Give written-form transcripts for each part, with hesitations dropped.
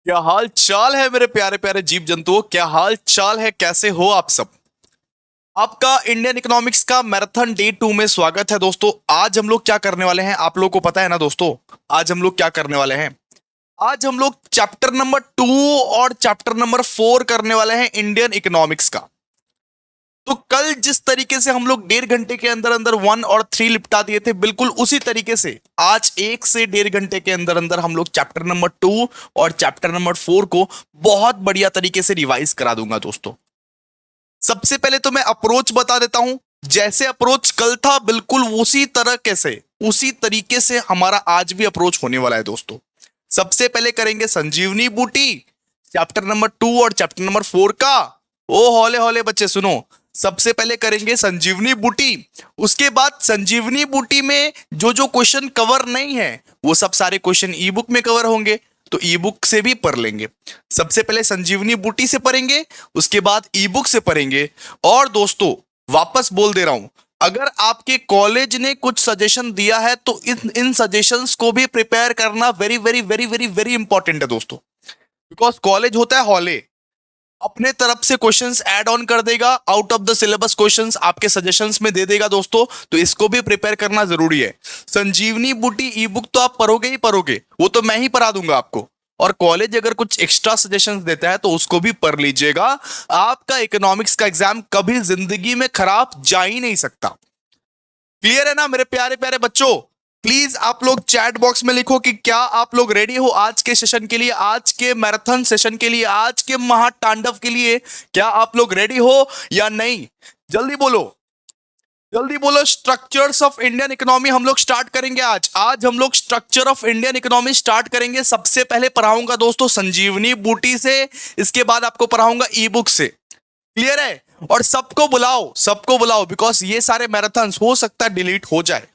क्या हाल चाल है मेरे प्यारे प्यारे जीव जंतुओं। क्या हाल चाल है, कैसे हो आप सब। आपका इंडियन इकोनॉमिक्स का मैराथन डे 2 में स्वागत है दोस्तों। आज हम लोग क्या करने वाले हैं, आप लोगों को पता है ना दोस्तों। आज हम लोग क्या करने वाले हैं। आज हम लोग चैप्टर नंबर 2 और चैप्टर नंबर 4 करने वाले हैं इंडियन इकोनॉमिक्स का। तो कल जिस तरीके से हम लोग 1.5 घंटे के अंदर अंदर 1 और 3 निपटा दिए थे, बिल्कुल उसी तरीके से आज 1 से 1.5 घंटे के अंदर अंदर हम लोग चैप्टर नंबर 2 और चैप्टर नंबर 4 को बहुत बढ़िया तरीके से रिवाइज करा दूंगा दोस्तों। सबसे पहले तो मैं अप्रोच बता देता हूं। जैसे अप्रोच कल था, बिल्कुल उसी तरह कैसे उसी तरीके से हमारा आज भी अप्रोच होने वाला है दोस्तों। सबसे पहले करेंगे संजीवनी बूटी, चैप्टर नंबर 2 और चैप्टर नंबर 4 का। ओ हौले हौले बच्चे सुनो। सबसे पहले करेंगे संजीवनी बूटी। उसके बाद संजीवनी बूटी में जो जो क्वेश्चन कवर नहीं है, वो सब सारे क्वेश्चन ई बुक में कवर होंगे, तो ई बुक से भी पढ़ लेंगे। सबसे पहले संजीवनी बूटी से पढ़ेंगे, उसके बाद ई बुक से पढ़ेंगे। और दोस्तों, वापस बोल दे रहा हूं, अगर आपके कॉलेज ने कुछ सजेशन दिया है तो इन इन सजेशंस को भी प्रिपेयर करना very very very very very important है दोस्तों। बिकॉज कॉलेज होता है हॉले, अपने तरफ से क्वेश्चंस ऐड ऑन कर देगा, out of the syllabus questions आपके सजेशंस में दे देगा दोस्तों। तो इसको भी प्रिपेयर करना जरूरी है। संजीवनी बूटी ई बुक तो आप पढ़ोगे ही पढ़ोगे, वो तो मैं ही पढ़ा दूंगा आपको। और कॉलेज अगर कुछ एक्स्ट्रा सजेशंस देता है तो उसको भी पढ़ लीजिएगा। आपका इकोनॉमिक्स का एग्जाम कभी जिंदगी में खराब जा ही नहीं सकता। क्लियर है ना मेरे प्यारे प्यारे बच्चों। प्लीज आप लोग चैट बॉक्स में लिखो कि क्या आप लोग रेडी हो आज के सेशन के लिए, आज के मैराथन सेशन के लिए, आज के महातांडव के लिए। क्या आप लोग रेडी हो या नहीं, जल्दी बोलो, जल्दी बोलो। स्ट्रक्चर्स ऑफ इंडियन इकोनॉमी हम लोग स्टार्ट करेंगे आज। आज हम लोग structure of Indian economy start करेंगे। सबसे पहले पढ़ाऊंगा दोस्तों संजीवनी बूटी से, इसके बाद आपको पढ़ाऊंगा ई बुक से। क्लियर है। और सबको बुलाओ, सबको बुलाओ, बिकॉज ये सारे मैराथन हो सकता है डिलीट हो जाए,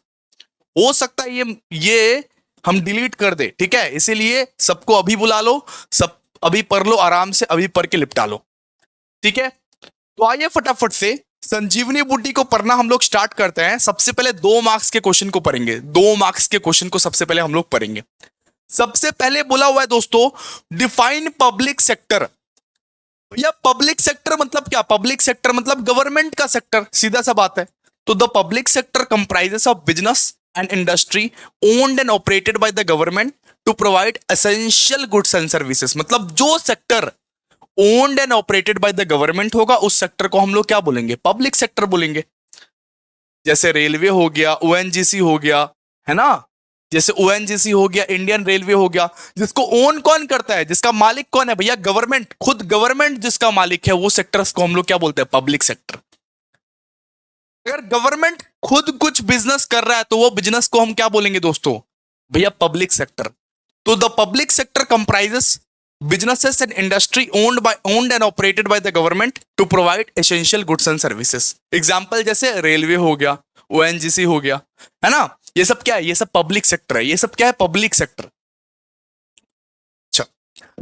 हो सकता है ये हम डिलीट कर दे, ठीक है। इसीलिए सबको अभी बुला लो, सब अभी पढ़ लो आराम से, अभी पढ़ के निपटा लो, ठीक है। तो आइए फटाफट से संजीवनी बूटी को पढ़ना हम लोग स्टार्ट करते हैं। सबसे पहले 2 मार्क्स के क्वेश्चन को पढ़ेंगे, 2 मार्क्स के क्वेश्चन को सबसे पहले हम लोग पढ़ेंगे। सबसे पहले बोला हुआ है दोस्तों, डिफाइन पब्लिक सेक्टर। या पब्लिक सेक्टर मतलब क्या, पब्लिक सेक्टर मतलब गवर्नमेंट का सेक्टर, सीधा सा बात है। तो the public sector comprises of business and industry owned and operated by the government to provide essential goods and services. मतलब जो sector owned and operated by the government होगा, उस सेक्टर को हम लोग क्या बोलेंगे, पब्लिक सेक्टर बोलेंगे। जैसे रेलवे हो गया, ओएनजीसी हो गया, है ना। जैसे ओएनजीसी हो गया, इंडियन रेलवे हो गया, जिसको ओन कौन करता है, जिसका मालिक कौन है भैया, गवर्नमेंट, खुद गवर्नमेंट जिसका मालिक है, वो सेक्टर्स को हम लोग क्या बोलते हैं, पब्लिक सेक्टर। अगर गवर्नमेंट खुद कुछ बिजनेस कर रहा है तो वो बिजनेस को हम क्या बोलेंगे दोस्तों, भैया पब्लिक सेक्टर। तो the public sector comprises businesses and industry owned and operated by the government to provide essential goods and services। Example जैसे रेलवे हो गया, ओएनजीसी हो गया, है ना। ये सब क्या है, ये सब पब्लिक सेक्टर है, ये सब क्या है, पब्लिक सेक्टर। अच्छा,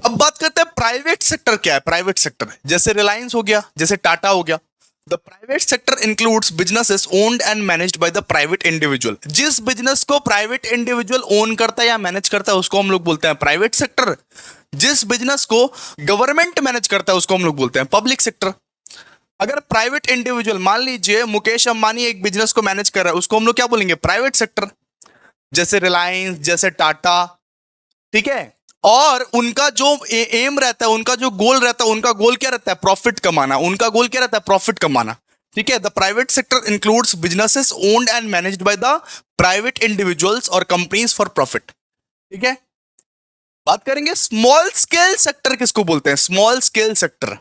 अब बात करते हैं प्राइवेट सेक्टर क्या है। प्राइवेट सेक्टर जैसे रिलायंस हो गया, जैसे टाटा हो गया। The private sector includes businesses owned and managed by the private individual. जिस बिजनेस को प्राइवेट इंडिविजुअल ओन करता है या मैनेज करता है, उसको हम लोग बोलते हैं प्राइवेट सेक्टर। जिस बिजनेस को गवर्नमेंट मैनेज करता है, उसको हम लोग बोलते हैं पब्लिक सेक्टर। अगर प्राइवेट इंडिविजुअल, मान लीजिए मुकेश अंबानी एक बिजनेस को मैनेज कर रहा है, उसको हम लोग क्या बोलेंगे, प्राइवेट सेक्टर। जैसे रिलायंस, जैसे टाटा, ठीक है। और उनका जो एम रहता है, उनका जो गोल रहता है, उनका गोल क्या रहता है, प्रॉफिट कमाना। उनका गोल क्या रहता है, प्रॉफिट कमाना, ठीक है। The private sector includes businesses owned and managed by the private individuals और कंपनीज फॉर प्रॉफिट, ठीक है। बात करेंगे स्मॉल स्केल सेक्टर किसको बोलते हैं, स्मॉल स्केल सेक्टर।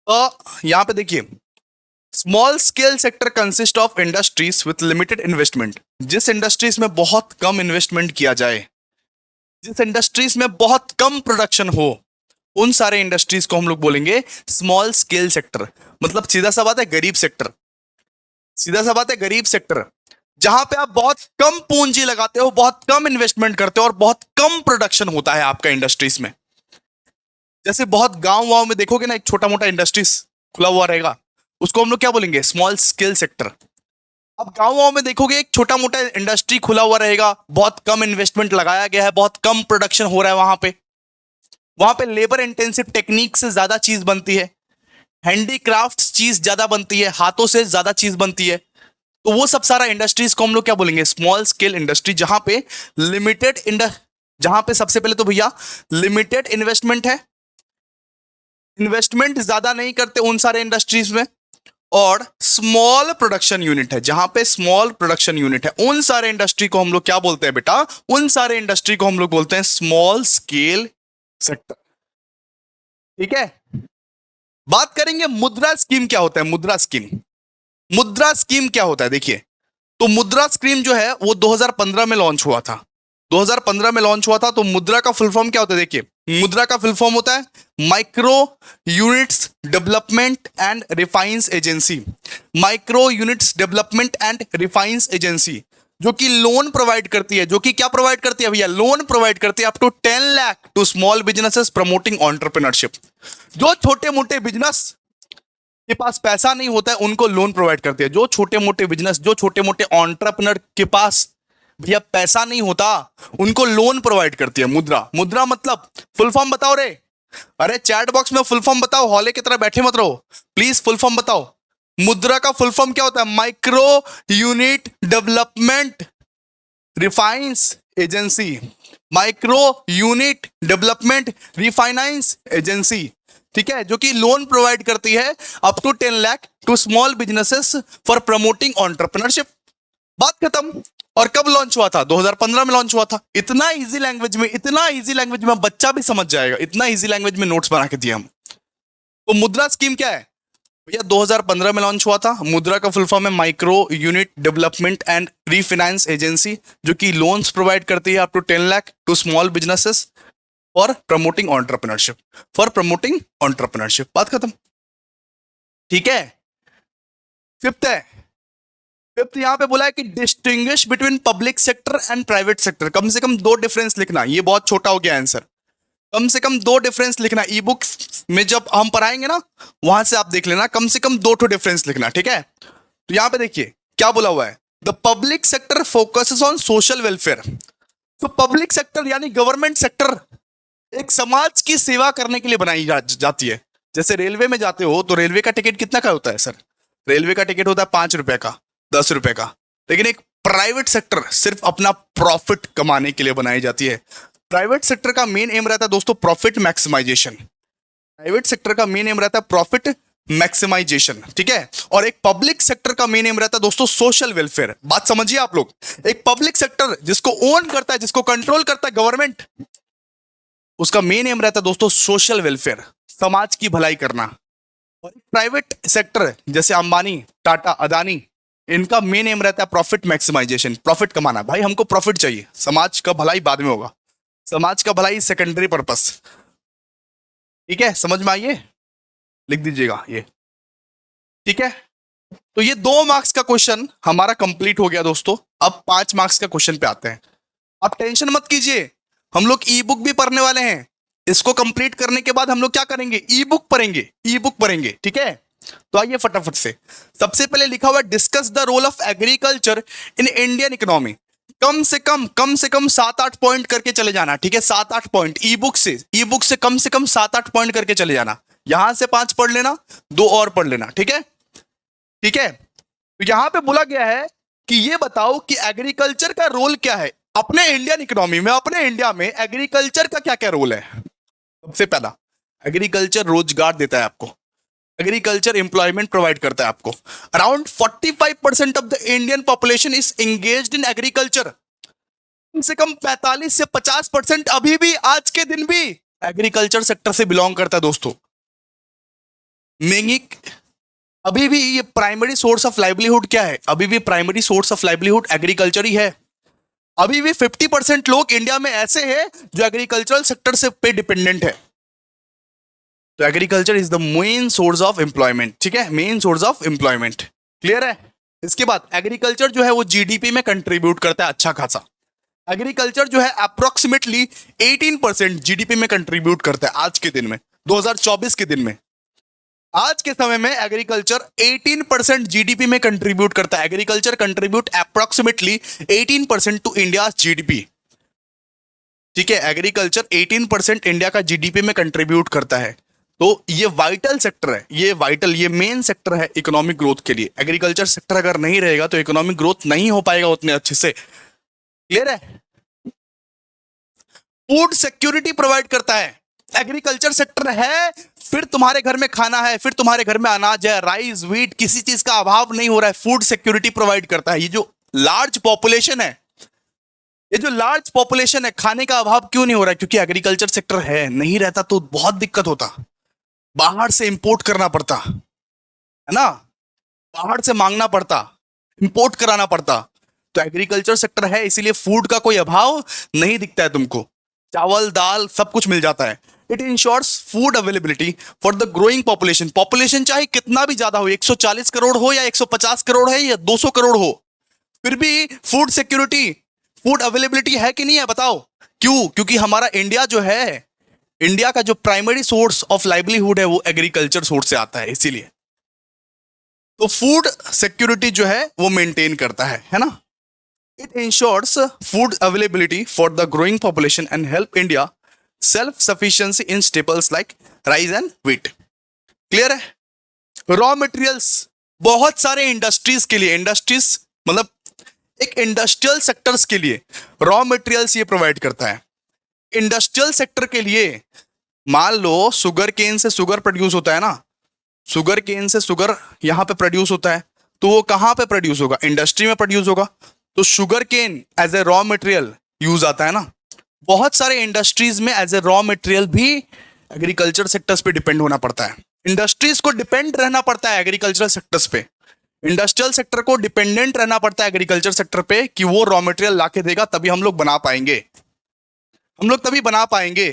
तो यहां पे देखिए, small scale sector consist of industries with limited investment. जिस इंडस्ट्रीज में बहुत कम इन्वेस्टमेंट किया जाए, जिस इंडस्ट्रीज में बहुत कम प्रोडक्शन हो, उन सारे इंडस्ट्रीज को हम लोग बोलेंगे स्मॉल स्केल सेक्टर। मतलब सीधा सा बात है, गरीब सेक्टर। सीधा सा बात है, गरीब सेक्टर। जहां पे आप बहुत कम पूंजी लगाते हो, बहुत कम इन्वेस्टमेंट करते हो और बहुत कम प्रोडक्शन होता है आपका इंडस्ट्रीज में। जैसे बहुत गांव वाँव में देखोगे ना, एक छोटा मोटा इंडस्ट्रीज खुला हुआ रहेगा, उसको हम लोग क्या बोलेंगे, स्मॉल स्केल सेक्टर। अब गांव वाँव में देखोगे एक छोटा मोटा इंडस्ट्री खुला हुआ रहेगा, बहुत कम इन्वेस्टमेंट लगाया गया है, बहुत कम प्रोडक्शन हो रहा है वहां पे, वहां पे लेबर इंटेंसिव टेक्निक से ज्यादा चीज बनती है, हैंडीक्राफ्ट चीज ज्यादा बनती है, हाथों से ज्यादा चीज बनती है। तो वो सब सारा इंडस्ट्रीज को हम लोग क्या बोलेंगे, स्मॉल स्केल इंडस्ट्री, जहां पे लिमिटेड जहां पे सबसे पहले तो भैया लिमिटेड इन्वेस्टमेंट है, इन्वेस्टमेंट ज्यादा नहीं करते उन सारे इंडस्ट्रीज में, और स्मॉल प्रोडक्शन यूनिट है, जहां पे स्मॉल प्रोडक्शन यूनिट है, उन सारे इंडस्ट्री को हम लोग क्या बोलते हैं बेटा, उन सारे इंडस्ट्री को हम लोग बोलते हैं स्मॉल स्केल सेक्टर। ठीक है, बात करेंगे मुद्रा स्कीम क्या होता है। मुद्रा स्कीम, मुद्रा स्कीम क्या होता है देखिए, तो मुद्रा स्कीम जो है वो 2015 में लॉन्च हुआ था। 2015 में लॉन्च हुआ था। तो मुद्रा का फुल फॉर्म क्या होता है देखिए, मुद्रा का फुल फॉर्म होता है micro units development and refinance agency. Micro units development and refinance agency, जो कि लोन प्रोवाइड करती है, जो कि क्या प्रोवाइड करती है भैया, लोन प्रोवाइड करती है up to 10 lakh to small businesses promoting entrepreneurship. जो छोटे मोटे बिजनेस के पास पैसा नहीं होता है उनको लोन प्रोवाइड करती है। जो छोटे मोटे बिजनेस, जो छोटे मोटे एंटरप्रेन्योर के पास भैया पैसा नहीं होता उनको लोन प्रोवाइड करती है मुद्रा। मुद्रा मतलब फुल फॉर्म बताओ रे, अरे चैट बॉक्स में फुल फॉर्म बताओ, हॉले की तरह बैठे मत रहो, प्लीज फुल फॉर्म बताओ। मुद्रा का फुल फॉर्म क्या होता है, micro unit development refinance agency. Micro unit development refinance agency, ठीक है, जो कि लोन प्रोवाइड करती है up to 10 lakh to small businesses for promoting entrepreneurship. बात खत्म। और कब लॉन्च हुआ था, 2015 में लॉन्च हुआ था। इतना इजी लैंग्वेज में, इतना इजी लैंग्वेज में बच्चा भी समझ जाएगा, इतना इजी लैंग्वेज में नोट्स बना के दिए हम। तो मुद्रा स्कीम क्या है भैया, 2015 में लॉन्च हुआ था। मुद्रा का फुल फॉर्म है micro unit development and refinance agency, जो कि लोन्स प्रोवाइड करती है up to 10 lakh to small businesses for promoting entrepreneurship, for promoting entrepreneurship. बात खत्म। ठीक है, फिफ्थ है, फिफ्थ यहां पे बोला है कि distinguish between public sector and private sector. कम से कम दो डिफरेंस लिखना, ये बहुत छोटा हो गया आंसर। कम से कम दो डिफरेंस लिखना, ई बुक में जब हम पढ़ाएंगे ना वहां से आप देख लेना, कम से कम दो ठो डिफरेंस लिखना। ठीक है, तो यहां पे देखिए क्या बोला हुआ है, the public sector focuses on social welfare. तो पब्लिक सेक्टर यानी गवर्नमेंट सेक्टर एक समाज की सेवा करने के लिए बनाई जाती है। जैसे रेलवे में जाते हो तो रेलवे का टिकट कितना का होता है सर, रेलवे का टिकट होता है 5 रुपए का, 10 रुपए का। लेकिन एक प्राइवेट सेक्टर सिर्फ अपना प्रॉफिट कमाने के लिए बनाई जाती है। प्राइवेट सेक्टर का मेन एम रहता है दोस्तों प्रॉफिट मैक्सिमाइजेशन। प्राइवेट सेक्टर का मेन एम रहता है प्रॉफिट मैक्सिमाइजेशन, ठीक है। और एक पब्लिक सेक्टर का मेन एम रहता है दोस्तों सोशल वेलफेयर। बात समझिए आप लोग, एक पब्लिक सेक्टर जिसको ओन करता है, जिसको कंट्रोल करता है गवर्नमेंट, उसका मेन एम रहता है दोस्तों सोशल वेलफेयर, समाज की भलाई करना। और प्राइवेट सेक्टर जैसे अंबानी, टाटा, अदानी, इनका मेन एम रहता है प्रॉफिट मैक्सिमाइजेशन, प्रॉफिट कमाना। भाई हमको प्रॉफिट चाहिए, समाज का भलाई बाद में होगा, समाज का भलाई सेकेंडरी पर्पस। ठीक है, समझ में आइए, लिख दीजिएगा ये। ठीक है, तो ये 2 मार्क्स का क्वेश्चन हमारा कंप्लीट हो गया दोस्तों। अब 5 मार्क्स का क्वेश्चन पे आते हैं। आप टेंशन मत कीजिए, हम लोग ई बुक भी पढ़ने वाले हैं। इसको कंप्लीट करने के बाद हम लोग क्या करेंगे, ई बुक पढ़ेंगे, ई बुक पढ़ेंगे। ठीक है, तो आइए फटाफट से। सबसे पहले लिखा हुआ discuss the role of agriculture in Indian economy. कम से कम 7-8 पॉइंट करके चले जाना। ठीक है, 7-8 पॉइंट ई बुक से कम 7-8 पॉइंट करके चले जाना। यहां से 5 पढ़ लेना, 2 और पढ़ लेना। ठीक है, ठीक है। तो यहां पे बोला गया है कि ये बताओ कि एग्रीकल्चर का रोल क्या है अपने इंडियन इकोनॉमी में, अपने इंडिया में एग्रीकल्चर का क्या क्या रोल है। सबसे पहला, एग्रीकल्चर रोजगार देता है आपको, एग्रीकल्चर एम्प्लॉयमेंट प्रोवाइड करता है आपको। Around 45% of the Indian population is engaged in agriculture. कम से कम 45 से 50% अभी भी, आज के दिन भी एग्रीकल्चर सेक्टर से बिलोंग करता है दोस्तों। मेंगी अभी भी ये प्राइमरी सोर्स ऑफ लाइवलीहुड क्या है, अभी भी primary source of livelihood agriculture ही है। अभी भी 50% लोग इंडिया में ऐसे हैं जो एग्रीकल्चरल सेक्टर से पे डिपेंडेंट है। तो agriculture is the main source of employment. ठीक है, main source of employment, clear है। इसके बाद एग्रीकल्चर जो है वो जीडीपी में कंट्रीब्यूट करता है अच्छा खासा। एग्रीकल्चर जो है अप्रोक्सीमेटली 18% जीडीपी में कंट्रीब्यूट करता है आज के दिन में, 2024 के दिन में। आज के समय में एग्रीकल्चर 18% जीडीपी में कंट्रीब्यूट करता है। Agriculture contribute approximately 18% to India GDP. ठीक है, एग्रीकल्चर 18% इंडिया का जीडीपी में कंट्रीब्यूट करता है। तो ये वाइटल सेक्टर है, ये मेन सेक्टर है इकोनॉमिक ग्रोथ के लिए। एग्रीकल्चर सेक्टर अगर नहीं रहेगा तो इकोनॉमिक ग्रोथ नहीं हो पाएगा उतने अच्छे से। क्लियर है? फूड सिक्योरिटी प्रोवाइड करता है, एग्रीकल्चर सेक्टर है, फिर तुम्हारे घर में खाना है, फिर तुम्हारे घर में अनाज है, राइस व्हीट, किसी चीज का अभाव नहीं हो रहा है, फूड सिक्योरिटी प्रोवाइड करता है। ये जो लार्ज पॉपुलेशन है, खाने का अभाव क्यों नहीं हो रहा है? क्योंकि एग्रीकल्चर सेक्टर है। नहीं रहता तो बहुत दिक्कत होता, बाहर से इंपोर्ट करना पड़ता है ना, बाहर से मांगना पड़ता, इंपोर्ट कराना पड़ता। तो एग्रीकल्चर सेक्टर है, इसीलिए फूड का कोई अभाव नहीं दिखता है तुमको, चावल दाल सब कुछ मिल जाता है। It ensures food availability for the growing population. Population चाहे कितना भी ज्यादा हो, 140 करोड़ हो या 150 करोड़ है या 200 करोड़ हो, फिर भी फूड सिक्योरिटी, फूड अवेलेबिलिटी है कि नहीं है? बताओ क्यों? क्योंकि हमारा इंडिया जो है, इंडिया का जो प्राइमरी सोर्स ऑफ लाइवलीहुड है वो एग्रीकल्चर सोर्स से आता है, इसीलिए तो फूड सिक्योरिटी जो है वो मेंटेन करता है ना। It ensures food availability for the growing population and help India self sufficiency in staples like rice and wheat. Clear है? रॉ मटेरियल्स, बहुत सारे इंडस्ट्रीज के लिए, इंडस्ट्रीज मतलब एक इंडस्ट्रियल सेक्टर्स के लिए रॉ मटेरियल्स ये प्रोवाइड करता है। इंडस्ट्रियल सेक्टर के लिए मान लो शुगर केन से शुगर प्रोड्यूस होता है ना, शुगर केन से शुगर यहां पे प्रोड्यूस होता है, तो वो कहां पे प्रोड्यूस होगा? इंडस्ट्री में प्रोड्यूस होगा। तो sugar cane as a raw material use आता है ना। बहुत सारे इंडस्ट्रीज में एज ए रॉ मटेरियल भी एग्रीकल्चर सेक्टर्स पे डिपेंड होना पड़ता है। इंडस्ट्रीज को डिपेंड रहना पड़ता है एग्रीकल्चर सेक्टर्स पे, इंडस्ट्रियल सेक्टर को डिपेंडेंट रहना पड़ता है एग्रीकल्चर सेक्टर पे कि वो रॉ मटेरियल लाके देगा, तभी हम लोग बना पाएंगे, हम लोग तभी बना पाएंगे।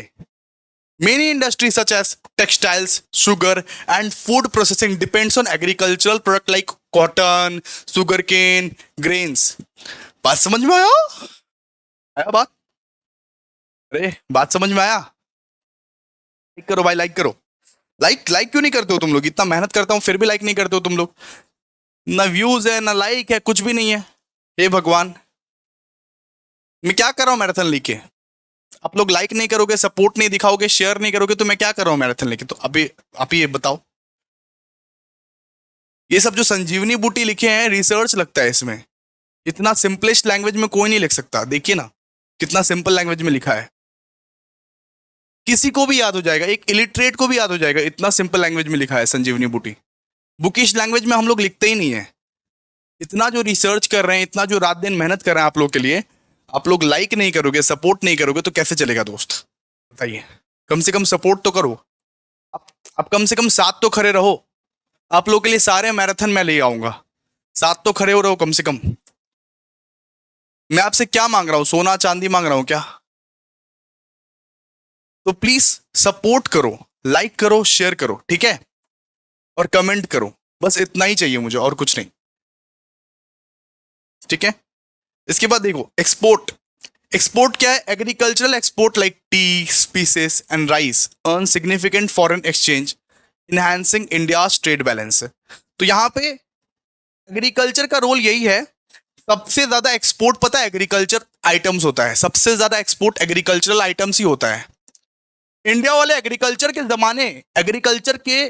Many industries such as textiles, sugar and food processing depends on agricultural product like cotton, sugarcane, grains. बात समझ में आया? आया बात? अरे बात समझ में आया? लाइक करो भाई, लाइक करो। लाइक क्यों नहीं करते हो तुम लोग? इतना मेहनत करता हूं फिर भी लाइक नहीं करते हो तुम लोग। ना व्यूज है ना लाइक है, कुछ भी नहीं है। हे भगवान, मैं क्या कर रहा हूं मैराथन लेके? आप लोग लाइक नहीं करोगे, सपोर्ट नहीं दिखाओगे, शेयर नहीं करोगे, तो मैं क्या कर रहा हूं मैराथन लेके? तो अभी आप ये बताओ, ये सब जो संजीवनी बूटी लिखे हैं रिसर्च लगता है इसमें, इतना सिंपलेस्ट लैंग्वेज में कोई नहीं लिख सकता। देखिए ना कितना सिंपल लैंग्वेज में लिखा है, किसी को भी याद हो जाएगा, एक इलिटरेट को भी याद हो जाएगा, इतना सिंपल लैंग्वेज में लिखा है संजीवनी बूटी। बुकिश लैंग्वेज में हम लोग लिखते ही नहीं है। इतना जो रिसर्च कर रहे हैं, इतना जो रात दिन मेहनत कर रहे हैं आप लोग के लिए, आप लोग लाइक नहीं करोगे, सपोर्ट नहीं करोगे, तो कैसे चलेगा दोस्त? बताइए। कम से कम सपोर्ट तो करो, आप कम से कम साथ तो खड़े रहो। आप लोग के लिए सारे मैराथन में ले आऊंगा, साथ तो खड़े हो रहो कम से कम। मैं आपसे क्या मांग रहा हूं? सोना चांदी मांग रहा हूं क्या? तो प्लीज सपोर्ट करो, लाइक करो, शेयर करो, ठीक है, और कमेंट करो। बस इतना ही चाहिए मुझे, और कुछ नहीं, ठीक है। इसके बाद देखो एक्सपोर्ट। एक्सपोर्ट क्या है? Agricultural export like tea, spices and rice earn significant foreign exchange enhancing India's trade balance. तो यहां पे एग्रीकल्चर का रोल यही है। सबसे ज्यादा एक्सपोर्ट पता है एग्रीकल्चर आइटम्स होता है, सबसे ज्यादा एक्सपोर्ट एग्रीकल्चरल आइटम्स ही होता है। इंडिया वाले एग्रीकल्चर के जमाने, एग्रीकल्चर के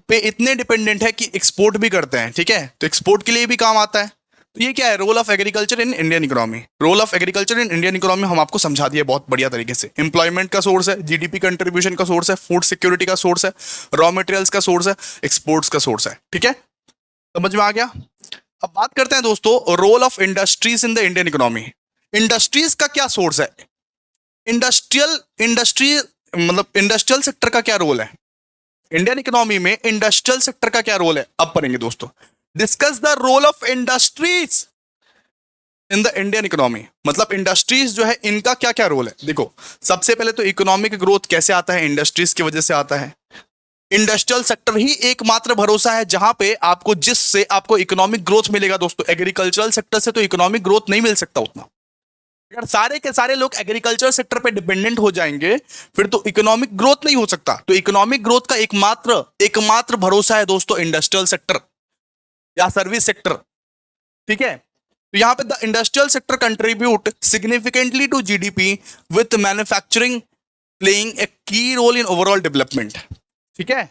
पे इतने डिपेंडेंट है कि एक्सपोर्ट भी करते हैं, ठीक है। तो एक्सपोर्ट के लिए भी काम आता है। तो ये क्या है? Role of agriculture in Indian economy. Role of agriculture in Indian economy हम आपको समझा दिया बहुत बढ़िया तरीके से। एम्प्लॉयमेंट का सोर्स है, जीडीपी कंट्रीब्यूशन का सोर्स है, फूड सिक्योरिटी का सोर्स है, रॉ मटेरियल्स का सोर्स है, एक्सपोर्ट्स का सोर्स है, ठीक है। समझ में आ गया? अब बात करते हैं दोस्तों role of industries in the Indian economy. Industries का क्या सोर्स है? इंडस्ट्री मतलब इंडस्ट्रियल सेक्टर का क्या रोल है इंडियन इकोनॉमी में? इंडस्ट्रियल सेक्टर का क्या रोल है? अब पढ़ेंगे दोस्तों। Discuss the role of industries in the Indian economy. मतलब इंडस्ट्रीज जो है इनका क्या क्या रोल है? देखो, सबसे पहले तो इकोनॉमिक ग्रोथ कैसे आता है? इंडस्ट्रीज की वजह से आता है। इंडस्ट्रियल सेक्टर ही एकमात्र भरोसा है जहां पे आपको, जिससे आपको इकोनॉमिक ग्रोथ मिलेगा दोस्तों। एग्रीकल्चरल सेक्टर से तो इकोनॉमिक ग्रोथ नहीं मिल सकता उतना। अगर सारे के सारे लोग एग्रीकल्चर सेक्टर पे डिपेंडेंट हो जाएंगे फिर तो इकोनॉमिक ग्रोथ नहीं हो सकता। तो इकोनॉमिक ग्रोथ का एकमात्र भरोसा है दोस्तों इंडस्ट्रियल सेक्टर या सर्विस सेक्टर, ठीक है। तो यहां पे the industrial sector contribute significantly to GDP with manufacturing playing a key role in overall development. ठीक है,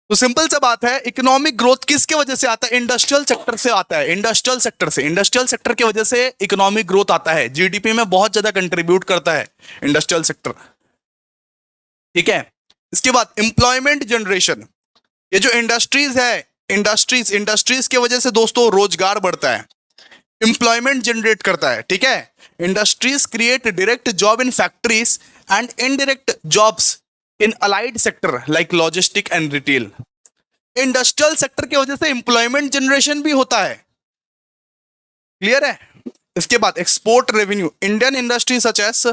तो सिंपल सा बात है, इकोनॉमिक ग्रोथ किसके वजह से आता है? इंडस्ट्रियल सेक्टर से आता है, इंडस्ट्रियल सेक्टर से। इंडस्ट्रियल सेक्टर की वजह से इकोनॉमिक ग्रोथ आता है, जीडीपी में बहुत ज्यादा कंट्रीब्यूट करता है इंडस्ट्रियल सेक्टर। ठीक है, इसके बाद एम्प्लॉयमेंट जनरेशन, ये जो इंडस्ट्रीज है, इंडस्ट्रीज की वजह से दोस्तों रोजगार बढ़ता है, एम्प्लॉयमेंट जनरेट करता है। ठीक है, industries create direct job in factories and indirect jobs in allied sector like logistic and retail. Industrial sector की वजह से एम्प्लॉयमेंट जनरेशन भी होता है। क्लियर है? इसके बाद export revenue, Indian industry such as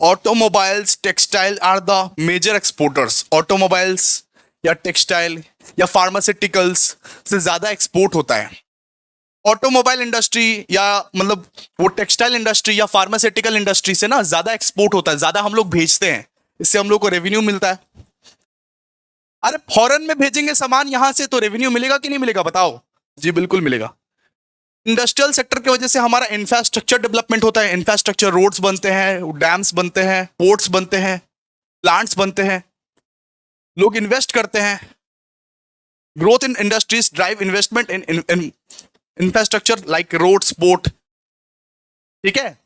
automobiles, textile are the major exporters. Automobiles या टेक्सटाइल या फार्मास्यूटिकल्स से ज्यादा एक्सपोर्ट होता है। ऑटोमोबाइल इंडस्ट्री या मतलब वो टेक्सटाइल इंडस्ट्री या फार्मास्यूटिकल इंडस्ट्री से ना ज्यादा एक्सपोर्ट होता है, ज्यादा हम लोग भेजते हैं, इससे हम लोग को रेवेन्यू मिलता है। अरे फॉरेन में भेजेंगे सामान यहां से तो रेवेन्यू मिलेगा कि नहीं मिलेगा बताओ? जी बिल्कुल मिलेगा। इंडस्ट्रियल सेक्टर की वजह से हमारा इंफ्रास्ट्रक्चर डेवलपमेंट होता है, इंफ्रास्ट्रक्चर, रोड्स बनते हैं, डैम्स बनते हैं, पोर्ट्स बनते हैं, प्लांट्स बनते हैं, लोग इन्वेस्ट करते हैं। Growth in industries drive investment in infrastructure like roads, port. ठीक है,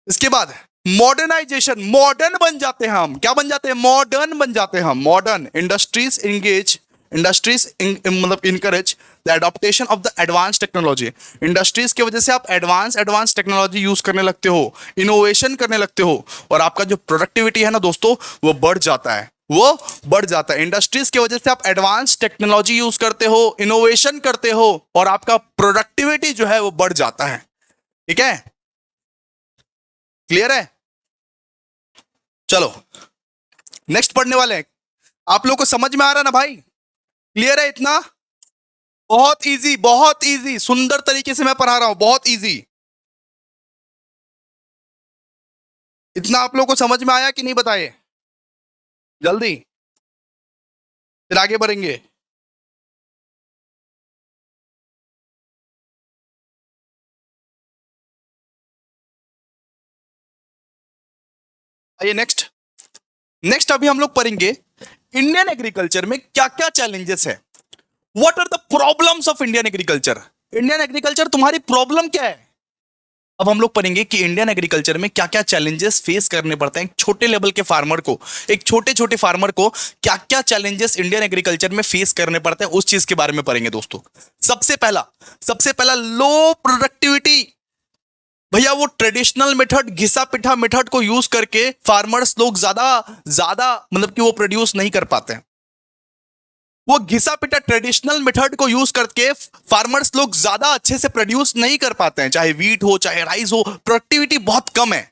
इसके बाद मॉडर्नाइजेशन, मॉडर्न बन जाते हैं हम। क्या बन जाते हैं? मॉडर्न बन जाते हैं हम, मॉडर्न। इंडस्ट्रीज मतलब encourage the adaptation of the advance technology. Industries की वजह से आप एडवांस टेक्नोलॉजी यूज करने लगते हो, इनोवेशन करने लगते हो, और आपका जो प्रोडक्टिविटी है ना दोस्तों वो बढ़ जाता है, वो बढ़ जाता है। इंडस्ट्रीज की वजह से आप एडवांस टेक्नोलॉजी यूज करते हो, इनोवेशन करते हो, और आपका प्रोडक्टिविटी जो है वो बढ़ जाता है। ठीक है, क्लियर है? चलो नेक्स्ट पढ़ने वाले हैं। आप लोग को समझ में आ रहा है ना भाई? क्लियर है इतना? बहुत इजी, बहुत इजी, सुंदर तरीके से मैं पढ़ा रहा हूं, बहुत इजी। इतना आप लोग को समझ में आया कि नहीं बताइए जल्दी, फिर आगे बढ़ेंगे। आइए नेक्स्ट। अभी हम लोग पढ़ेंगे इंडियन एग्रीकल्चर में क्या क्या चैलेंजेस है। What are the problems of Indian agriculture? Indian agriculture तुम्हारी प्रॉब्लम क्या है? अब हम लोग पढ़ेंगे कि इंडियन एग्रीकल्चर में क्या क्या चैलेंजेस फेस करने पड़ते हैं एक छोटे लेवल के फार्मर को, एक छोटे छोटे फार्मर को क्या क्या चैलेंजेस इंडियन एग्रीकल्चर में फेस करने पड़ते हैं, उस चीज के बारे में पढ़ेंगे दोस्तों। सबसे पहला लो प्रोडक्टिविटी। भैया वो ट्रेडिशनल मेथड, घिसा पिटा मेथड को यूज करके फार्मर्स लोग ज्यादा ज्यादा मतलब कि वो प्रोड्यूस नहीं कर पाते हैं। वो घिसा पिटा ट्रेडिशनल मेथड को यूज करके फार्मर्स लोग ज्यादा अच्छे से प्रोड्यूस नहीं कर पाते हैं, चाहे वीट हो चाहे राइस हो, प्रोडक्टिविटी बहुत कम है।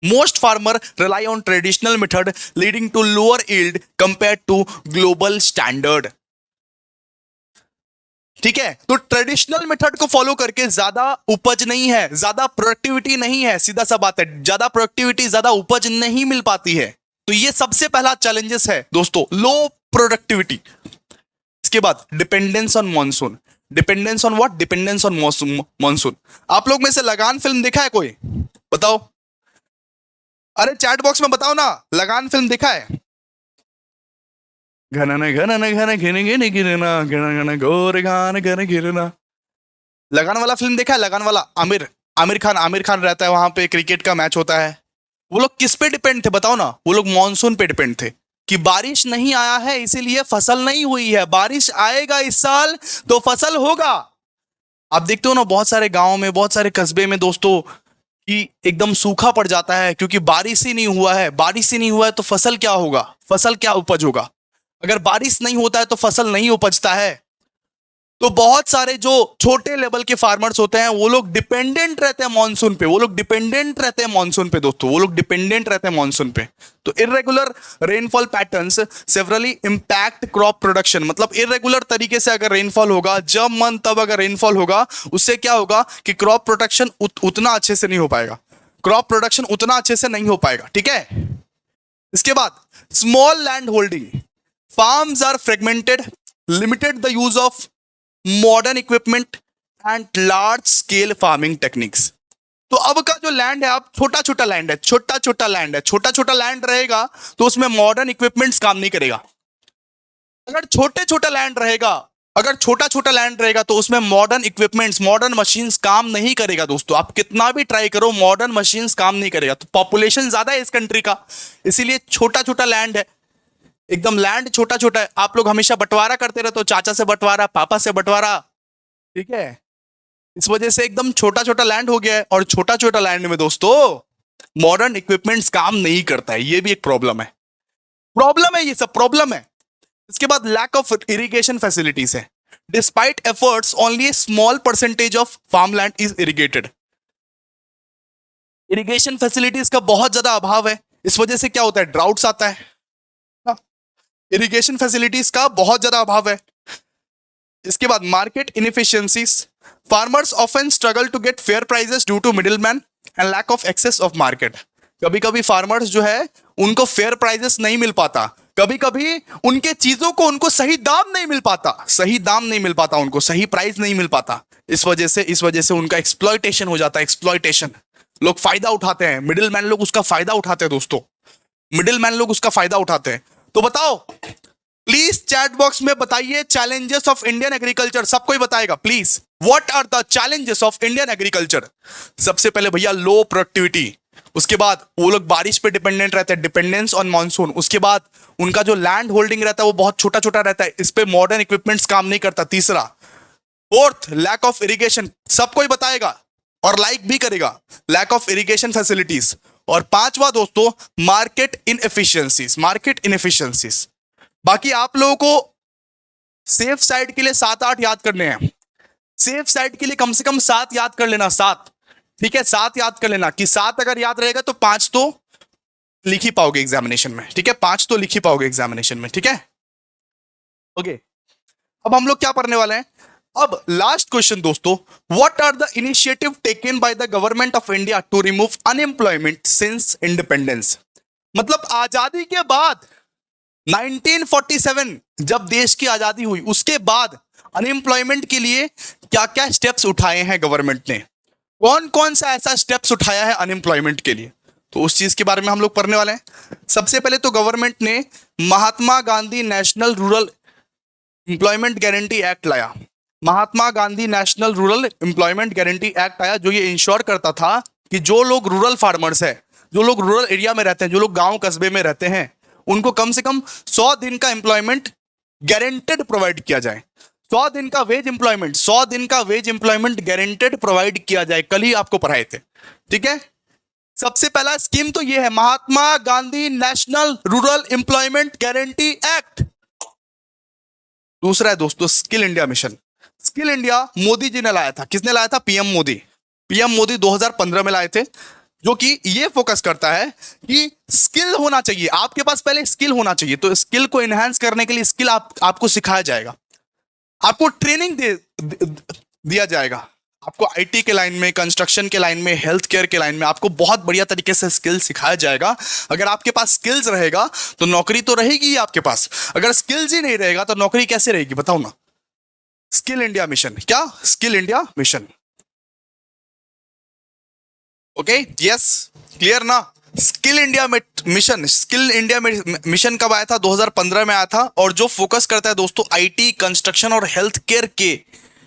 Most farmer rely on traditional method leading to lower yield compare to global standard. ठीक है, तो ट्रेडिशनल मेथड को फॉलो करके ज्यादा उपज नहीं है, ज्यादा प्रोडक्टिविटी नहीं है, सीधा सा बात है, ज्यादा प्रोडक्टिविटी ज्यादा उपज नहीं मिल पाती है। तो ये सबसे पहला चैलेंजेस है दोस्तों, लो प्रोडक्टिविटी। इसके बाद dependence on monsoon. Dependence on what? Dependence on monsoon. आप लोग में से लगान फिल्म देखा है कोई? बताओ, अरे चैट बॉक्स में बताओ ना, लगान फिल्म देखा है? घन घन घन घिन घिन गिरना, घन घन घोर घान घन गिरना। लगान वाला फिल्म देखा है? लगान वाला, आमिर खान रहता है वहां पे, क्रिकेट का मैच होता है। वो लोग किस पे डिपेंड थे बताओ ना? वो लोग मॉनसून पे डिपेंड थे कि बारिश नहीं आया है इसीलिए फसल नहीं हुई है, बारिश आएगा इस साल तो फसल होगा। आप देखते हो ना बहुत सारे गांव में, बहुत सारे कस्बे में दोस्तों कि एकदम सूखा पड़ जाता है क्योंकि बारिश ही नहीं हुआ है। बारिश ही नहीं हुआ है तो फसल क्या होगा? फसल क्या उपज होगा? अगर बारिश नहीं होता है तो फसल नहीं उपजता है। तो बहुत सारे जो छोटे लेवल के फार्मर्स होते हैं वो लोग डिपेंडेंट रहते हैं मॉनसून पे, वो लोग डिपेंडेंट रहते हैं मॉनसून पे दोस्तों, वो लोग डिपेंडेंट रहते हैं मॉनसून पे। तो irregular rainfall patterns severally impact crop production. मतलब इरेगुलर तरीके से अगर रेनफॉल होगा, जब मन तब अगर रेनफॉल होगा, उससे क्या होगा कि क्रॉप प्रोडक्शन उतना अच्छे से नहीं हो पाएगा, क्रॉप प्रोडक्शन उतना अच्छे से नहीं हो पाएगा। ठीक है, इसके बाद small land holding, farms are fragmented, limited the use of modern equipment and large scale farming techniques. तो अब का जो लैंड है, अब छोटा छोटा लैंड है, छोटा छोटा लैंड है, छोटा छोटा लैंड रहेगा तो उसमें मॉडर्न इक्विपमेंट्स काम नहीं करेगा। अगर छोटे छोटा लैंड रहेगा, अगर छोटा छोटा लैंड रहेगा तो उसमें मॉडर्न इक्विपमेंट्स, मॉडर्न मशीन्स काम नहीं करेगा दोस्तों। आप कितना भी ट्राई करो, मॉडर्न मशीन्स काम नहीं करेगा। तो पॉपुलेशन ज्यादा है इस कंट्री का, इसीलिए छोटा छोटा लैंड है, एकदम लैंड छोटा छोटा है। आप लोग हमेशा बंटवारा करते रहते हो, चाचा से बंटवारा, पापा से बंटवारा, ठीक है। इस वजह से एकदम छोटा छोटा लैंड हो गया है, और छोटा छोटा लैंड में दोस्तों मॉडर्न इक्विपमेंट्स काम नहीं करता है, ये भी एक प्रॉब्लम है। प्रॉब्लम है, ये सब प्रॉब्लम है। इसके बाद लैक ऑफ इरिगेशन फैसिलिटीज है। Despite efforts only small percentage of farmland is irrigated. Irrigation facilities का बहुत ज्यादा अभाव है, इस वजह से क्या होता है, ड्राउट्स आता है। इरिगेशन फैसिलिटीज का बहुत ज्यादा अभाव है। इसके बाद market inefficiencies. Farmers often struggle to get fair prices due to middleman and lack of access of market. कभी कभी फार्मर्स जो है उनको फेयर प्राइसेस नहीं मिल पाता, कभी कभी उनके चीजों को उनको सही दाम नहीं मिल पाता, सही दाम नहीं मिल पाता, उनको सही प्राइस नहीं मिल पाता। इस वजह से उनका एक्सप्लॉयटेशन हो जाता है, एक्सप्लॉयटेशन। लोग फायदा उठाते हैं, मिडिल मैन लोग उसका फायदा उठाते हैं दोस्तों, मिडिल मैन लोग उसका फायदा उठाते हैं। तो बताओ प्लीज चैट बॉक्स में बताइए चैलेंजेस ऑफ इंडियन एग्रीकल्चर। सब कोई बताएगा please, what are the challenges of Indian agriculture. सबसे पहले भैया लो प्रोडक्टिविटी, उसके बाद वो लोग बारिश पे डिपेंडेंट रहते हैं, डिपेंडेंस ऑन मानसून। उसके बाद उनका जो लैंड होल्डिंग रहता है वो बहुत छोटा छोटा रहता है, इस पे मॉडर्न इक्विपमेंट्स काम नहीं करता। तीसरा, फोर्थ, लैक ऑफ इरिगेशन। सब कोई बताएगा और लाइक भी करेगा, लैक ऑफ इरिगेशन फैसिलिटीज। और पांचवा दोस्तों, मार्केट इनएफिशिएंसीज, मार्केट इनएफिशिएंसीज। बाकी आप लोगों को सेफ साइड के लिए 7-8 याद करने हैं, सेफ साइड के लिए कम से कम 7 याद कर लेना, 7, ठीक है। 7 याद कर लेना कि 7 अगर याद रहेगा तो 5 तो लिख ही पाओगे एग्जामिनेशन में, ठीक है। 5 तो लिख ही पाओगे एग्जामिनेशन में, ठीक है। ओके, अब हम लोग क्या पढ़ने वाले हैं, अब लास्ट क्वेश्चन दोस्तों, what are the initiative taken by the government of India to remove unemployment since independence. मतलब आजादी के बाद 1947 जब देश की आजादी हुई उसके बाद अनएम्प्लॉयमेंट के लिए क्या क्या स्टेप्स उठाए हैं गवर्नमेंट ने, कौन कौन सा ऐसा स्टेप्स उठाया है अनएम्प्लॉयमेंट के लिए, तो उस चीज के बारे में हम लोग पढ़ने वाले हैं। सबसे पहले तो गवर्नमेंट ने Mahatma Gandhi National Rural Employment Guarantee Act लाया। Mahatma Gandhi National Rural Employment Guarantee Act आया, जो ये इंश्योर करता था कि जो लोग रूरल फार्मर्स है, जो लोग रूरल एरिया में रहते हैं, जो लोग गांव कस्बे में रहते हैं, उनको कम से कम 100 दिन का एम्प्लॉयमेंट गारंटेड प्रोवाइड किया जाए। 100 दिन का वेज एम्प्लॉयमेंट, 100 दिन का वेज एम्प्लॉयमेंट गारंटेड प्रोवाइड किया जाए। कल ही आपको पढ़ाए थे, ठीक है। सबसे पहला स्कीम तो ये है, Mahatma Gandhi National Rural Employment Guarantee Act. दूसरा है दोस्तों Skill India Mission. Skill India Modi ji ने लाया था, किसने लाया था, पीएम मोदी। पीएम मोदी 2015 में लाए थे, जो कि ये फोकस करता है कि स्किल होना चाहिए, आपके पास पहले स्किल होना चाहिए। तो स्किल को एनहांस करने के लिए स्किल आपको सिखाया जाएगा, आपको ट्रेनिंग दिया जाएगा, आपको आईटी के लाइन में, कंस्ट्रक्शन के लाइन में, हेल्थ केयर के लाइन में आपको बहुत बढ़िया तरीके से स्किल सिखाया जाएगा। अगर आपके पास स्किल्स रहेगा तो नौकरी तो रहेगी ही आपके पास, अगर स्किल्स ही नहीं रहेगा तो नौकरी कैसे रहेगी, बताओ ना। स्किल इंडिया मिशन, क्या Skill India Mission, okay, yes, clear ना। Skill India Mission, Skill India Mission कब आया था, 2015 में आया था, और जो फोकस करता है दोस्तों आईटी, कंस्ट्रक्शन और हेल्थ केयर के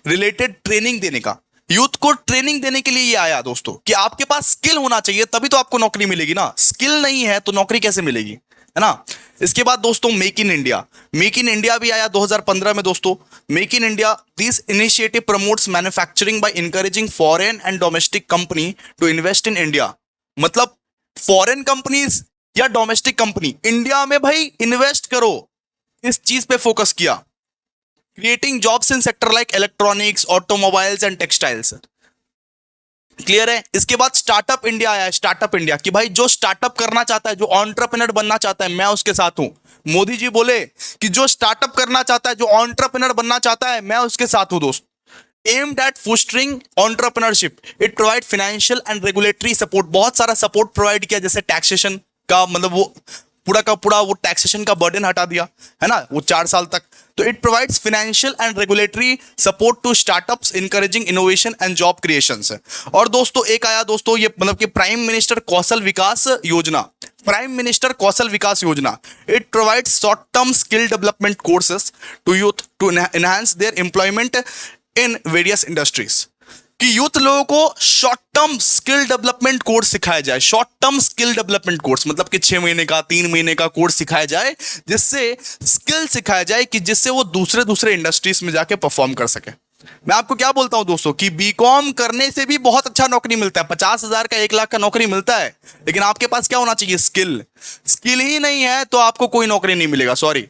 रिलेटेड ट्रेनिंग देने का, यूथ को ट्रेनिंग देने के लिए ये आया दोस्तों, कि आपके पास स्किल होना चाहिए तभी तो आपको नौकरी मिलेगी ना, स्किल नहीं है तो नौकरी कैसे मिलेगी, है ना। इसके बाद दोस्तों make in India, make in India भी आया 2015 में दोस्तों। Make in India, this initiative promotes manufacturing by encouraging foreign and domestic company to invest in India. मतलब फॉरेन कंपनीज या डोमेस्टिक कंपनी इंडिया में भाई इन्वेस्ट करो, इस चीज पे फोकस किया। Creating jobs in sector like electronics, automobiles and textiles, clear है। इसके बाद स्टार्टअप इंडिया आया है, स्टार्टअप इंडिया, कि भाई जो स्टार्टअप करना चाहता है, जो एंटरप्रेन्योर बनना चाहता है, मैं उसके साथ हूं। मोदी जी बोले कि जो स्टार्टअप करना चाहता है, जो एंटरप्रेन्योर बनना चाहता है, मैं उसके साथ हूं दोस्त। Aimed at fostering entrepreneurship, it provide financial and regulatory support, बहुत सारा सपोर्ट प्रोवाइड किया, जैसे टैक्सेशन का, मतलब वो पूरा का पूरा वो टैक्सेशन का बर्डन हटा दिया, है ना, वो 4 साल तक। तो it provides financial and regulatory support to startups, encouraging innovation and job creations. और दोस्तों एक आया दोस्तों ये मतलब कि प्राइम मिनिस्टर कौशल विकास योजना, prime minister Kaushal Vikas Yojana. It provides short term skill development courses to youth to enhance their employment in various industries, कि यूथ लोगों को short term skill development course सिखाया जाए। Short term skill development course मतलब कि 6 महीने का, 3 महीने का कोर्स सिखाया जाए, जिससे स्किल सिखाया जाए कि जिससे वो दूसरे दूसरे इंडस्ट्रीज में जाके परफॉर्म कर सके। मैं आपको क्या बोलता हूं दोस्तों कि बीकॉम करने से भी बहुत अच्छा नौकरी मिलता है, 50,000 का 1 लाख का नौकरी मिलता है, लेकिन आपके पास क्या होना चाहिए? स्किल। स्किल ही नहीं है तो आपको कोई नौकरी नहीं मिलेगा। सॉरी,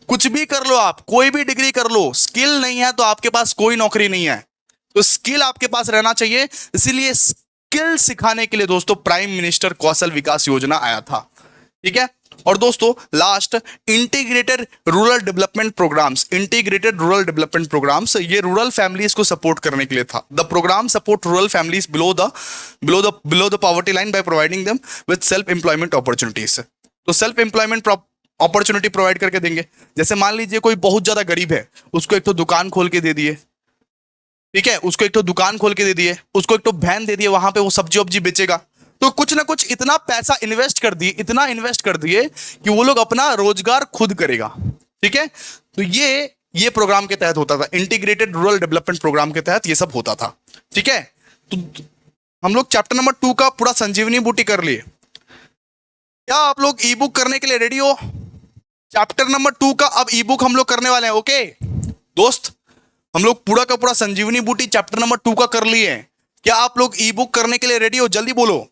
कुछ भी कर लो आप, कोई भी डिग्री कर लो, स्किल नहीं है तो आपके पास कोई नौकरी नहीं है। तो स्किल आपके पास रहना चाहिए, इसीलिए स्किल सिखाने के लिए दोस्तों प्राइम मिनिस्टर कौशल विकास योजना आया था। ठीक है। और दोस्तों last, integrated rural development programs, integrated rural development programs, ये रूरल फैमिलीज को सपोर्ट करने के लिए था। The program support rural families below the poverty line by providing them with self employment opportunities. तो सेल्फ एम्प्लॉयमेंट अपॉर्चुनिटी प्रोवाइड करके देंगे। जैसे मान लीजिए कोई बहुत ज्यादा गरीब है, उसको एक तो दुकान खोल के दे दिए, ठीक है, उसको एक तो दुकान खोल के दे दिए, उसको एक तो वैन दे दिए, वहां पे वो सब्जी वब्जी बेचेगा। तो कुछ ना कुछ इतना पैसा इन्वेस्ट कर दिए, इतना इन्वेस्ट कर दिए कि वो लोग अपना रोजगार खुद करेगा। ठीक है। तो ये प्रोग्राम के तहत होता था, इंटीग्रेटेड रूरल डेवलपमेंट प्रोग्राम के तहत ये सब होता था। ठीक है। तो हम लोग चैप्टर नंबर 2 का पूरा संजीवनी बूटी कर लिए। क्या आप लोग ई बुक करने के लिए रेडी हो? चैप्टर नंबर 2 का अब ई बुक हम लोग करने वाले हैं। ओके दोस्त, हम लोग पूरा का पूरा संजीवनी बूटी चैप्टर नंबर 2 का कर लिए हैं। क्या आप लोग ई बुक करने के लिए रेडी हो? जल्दी बोलो,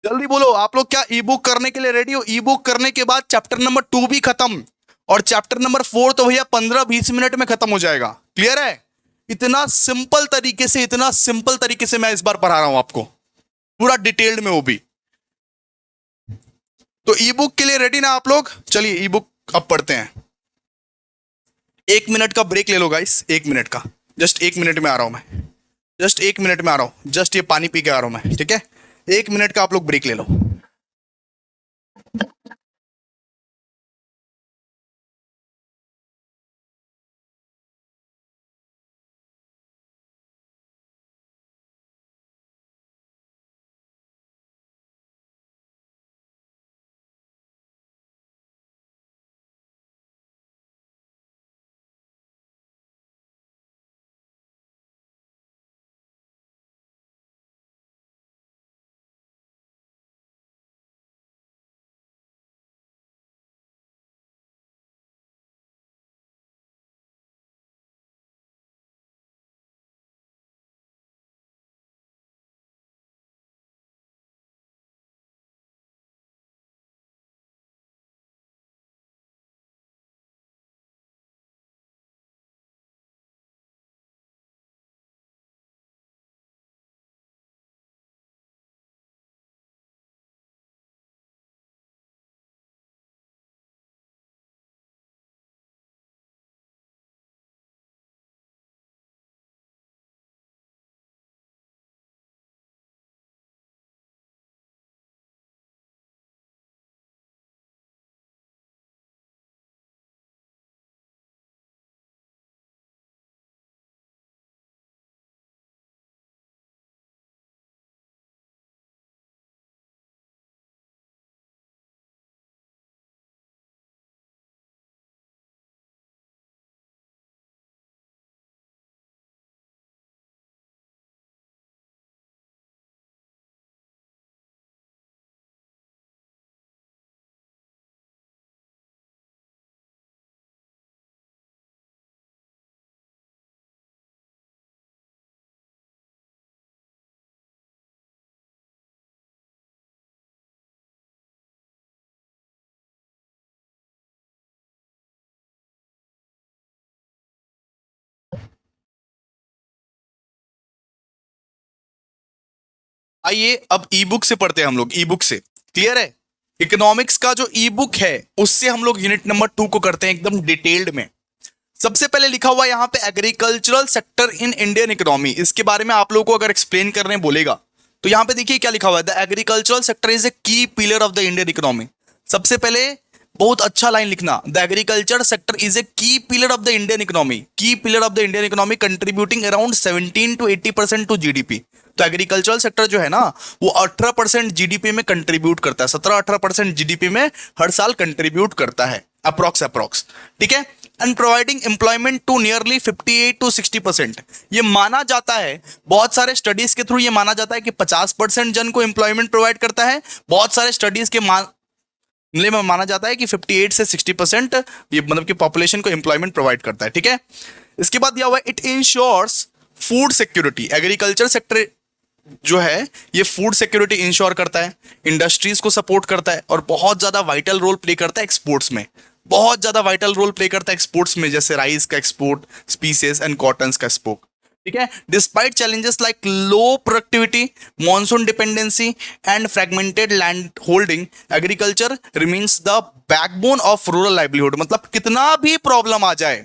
जल्दी बोलो, आप लोग क्या ई बुक करने के लिए रेडी हो? ई बुक करने के बाद चैप्टर नंबर 2 भी खत्म, और चैप्टर नंबर 4 तो भैया 15-20 मिनट में खत्म हो जाएगा। क्लियर है? इतना सिंपल तरीके से, इतना सिंपल तरीके से मैं इस बार पढ़ा रहा हूं आपको, पूरा डिटेल्ड में वो भी। तो ई बुक के लिए रेडी ना आप लोग? चलिए ई बुक अब पढ़ते हैं। 1 मिनट का ब्रेक ले लो गाइस, 1 मिनट का, जस्ट 1 मिनट में आ रहा हूं मैं, जस्ट 1 मिनट में आ रहा हूं, जस्ट ये पानी पी के आ रहा हूं मैं। ठीक है, 1 मिनट का आप लोग ब्रेक ले लो। आइए अब ई बुक से पढ़ते हैं हम लोग, ई बुक से। क्लियर है? इकोनॉमिक्स का जो ई बुक है उससे हम लोग यूनिट नंबर 2 को करते हैं एकदम डिटेल्ड में। सबसे पहले लिखा हुआ यहाँ पे agricultural sector in Indian economy. इसके बारे में आप लोगों को अगर एक्सप्लेन करने बोलेगा तो यहाँ पे देखिए क्या लिखा हुआ है, the agricultural sector is a key pillar of the Indian economy. सबसे पहले बहुत अच्छा लाइन लिखना, the agriculture sector is a key pillar of the Indian economy, key pillar of the Indian economy contributing around 17 to 80% to GDP. तो agricultural sector जो है ना वो 18% जीडीपी में कंट्रीब्यूट करता है, 17-18% जीडीपी में हर साल कंट्रीब्यूट करता है, अप्रोक्स। ठीक है, and providing employment to nearly 58 to 60%। ये माना जाता है, बहुत सारे स्टडीज के थ्रू ये माना जाता है कि 50% जन को एम्प्लॉयमेंट प्रोवाइड करता है, बहुत सारे स्टडीज के मामले में माना जाता है कि 58 से 60% ये मतलब कि पॉपुलेशन को एम्प्लॉयमेंट प्रोवाइड करता है। ठीक है, इसके बाद दिया हुआ है it ensures food security. Agriculture sector जो है ये फूड सिक्योरिटी इंश्योर करता है, इंडस्ट्रीज को सपोर्ट करता है और बहुत ज्यादा वाइटल रोल प्ले करता है एक्सपोर्ट्स में, बहुत ज्यादा वाइटल रोल प्ले करता है एक्सपोर्ट्स में, जैसे राइस का एक्सपोर्ट, स्पीसेस एंड कॉटन्स का एक्सपोर्ट। ठीक है, despite challenges like low productivity, monsoon dependency and fragmented land holding, agriculture remains the backbone of rural livelihood. मतलब कितना भी प्रॉब्लम आ जाए,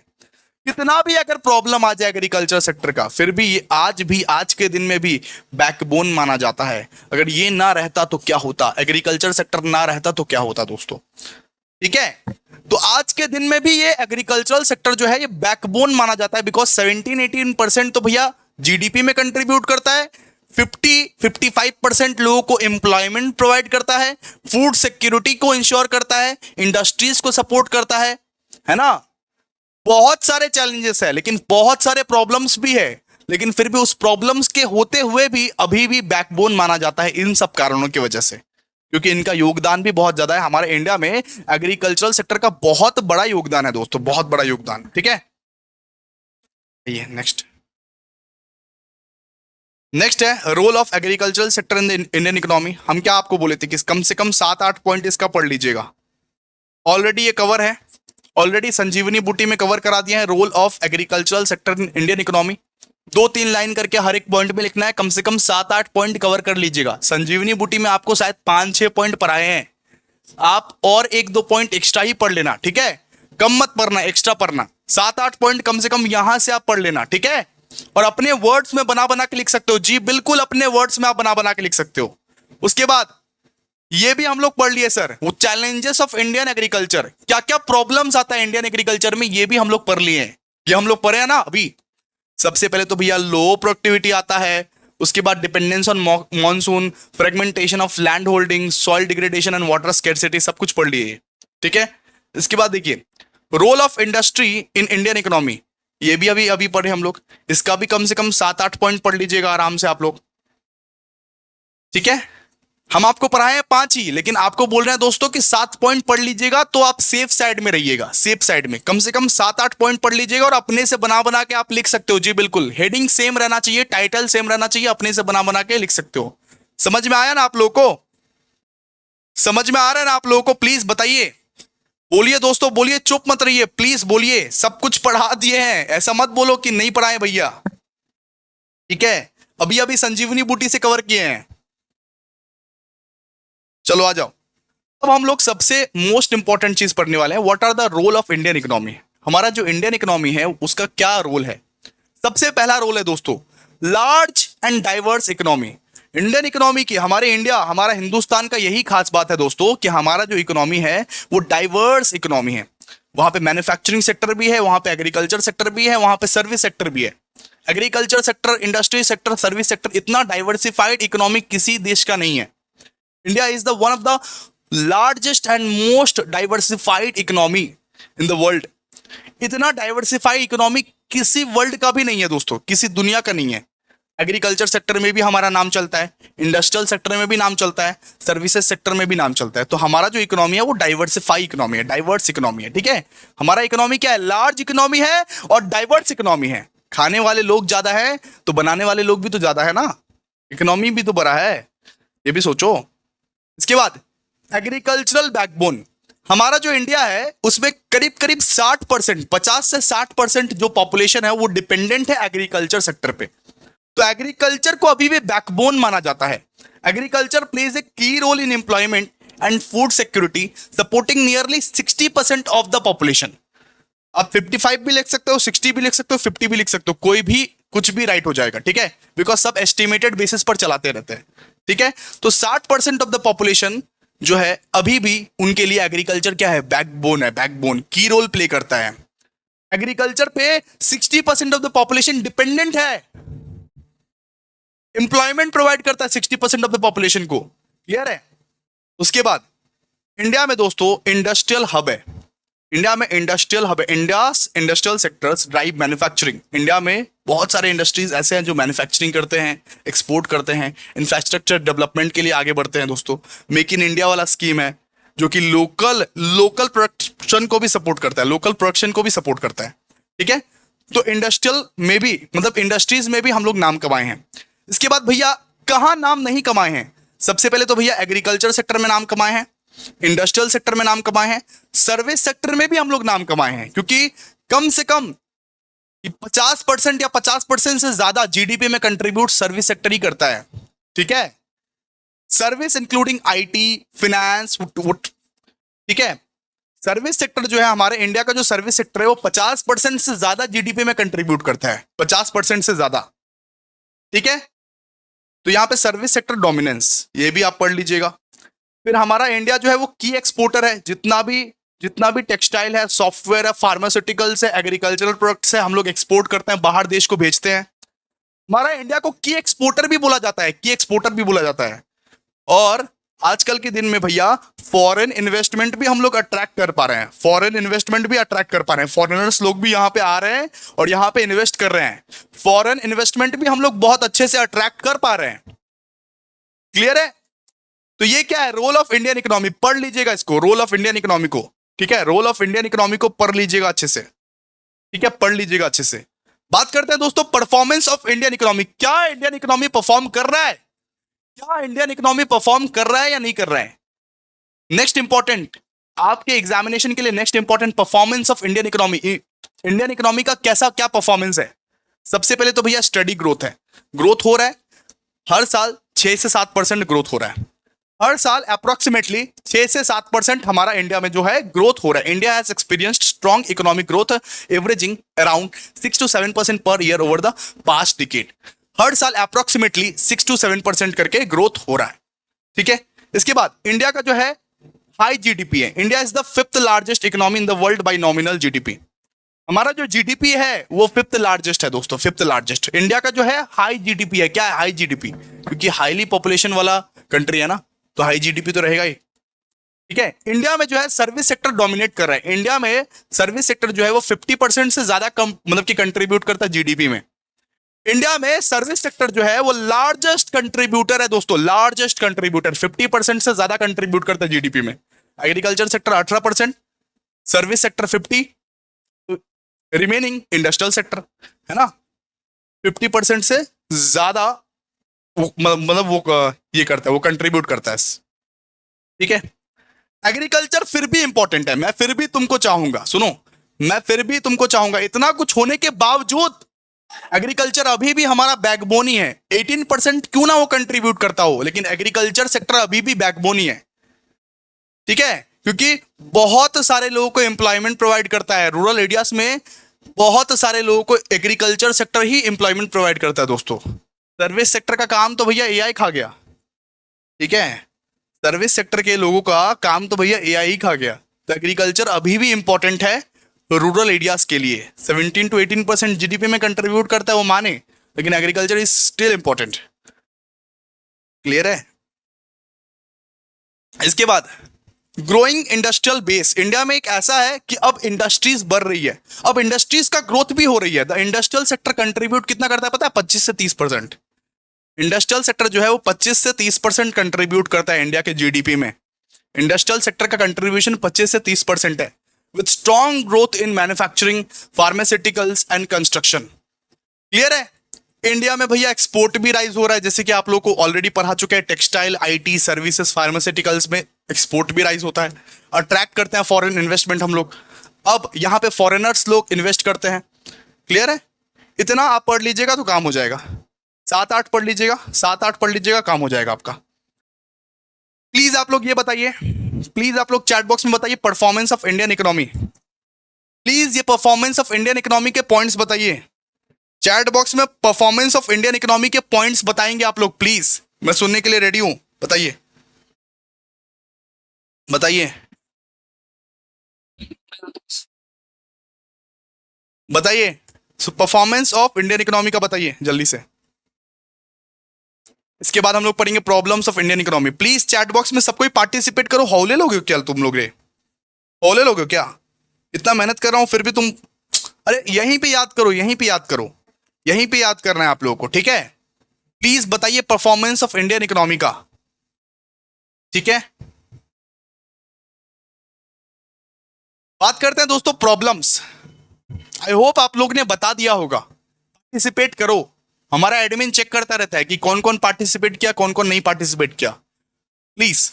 कितना भी अगर प्रॉब्लम आ जाए एग्रीकल्चर सेक्टर का, फिर भी ये आज के दिन में भी बैकबोन माना जाता है। अगर ये ना रहता तो क्या होता, एग्रीकल्चर सेक्टर ना रहता तो क्या होता दोस्तों। ठीक है, तो आज के दिन में भी ये एग्रीकल्चरल सेक्टर जो है ये बैकबोन माना जाता है, बिकॉज 17-18% तो भैया जीडीपी में कंट्रीब्यूट करता है, 50-55% लोगों को एम्प्लॉयमेंट प्रोवाइड करता है, फूड सिक्योरिटी को इंश्योर करता है, इंडस्ट्रीज को सपोर्ट करता है ना। बहुत सारे चैलेंजेस है, लेकिन बहुत सारे प्रॉब्लम्स भी है, लेकिन फिर भी उस प्रॉब्लम्स के होते हुए भी अभी भी बैकबोन माना जाता है इन सब कारणों की वजह से, क्योंकि इनका योगदान भी बहुत ज्यादा है। हमारे इंडिया में एग्रीकल्चरल सेक्टर का बहुत बड़ा योगदान है दोस्तों, बहुत बड़ा योगदान। ठीक है, ये नेक्स्ट है role of agricultural sector in the Indian economy. हम क्या आपको बोले थे कि कम से कम 7-8 पॉइंट इसका पढ़ लीजिएगा, ऑलरेडी ये कवर है, ऑलरेडी संजीवनी बूटी में कवर करा दिया है role of agricultural sector in Indian economy. 2-3 line करके हर एक पॉइंट में लिखना है, कम से कम 7-8 पॉइंट कवर कर लीजिएगा। संजीवनी बूटी में आपको शायद 5-6 पॉइंट पढ़ाए हैं, आप और 1-2 पॉइंट एक्स्ट्रा ही पढ़ लेना। ठीक है, कम मत पढ़ना, एक्स्ट्रा पढ़ना, 7-8 पॉइंट कम से कम यहां से आप पढ़ लेना। ठीक है, और अपने वर्ड्स में बना बना के लिख सकते हो, जी बिल्कुल अपने वर्ड्स में आप बना बना के लिख सकते हो। उसके बाद ये भी हम लोग पढ़ लिए सर, वो चैलेंजेस ऑफ इंडियन एग्रीकल्चर, क्या क्या प्रॉब्लम्स आता है इंडियन एग्रीकल्चर में, ये भी हम लोग पढ़ लिए हैं, ये हम लोग पढ़े हैं ना अभी। सबसे पहले तो भैया लो प्रोडक्टिविटी आता है, उसके बाद dependence on monsoon, fragmentation of land holding, soil degradation and water scarcity, सब कुछ पढ़ लिए। ठीक है, इसके बाद देखिए role of industry in Indian economy, ये भी अभी अभी पढ़े हम लोग, इसका भी कम से कम 7-8 पॉइंट पढ़ लीजिएगा आराम से आप लोग। ठीक है, हम आपको पढ़ाए हैं 5 ही, लेकिन आपको बोल रहे हैं दोस्तों कि 7 पॉइंट पढ़ लीजिएगा तो आप सेफ साइड में रहिएगा, सेफ साइड में कम से कम 7-8 पॉइंट पढ़ लीजिएगा और अपने से बना बना के आप लिख सकते हो। जी बिल्कुल, हेडिंग सेम रहना चाहिए, टाइटल सेम रहना चाहिए, अपने से बना बना के लिख सकते हो। समझ में आया ना आप लोगों को, समझ में आ रहा है ना आप लोगों को, प्लीज बताइए, बोलिए दोस्तों, बोलिए, चुप मत रहिए, प्लीज बोलिए। सब कुछ पढ़ा दिए हैं, ऐसा मत बोलो कि नहीं पढ़ाए भैया। ठीक है, अभी अभी संजीवनी बूटी से कवर किए हैं। चलो आ जाओ, अब हम लोग सबसे मोस्ट इंपॉर्टेंट चीज पढ़ने वाले हैं, what are the role of Indian economy. हमारा जो इंडियन इकोनॉमी है उसका क्या रोल है। सबसे पहला रोल है दोस्तों large and diverse economy. Indian economy की, हमारे इंडिया, हमारा हिंदुस्तान का यही खास बात है दोस्तों कि हमारा जो इकोनॉमी है वो डाइवर्स इकोनॉमी है। वहां पे मैन्युफैक्चरिंग सेक्टर भी है, वहां पे एग्रीकल्चर सेक्टर भी है, वहां पे सर्विस सेक्टर भी है। Agriculture sector, industry sector, service sector, इतना डाइवर्सिफाइड इकोनॉमी किसी देश का नहीं है। India is the one of the largest and most diversified economy in the world. इतना डाइवर्सिफाइड इकोनॉमी किसी वर्ल्ड का भी नहीं है दोस्तों, किसी दुनिया का नहीं है। एग्रीकल्चर सेक्टर में भी हमारा नाम चलता है, इंडस्ट्रियल सेक्टर में भी नाम चलता है, सर्विसेज सेक्टर में भी नाम चलता है। तो हमारा जो इकोनॉमी है वो डाइवर्सिफाई इकोनॉमी है, डाइवर्स इकोनॉमी है। ठीक है, हमारा इकोनॉमी क्या है, लार्ज इकोनॉमी है और डाइवर्स इकोनॉमी है। खाने वाले लोग ज्यादा है तो बनाने वाले लोग भी तो ज्यादा है ना, इकोनॉमी भी तो बड़ा है, ये भी सोचो। इसके बाद एग्रीकल्चरल बैकबोन, हमारा जो इंडिया है उसमें करीब करीब 60%, 50 से 60% जो पॉपुलेशन है वो डिपेंडेंट है एग्रीकल्चर सेक्टर पे। तो एग्रीकल्चर को अभी भी बैकबोन माना जाता है। Agriculture plays a key role in employment and food security, supporting nearly 60% of the population. आप 55 भी लिख सकते हो, 60 भी लिख सकते हो, 50 भी लिख सकते हो, कोई भी कुछ भी राइट हो जाएगा। ठीक है, बिकॉज सब एस्टिमेटेड बेसिस पर चलाते रहते हैं। ठीक है, तो 60% ऑफ द पॉपुलेशन जो है अभी भी उनके लिए एग्रीकल्चर क्या है, बैकबोन है, बैकबोन की रोल प्ले करता है। एग्रीकल्चर पे 60% ऑफ द पॉपुलेशन डिपेंडेंट है, एम्प्लॉयमेंट प्रोवाइड करता है 60% ऑफ द पॉपुलेशन को। क्लियर है? उसके बाद इंडिया में दोस्तों इंडस्ट्रियल हब है, इंडिया में इंडस्ट्रियल हब है। India's industrial sectors drive manufacturing. India में बहुत सारे इंडस्ट्रीज ऐसे हैं जो मैन्युफैक्चरिंग करते हैं, एक्सपोर्ट करते हैं, इंफ्रास्ट्रक्चर डेवलपमेंट के लिए आगे बढ़ते हैं दोस्तों। मेक इन इंडिया वाला स्कीम है जो कि लोकल लोकल प्रोडक्शन को भी सपोर्ट करता है, लोकल प्रोडक्शन को भी सपोर्ट करता है। ठीक है, तो इंडस्ट्रियल में भी, मतलब इंडस्ट्रीज में भी हम लोग नाम कमाए हैं। इसके बाद भैया कहाँ नाम नहीं कमाए हैं? सबसे पहले तो भैया एग्रीकल्चर सेक्टर में नाम कमाए हैं, इंडस्ट्रियल सेक्टर में नाम कमाए हैं, सर्विस सेक्टर में भी हम लोग नाम कमाए हैं, क्योंकि कम से कम 50% या 50% से ज्यादा जीडीपी में कंट्रीब्यूट सर्विस सेक्टर ही करता है। ठीक है, सर्विस इंक्लूडिंग आईटी, फाइनेंस, ठीक है। सर्विस सेक्टर जो है हमारे इंडिया का, जो सर्विस सेक्टर है वो 50% से ज्यादा जीडीपी में कंट्रीब्यूट करता है, 50% से ज्यादा। ठीक है, तो यहां पे सर्विस सेक्टर डोमिनेंस, ये भी आप पढ़ लीजिएगा। फिर हमारा इंडिया जो है वो की एक्सपोर्टर है, जितना भी टेक्सटाइल है, सॉफ्टवेयर है, फार्मास्यूटिकल्स है, एग्रीकल्चरल प्रोडक्ट्स है, हम लोग एक्सपोर्ट करते हैं, बाहर देश को भेजते हैं। हमारा इंडिया को की एक्सपोर्टर भी बोला जाता है, की एक्सपोर्टर भी बोला जाता है। और आजकल के दिन में भैया फॉरेन इन्वेस्टमेंट भी हम लोग अट्रैक्ट कर पा रहे हैं, फॉरेन इन्वेस्टमेंट भी अट्रैक्ट कर पा रहे हैं, फॉरेनर्स लोग भी यहाँ पे आ रहे हैं और यहाँ पे इन्वेस्ट कर रहे हैं। फॉरेन इन्वेस्टमेंट भी हम लोग बहुत अच्छे से अट्रैक्ट कर पा रहे हैं। क्लियर है? तो ये क्या है, रोल ऑफ इंडियन इकोनॉमी, पढ़ लीजिएगा इसको, रोल ऑफ इंडियन इकोनॉमी को। ठीक है, रोल ऑफ इंडियन इकोनॉमी को पढ़ लीजिएगा अच्छे से। ठीक है, पढ़ लीजिएगा अच्छे से। बात करते हैं दोस्तों परफॉर्मेंस ऑफ इंडियन इकोनॉमी। क्या इंडियन इकोनॉमी परफॉर्म कर रहा है, क्या इंडियन इकोनॉमी परफॉर्म कर रहा है या नहीं कर रहा है? नेक्स्ट इंपॉर्टेंट आपके एग्जामिनेशन के लिए, next important performance of Indian economy. Indian economy का कैसा क्या परफॉर्मेंस है? सबसे पहले तो भैया स्टडी ग्रोथ है, ग्रोथ हो रहा है हर साल 6 से 7% ग्रोथ हो रहा है, हर साल अप्रोक्सीमेटली 6 से 7% हमारा इंडिया में जो है ग्रोथ हो रहा है। India has experienced strong economic growth averaging around 6 to 7% per year over the past decade. हर साल अप्रोक्सीमेटली 6 to 7% करके ग्रोथ हो रहा है। ठीक है, इसके बाद इंडिया का जो है हाई जीडीपी है। India is the 5th largest economy in the world by nominal GDP. हमारा जो जीडीपी है वो 5th लार्जेस्ट है दोस्तों, 5th लार्जेस्ट। इंडिया का जो है हाई जीडीपी है। क्या है हाई जीडीपी? क्योंकि हाईली पॉपुलेशन वाला कंट्री है ना, तो हाई जीडीपी तो रहेगा ही। ठीक है, इंडिया में जो है सर्विस सेक्टर डोमिनेट कर रहा है। इंडिया में सर्विस सेक्टर जो है वो 50% से ज्यादा कम, मतलब कि कंट्रीब्यूट करता है जीडीपी में। इंडिया में सर्विस सेक्टर जो है वो लार्जेस्ट कंट्रीब्यूटर है दोस्तों, लार्जेस्ट कंट्रीब्यूटर, 50% से ज्यादा कंट्रीब्यूट करता है जीडीपी में। Agriculture sector 18%, service sector 50, remaining industrial sector है ना, 50% से ज्यादा मतलब वो ये करता है, वो कंट्रीब्यूट करता है। ठीक है, एग्रीकल्चर फिर भी इंपॉर्टेंट है। मैं फिर भी तुमको चाहूंगा, सुनो, मैं फिर भी तुमको चाहूंगा, इतना कुछ होने के बावजूद एग्रीकल्चर अभी भी हमारा बैकबोन ही है। 18% क्यों ना वो कंट्रीब्यूट करता हो, लेकिन एग्रीकल्चर सेक्टर अभी भी बैकबोन ही है। ठीक है, क्योंकि बहुत सारे लोगों को एम्प्लॉयमेंट प्रोवाइड करता है। रूरल एरियाज में बहुत सारे लोगों को एग्रीकल्चर सेक्टर ही एम्प्लॉयमेंट प्रोवाइड करता है दोस्तों। सर्विस सेक्टर का काम तो भैया एआई खा गया। ठीक है, सर्विस सेक्टर के लोगों का काम तो भैया एआई ही खा गया। तो एग्रीकल्चर अभी भी इंपॉर्टेंट है रूरल एरियाज के लिए। 17 to 18% जीडीपी में कंट्रीब्यूट करता है वो माने, लेकिन agriculture is still important. Clear है? इसके बाद ग्रोइंग इंडस्ट्रियल बेस। इंडिया में एक ऐसा है कि अब इंडस्ट्रीज बढ़ रही है, अब इंडस्ट्रीज का ग्रोथ भी हो रही है। द इंडस्ट्रियल सेक्टर कंट्रीब्यूट कितना करता है पता है? 25 से 30%। इंडस्ट्रियल सेक्टर जो है वो 25 से 30% कंट्रीब्यूट करता है इंडिया के जीडीपी में। इंडस्ट्रियल सेक्टर का कंट्रीब्यूशन 25 से 30% है, with strong growth in manufacturing, pharmaceuticals and construction. Clear है? इंडिया में भैया एक्सपोर्ट भी राइज हो रहा है, जैसे कि आप लोग को ऑलरेडी पढ़ा चुके हैं, टेक्सटाइल, आईटी, सर्विसेज, फार्मास्यूटिकल्स में एक्सपोर्ट भी राइज होता है। अट्रैक्ट करते हैं फॉरेन इन्वेस्टमेंट हम लोग, अब यहाँ पे फॉरेनर्स लोग इन्वेस्ट करते हैं। क्लियर है? इतना आप पढ़ लीजिएगा तो काम हो जाएगा। 7-8 पढ़ लीजिएगा, 7-8 पढ़ लीजिएगा, काम हो जाएगा आपका। प्लीज आप लोग ये बताइए, प्लीज आप लोग चैट बॉक्स में बताइए performance of Indian economy. Please ये परफॉर्मेंस ऑफ इंडियन इकोनॉमी के पॉइंट्स बताइए। चैट बॉक्स में परफॉर्मेंस ऑफ इंडियन इकोनॉमी के पॉइंट्स बताएंगे आप लोग, प्लीज, मैं सुनने के लिए रेडी हूं, बताइए। बताइए, बताइए परफॉर्मेंस ऑफ इंडियन इकोनॉमी का बताइए जल्दी से। इसके बाद हम लोग पढ़ेंगे problems of Indian economy. Please chat box में सब कोई पार्टिसिपेट करो। हौले लोगे हो क्या तुम लोग रे? हौले लोगे हो क्या? इतना मेहनत कर रहा हूं फिर भी तुम। अरे यहीं पे याद करो, यहीं पे याद करो, यहीं पे याद करना है आप लोगों को, ठीक है? प्लीज बताइए परफॉर्मेंस ऑफ इंडियन इकोनॉमी का, ठीक है? बात करते हैं दोस्तों प्रॉब्लम्स। आई होप आप लोग ने बता दिया होगा। पार्टिसिपेट करो। हमारा एडमिन चेक करता रहता है कि कौन कौन पार्टिसिपेट किया, कौन कौन नहीं पार्टिसिपेट किया। प्लीज।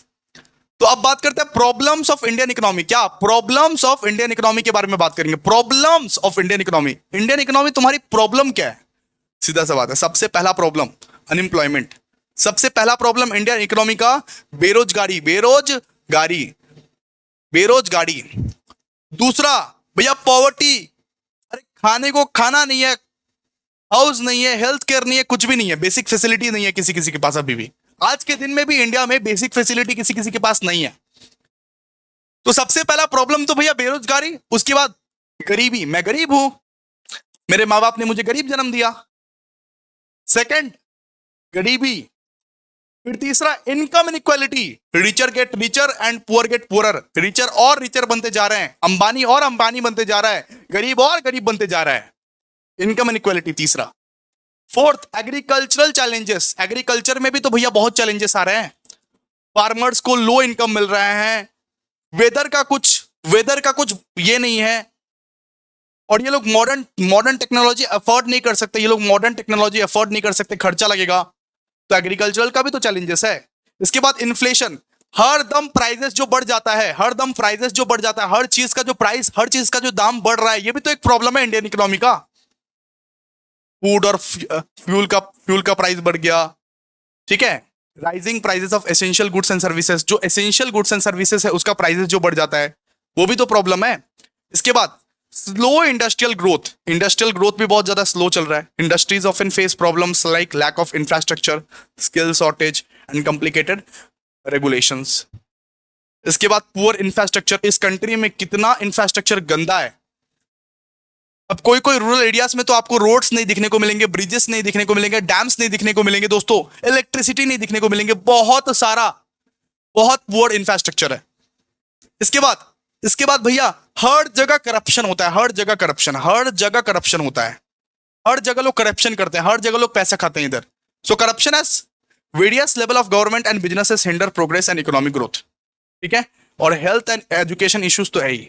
तो अब बात करते हैं प्रॉब्लम्स ऑफ इंडियन इकोनॉमी। क्या प्रॉब्लम्स ऑफ इंडियन इकोनॉमी के बारे में बात करेंगे? Problems of Indian economy. Indian economy तुम्हारी प्रॉब्लम क्या है? सीधा सा बात है, सबसे पहला प्रॉब्लम अनएम्प्लॉयमेंट। सबसे पहला प्रॉब्लम इंडियन इकोनॉमी का बेरोजगारी, बेरोजगारी, बेरोजगारी। दूसरा भैया पॉवर्टी। अरे खाने को खाना नहीं है, हाउस नहीं है, हेल्थ केयर नहीं है, कुछ भी नहीं है, बेसिक फैसिलिटी नहीं है किसी किसी के पास अभी भी। आज के दिन में भी इंडिया में बेसिक फैसिलिटी किसी किसी के पास नहीं है। तो सबसे पहला प्रॉब्लम तो भैया बेरोजगारी। उसके बाद गरीबी, मैं गरीब हूं, मेरे माँ बाप ने मुझे गरीब जन्म दिया। सेकंड गरीबी। फिर तीसरा income inequality, richer get richer and poor get poorer. Richer और रिचर बनते जा रहे हैं, अंबानी और अंबानी बनते जा रहा है, गरीब और गरीब बनते जा रहा है। इनकम इनइक्वालिटी तीसरा। Fourth agricultural challenges. एग्रीकल्चर में भी तो भैया बहुत चैलेंजेस आ रहे हैं। फार्मर्स को लो इनकम मिल रहे हैं, वेदर का कुछ वेदर का कुछ ये नहीं है, और ये लोग मॉडर्न मॉडर्न टेक्नोलॉजी अफोर्ड नहीं कर सकते। ये लोग मॉडर्न टेक्नोलॉजी अफोर्ड नहीं कर सकते, खर्चा लगेगा। तो एग्रीकल्चरल का भी तो चैलेंजेस है। इसके बाद इन्फ्लेशन। हर दम प्राइजेस जो बढ़ जाता है, हर दम प्राइजेस जो बढ़ जाता है, हर चीज का जो प्राइस, हर चीज का जो दाम बढ़ रहा है, ये भी तो एक प्रॉब्लम है इंडियन इकोनॉमी का। फूड और फ्यूल का प्राइस बढ़ गया, ठीक है? Rising prices of essential goods and services. जो एसेंशियल गुड्स एंड सर्विसेज है उसका प्राइसेस जो बढ़ जाता है, वो भी तो प्रॉब्लम है। इसके बाद slow industrial growth. Industrial growth भी बहुत ज्यादा स्लो चल रहा है। Industries often face problems like lack of infrastructure, skill shortage and complicated regulations. इसके बाद पुअर इंफ्रास्ट्रक्चर। इस कंट्री में कितना इंफ्रास्ट्रक्चर गंदा है। अब कोई कोई रूरल एरियाज में तो आपको रोड्स नहीं दिखने को मिलेंगे, ब्रिजेस नहीं दिखने को मिलेंगे, डैम्स नहीं दिखने को मिलेंगे दोस्तों, इलेक्ट्रिसिटी नहीं दिखने को मिलेंगे, बहुत सारा, बहुत पुअर इंफ्रास्ट्रक्चर है। इसके बाद भैया हर जगह करप्शन होता है, हर जगह करप्शन, हर जगह करप्शन होता है। हर जगह लोग करप्शन करते हैं, हर जगह लोग पैसा खाते हैं इधर। So corruption as various level of government and businesses hinder progress and economic growth, ठीक है? और हेल्थ एंड एजुकेशन इश्यूज तो है ही।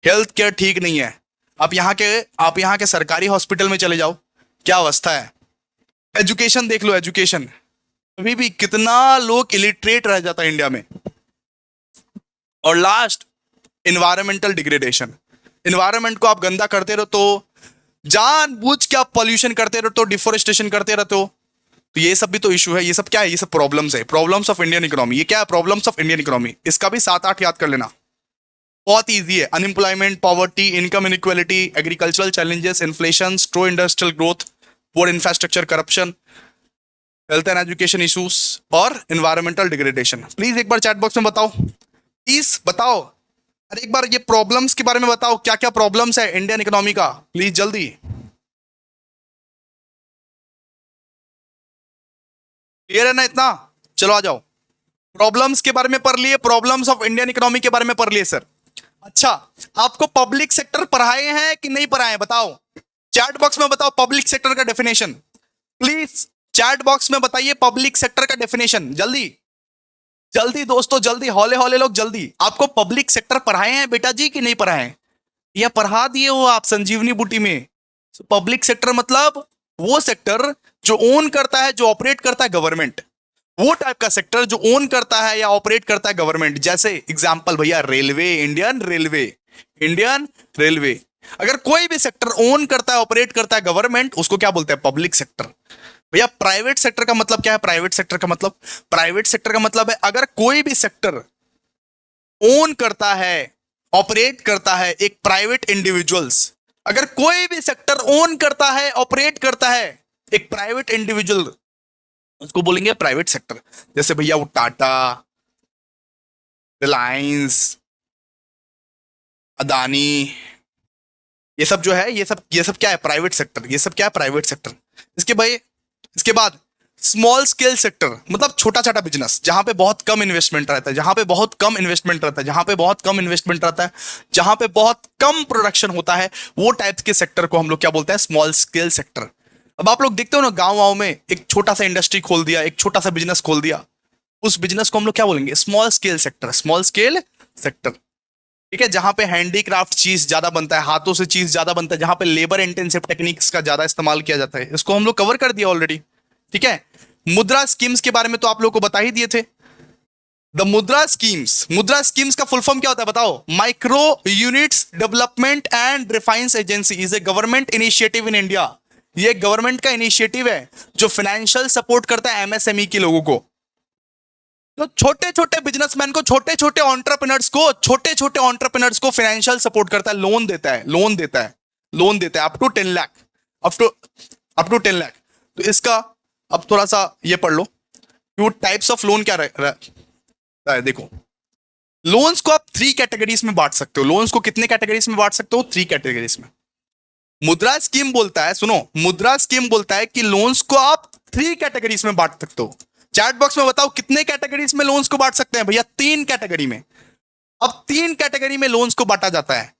हेल्थ केयर ठीक नहीं है। आप यहाँ के सरकारी हॉस्पिटल में चले जाओ, क्या अवस्था है। एजुकेशन देख लो, एजुकेशन अभी भी कितना लोग इलिटरेट रह जाता है इंडिया में। और लास्ट इन्वायरमेंटल डिग्रेडेशन। इन्वायरमेंट को आप गंदा करते रहो, तो जानबूझ के आप पॉल्यूशन करते रहते हो, डिफोरेस्टेशन करते रहते हो, तो ये सब भी तो इशू है। ये सब क्या है? ये सब प्रॉब्लम्स है, प्रॉब्लम्स ऑफ इंडियन इकोनॉमी। ये क्या है? Problems of Indian economy. इसका भी 7-8 याद कर लेना, बहुत ईजी है। Unemployment, poverty, income inequality, agricultural challenges, inflation, slow industrial growth, poor infrastructure, corruption, health and education issues और इन्वायरमेंटल डिग्रेडेशन। प्लीज एक बार चैट बॉक्स में बताओ, प्लीज बताओ। अरे एक बार ये प्रॉब्लम्स के बारे में बताओ, क्या क्या प्रॉब्लम्स है इंडियन इकोनॉमी का, प्लीज जल्दी। क्लियर है ना इतना? चलो आ जाओ। प्रॉब्लम्स के बारे में पढ़ लिए, प्रॉब्लम्स ऑफ इंडियन इकोनॉमी के बारे में पढ़ लिए सर। अच्छा, आपको पब्लिक सेक्टर पढ़ाए हैं कि नहीं पढ़ाए हैं बताओ। चैट बॉक्स में बताओ पब्लिक सेक्टर का डेफिनेशन। प्लीज चैट बॉक्स में बताइए पब्लिक सेक्टर का डेफिनेशन, जल्दी जल्दी दोस्तों, जल्दी, हौले हौले लोग जल्दी। आपको पब्लिक सेक्टर पढ़ाए हैं बेटा जी कि नहीं पढ़ाए हैं? या पढ़ा दिए हो आप संजीवनी बूटी में? पब्लिक सेक्टर मतलब वो सेक्टर जो ओन करता है, जो ऑपरेट करता है गवर्नमेंट। वो टाइप का सेक्टर जो ओन करता है या ऑपरेट करता है गवर्नमेंट। जैसे एग्जांपल भैया railway, Indian railway, Indian railway. अगर कोई भी सेक्टर ओन करता है, ऑपरेट करता है गवर्नमेंट, उसको क्या बोलते हैं? Public sector. भैया प्राइवेट सेक्टर का मतलब क्या है? प्राइवेट सेक्टर का मतलब, प्राइवेट सेक्टर का मतलब है अगर कोई भी सेक्टर ओन करता है, ऑपरेट करता है एक प्राइवेट इंडिविजुअल्स। अगर कोई भी सेक्टर ओन करता है, ऑपरेट करता है एक प्राइवेट इंडिविजुअल, उसको बोलेंगे प्राइवेट सेक्टर। जैसे भैया वो टाटा, रिलायंस, अदानी, ये सब जो है, ये सब क्या है? Private sector. ये सब क्या है? Private sector. इसके भाई, इसके बाद स्मॉल स्केल सेक्टर, मतलब छोटा छोटा बिजनेस, जहां पे बहुत कम इन्वेस्टमेंट रहता है, जहां पे बहुत कम इन्वेस्टमेंट रहता है, जहां पे बहुत कम इन्वेस्टमेंट रहता है, जहां पे बहुत कम प्रोडक्शन होता है, वो टाइप के सेक्टर को हम लोग क्या बोलते हैं? Small scale sector. अब आप लोग देखते हो ना, गांव वाँव में एक छोटा सा इंडस्ट्री खोल दिया, एक छोटा सा बिजनेस खोल दिया, उस बिजनेस को हम लोग क्या बोलेंगे? Small scale sector. Small scale sector, ठीक है। जहां पे हैंडीक्राफ्ट चीज ज्यादा बनता है, हाथों से चीज ज्यादा बनता है, जहां पे लेबर इंटेंसिव टेक्निक्स का ज्यादा इस्तेमाल किया जाता है, इसको हम लोग कवर कर दिया ऑलरेडी, ठीक है। मुद्रा स्कीम्स के बारे में तो आप लोग को बता ही दिए थे। द मुद्रा स्कीम्स का फुल फॉर्म क्या होता है बताओ? Micro units development and refinance agency is a government initiative in India. ये गवर्नमेंट का इनिशिएटिव है जो फाइनेंशियल सपोर्ट करता है एमएसएमई के लोगों को। तो छोटे छोटे बिजनेसमैन को, छोटे छोटे ऑन्टरप्रेन्योर्स को फाइनेंशियल सपोर्ट करता है, लोन देता है up to 10 lakh, up to 10 lakh. तो इसका अब थोड़ा सा ये पढ़ लो, वो टाइप्स ऑफ लोन क्या रहता है। देखो, लोन्स को आप 3 कैटेगरीज में बांट सकते हो। लोन्स को कितने कैटेगरीज में बांट सकते हो? 3 कैटेगरीज में। मुद्रा स्कीम बोलता है, सुनो, मुद्रा स्कीम बोलता है कि लोन्स को आप 3 कैटेगरीज में बांट सकते हो। चैट बॉक्स में बताओ कितने कैटेगरीज में लोन्स को बांट सकते हैं भैया? 3 कैटेगरी में। अब 3 कैटेगरी में लोन्स को बांटा जाता है।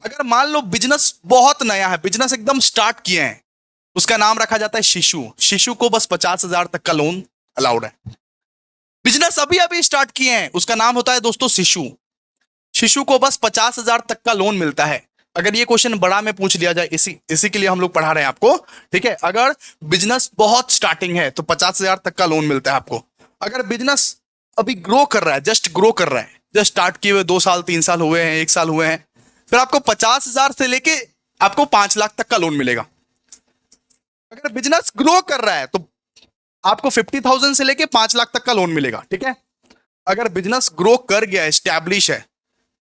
अगर मान लो बिजनेस बहुत नया है, बिजनेस एकदम स्टार्ट किए हैं, उसका नाम रखा जाता है शिशु। शिशु को बस 50,000 तक का लोन अलाउड है। बिजनेस अभी अभी स्टार्ट किए हैं, उसका नाम होता है दोस्तों शिशु। शिशु को बस 50,000 तक का लोन मिलता है। अगर ये क्वेश्चन बड़ा में पूछ लिया जाए, इसी इसी के लिए हम लोग पढ़ा रहे हैं आपको, ठीक है। अगर बिजनेस बहुत स्टार्टिंग है तो 50,000 तक का लोन मिलता है आपको। अगर बिजनेस अभी ग्रो कर रहा है, जस्ट ग्रो कर रहा है, जस्ट स्टार्ट किए हुए 2 साल 3 साल हुए हैं, 1 साल हुए हैं, फिर आपको 50,000 से लेके आपको 5 लाख तक का लोन मिलेगा। अगर बिजनेस ग्रो कर रहा है तो आपको 50,000 से लेके 5 लाख तक का लोन मिलेगा, ठीक है। अगर बिजनेस ग्रो कर गया, स्टैब्लिश है,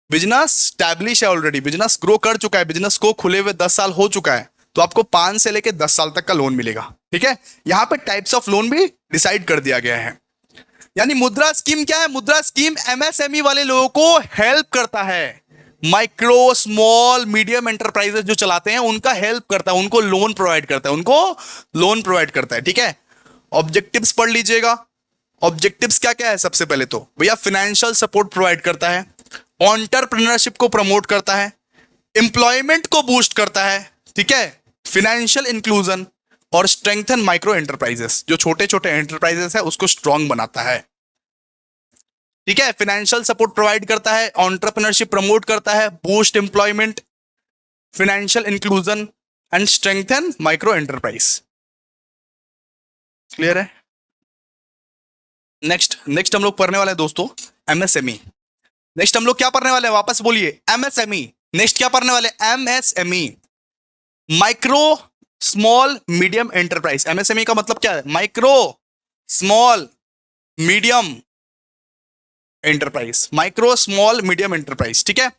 बिजनेस स्टैब्लिश है, ऑलरेडी बिजनेस ग्रो कर चुका है, बिजनेस को खुले हुए 10 साल हो चुका है, तो आपको 5 से लेके 10 साल तक का लोन मिलेगा, ठीक है। यहां पे टाइप्स ऑफ लोन भी डिसाइड कर दिया गया है। यानी मुद्रा स्कीम क्या है? मुद्रा स्कीम एमएसएमई वाले लोगों को हेल्प करता है। माइक्रो स्मॉल मीडियम एंटरप्राइजेस जो चलाते हैं उनका हेल्प करता है, उनको लोन प्रोवाइड करता है, ठीक है। ऑब्जेक्टिव्स पढ़ लीजिएगा। ऑब्जेक्टिव्स क्या क्या है? सबसे पहले तो भैया फाइनेंशियल सपोर्ट प्रोवाइड करता है, एंटरप्रेन्योरशिप को प्रमोट करता है, एम्प्लॉयमेंट को बूस्ट करता है, ठीक है, फाइनेंशियल इंक्लूजन और स्ट्रेंथन माइक्रो एंटरप्राइजेस, जो छोटे छोटे एंटरप्राइजेस है उसको स्ट्रांग बनाता है, ठीक है। फाइनेंशियल सपोर्ट प्रोवाइड करता है, एंटरप्रेन्योरशिप प्रमोट करता है, boost employment, financial inclusion and strengthen micro enterprise. Clear है? नेक्स्ट नेक्स्ट हम लोग पढ़ने वाले हैं दोस्तों एमएसएमई। नेक्स्ट हम लोग क्या पढ़ने वाले हैं? वापस बोलिए, एमएसएमई। नेक्स्ट क्या पढ़ने वाले? MSME, micro small medium enterprise. MSME का मतलब क्या है? Micro small medium enterprise, micro small medium enterprise, ठीक है।